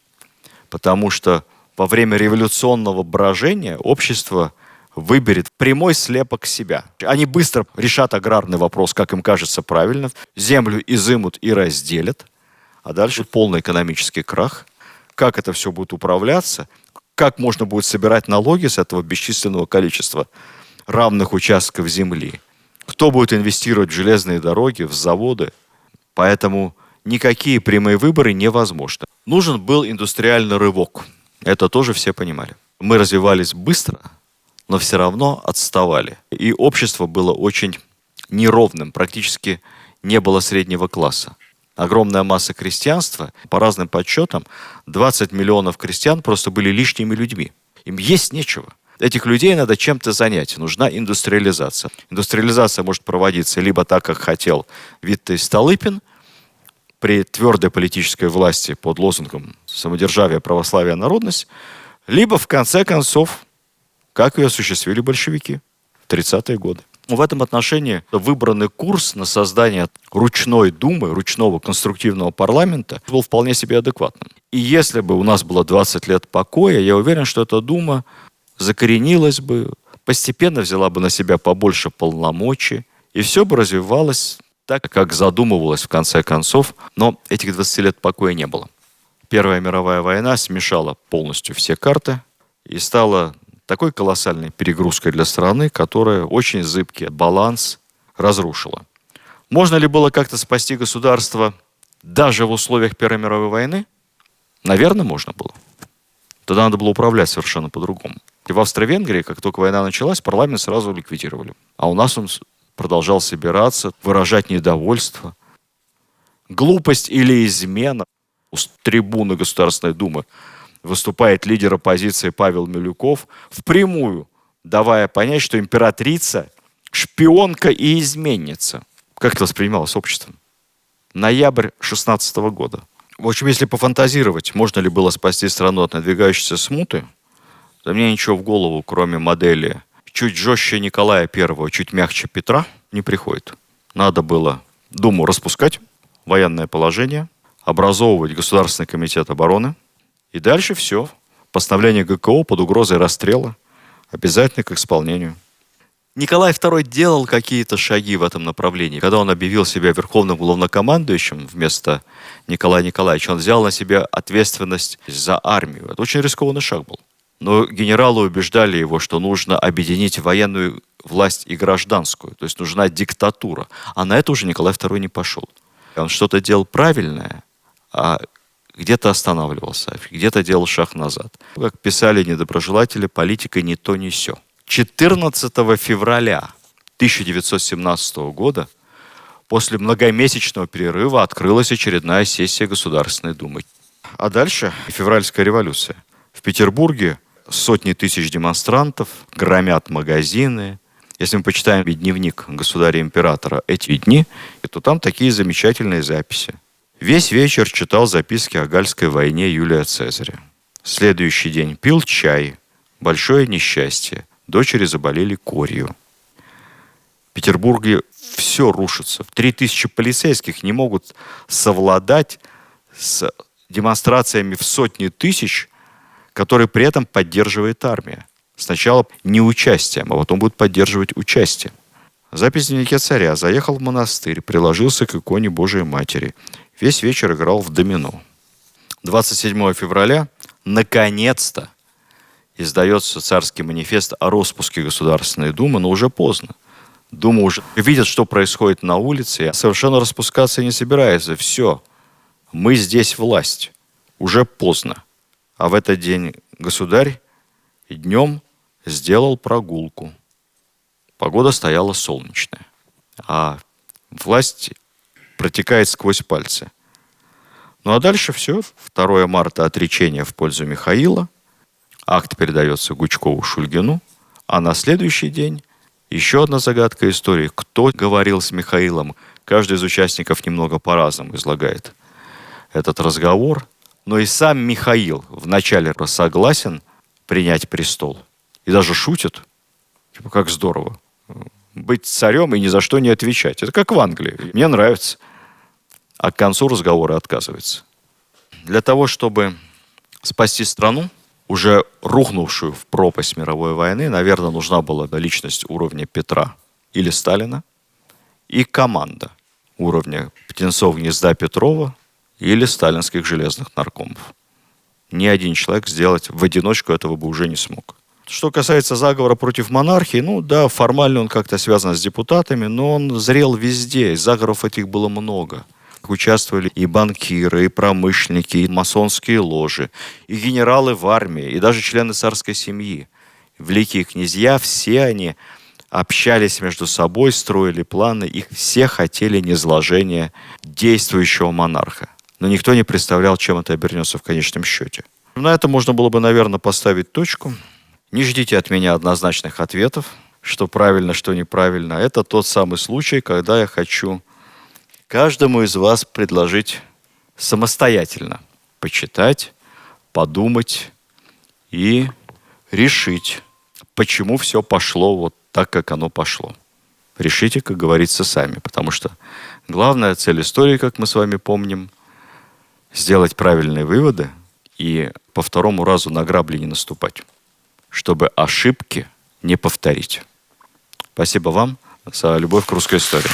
Потому что во время революционного брожения общество выберет прямой слепок себя. Они быстро решат аграрный вопрос, как им кажется правильно, землю изымут и разделят, а дальше полный экономический крах. Как это все будет управляться, как можно будет собирать налоги с этого бесчисленного количества равных участков земли, кто будет инвестировать в железные дороги, в заводы. Поэтому никакие прямые выборы невозможны. Нужен был индустриальный рывок. Это тоже все понимали. Мы развивались быстро, но все равно отставали. И общество было очень неровным, практически не было среднего класса. Огромная масса крестьянства, по разным подсчетам, 20 миллионов крестьян просто были лишними людьми. Им есть нечего. Этих людей надо чем-то занять. Нужна индустриализация. Индустриализация может проводиться либо так, как хотел Витте Столыпин, при твердой политической власти под лозунгом самодержавие, православие, народность, либо, в конце концов, как ее осуществили большевики в 30-е годы. В этом отношении выбранный курс на создание ручной думы, ручного конструктивного парламента был вполне себе адекватным. И если бы у нас было 20 лет покоя, я уверен, что эта дума закоренилась бы, постепенно взяла бы на себя побольше полномочий, и все бы развивалось так, как задумывалось в конце концов, но этих 20 лет покоя не было. Первая мировая война смешала полностью все карты и стала такой колоссальной перегрузкой для страны, которая очень зыбкий баланс разрушила. Можно ли было как-то спасти государство даже в условиях Первой мировой войны? Наверное, можно было. Тогда надо было управлять совершенно по-другому. И в Австро-Венгрии, как только война началась, парламент сразу ликвидировали. А у нас он продолжал собираться, выражать недовольство. Глупость или измена с трибуны Государственной Думы выступает лидер оппозиции Павел Милюков, впрямую давая понять, что императрица шпионка и изменница. Как это воспринималось обществом? Ноябрь 16 года. В общем, если пофантазировать, можно ли было спасти страну от надвигающейся смуты, то мне ничего в голову, кроме модели чуть жестче Николая I, чуть мягче Петра, не приходит. Надо было Думу распускать, военное положение, образовывать Государственный комитет обороны, и дальше все. Постановление ГКО под угрозой расстрела обязательно к исполнению. Николай II делал какие-то шаги в этом направлении. Когда он объявил себя верховным главнокомандующим вместо Николая Николаевича, он взял на себя ответственность за армию. Это очень рискованный шаг был. Но генералы убеждали его, что нужно объединить военную власть и гражданскую. То есть нужна диктатура. А на это уже Николай II не пошел. Он что-то делал правильное, а где-то останавливался, где-то делал шаг назад. Как писали недоброжелатели, политика не то не сё. 14 февраля 1917 года после многомесячного перерыва открылась очередная сессия Государственной Думы. А дальше февральская революция. В Петербурге сотни тысяч демонстрантов громят магазины. Если мы почитаем дневник государя-императора эти дни, то там такие замечательные записи. Весь вечер читал записки о Гальской войне Юлия Цезаря. Следующий день пил чай. Большое несчастье. Дочери заболели корью. В Петербурге все рушится. 3000 полицейских не могут совладать с демонстрациями в сотни тысяч, которые при этом поддерживает армия. Сначала неучастием, а потом будут поддерживать участие. Запись в дневнике царя. Заехал в монастырь, приложился к иконе Божией Матери. Весь вечер играл в домино. 27 февраля наконец-то издается царский манифест о распуске Государственной Думы, но уже поздно. Дума уже видит, что происходит на улице, и совершенно распускаться не собирается. Все, мы здесь власть. Уже поздно. А в этот день государь днем сделал прогулку. Погода стояла солнечная, а власть протекает сквозь пальцы. Ну а дальше все. 2 марта отречение в пользу Михаила. Акт передается Гучкову-Шульгину. А на следующий день еще одна загадка истории. Кто говорил с Михаилом? Каждый из участников немного по-разному излагает этот разговор. Но и сам Михаил вначале согласен принять престол. И даже шутит. Типа, как здорово. Быть царем и ни за что не отвечать. Это как в Англии. Мне нравится. А к концу разговора отказывается. Для того, чтобы спасти страну, уже рухнувшую в пропасть мировой войны, наверное, нужна была личность уровня Петра или Сталина и команда уровня Птенцов-Гнезда Петрова или сталинских железных наркомов. Ни один человек сделать в одиночку этого бы уже не смог. Что касается заговора против монархии, ну да, формально он как-то связан с депутатами, но он зрел везде, и заговоров этих было много. Участвовали и банкиры, и промышленники, и масонские ложи, и генералы в армии, и даже члены царской семьи. Великие князья, все они общались между собой, строили планы, их все хотели низложения действующего монарха. Но никто не представлял, чем это обернется в конечном счете. На это можно было бы, наверное, поставить точку. Не ждите от меня однозначных ответов, что правильно, что неправильно. Это тот самый случай, когда я хочу каждому из вас предложить самостоятельно почитать, подумать и решить, почему все пошло вот так, как оно пошло. Решите, как говорится, сами, потому что главная цель истории, как мы с вами помним, сделать правильные выводы и по второму разу на грабли не наступать, чтобы ошибки не повторить. Спасибо вам за любовь к русской истории.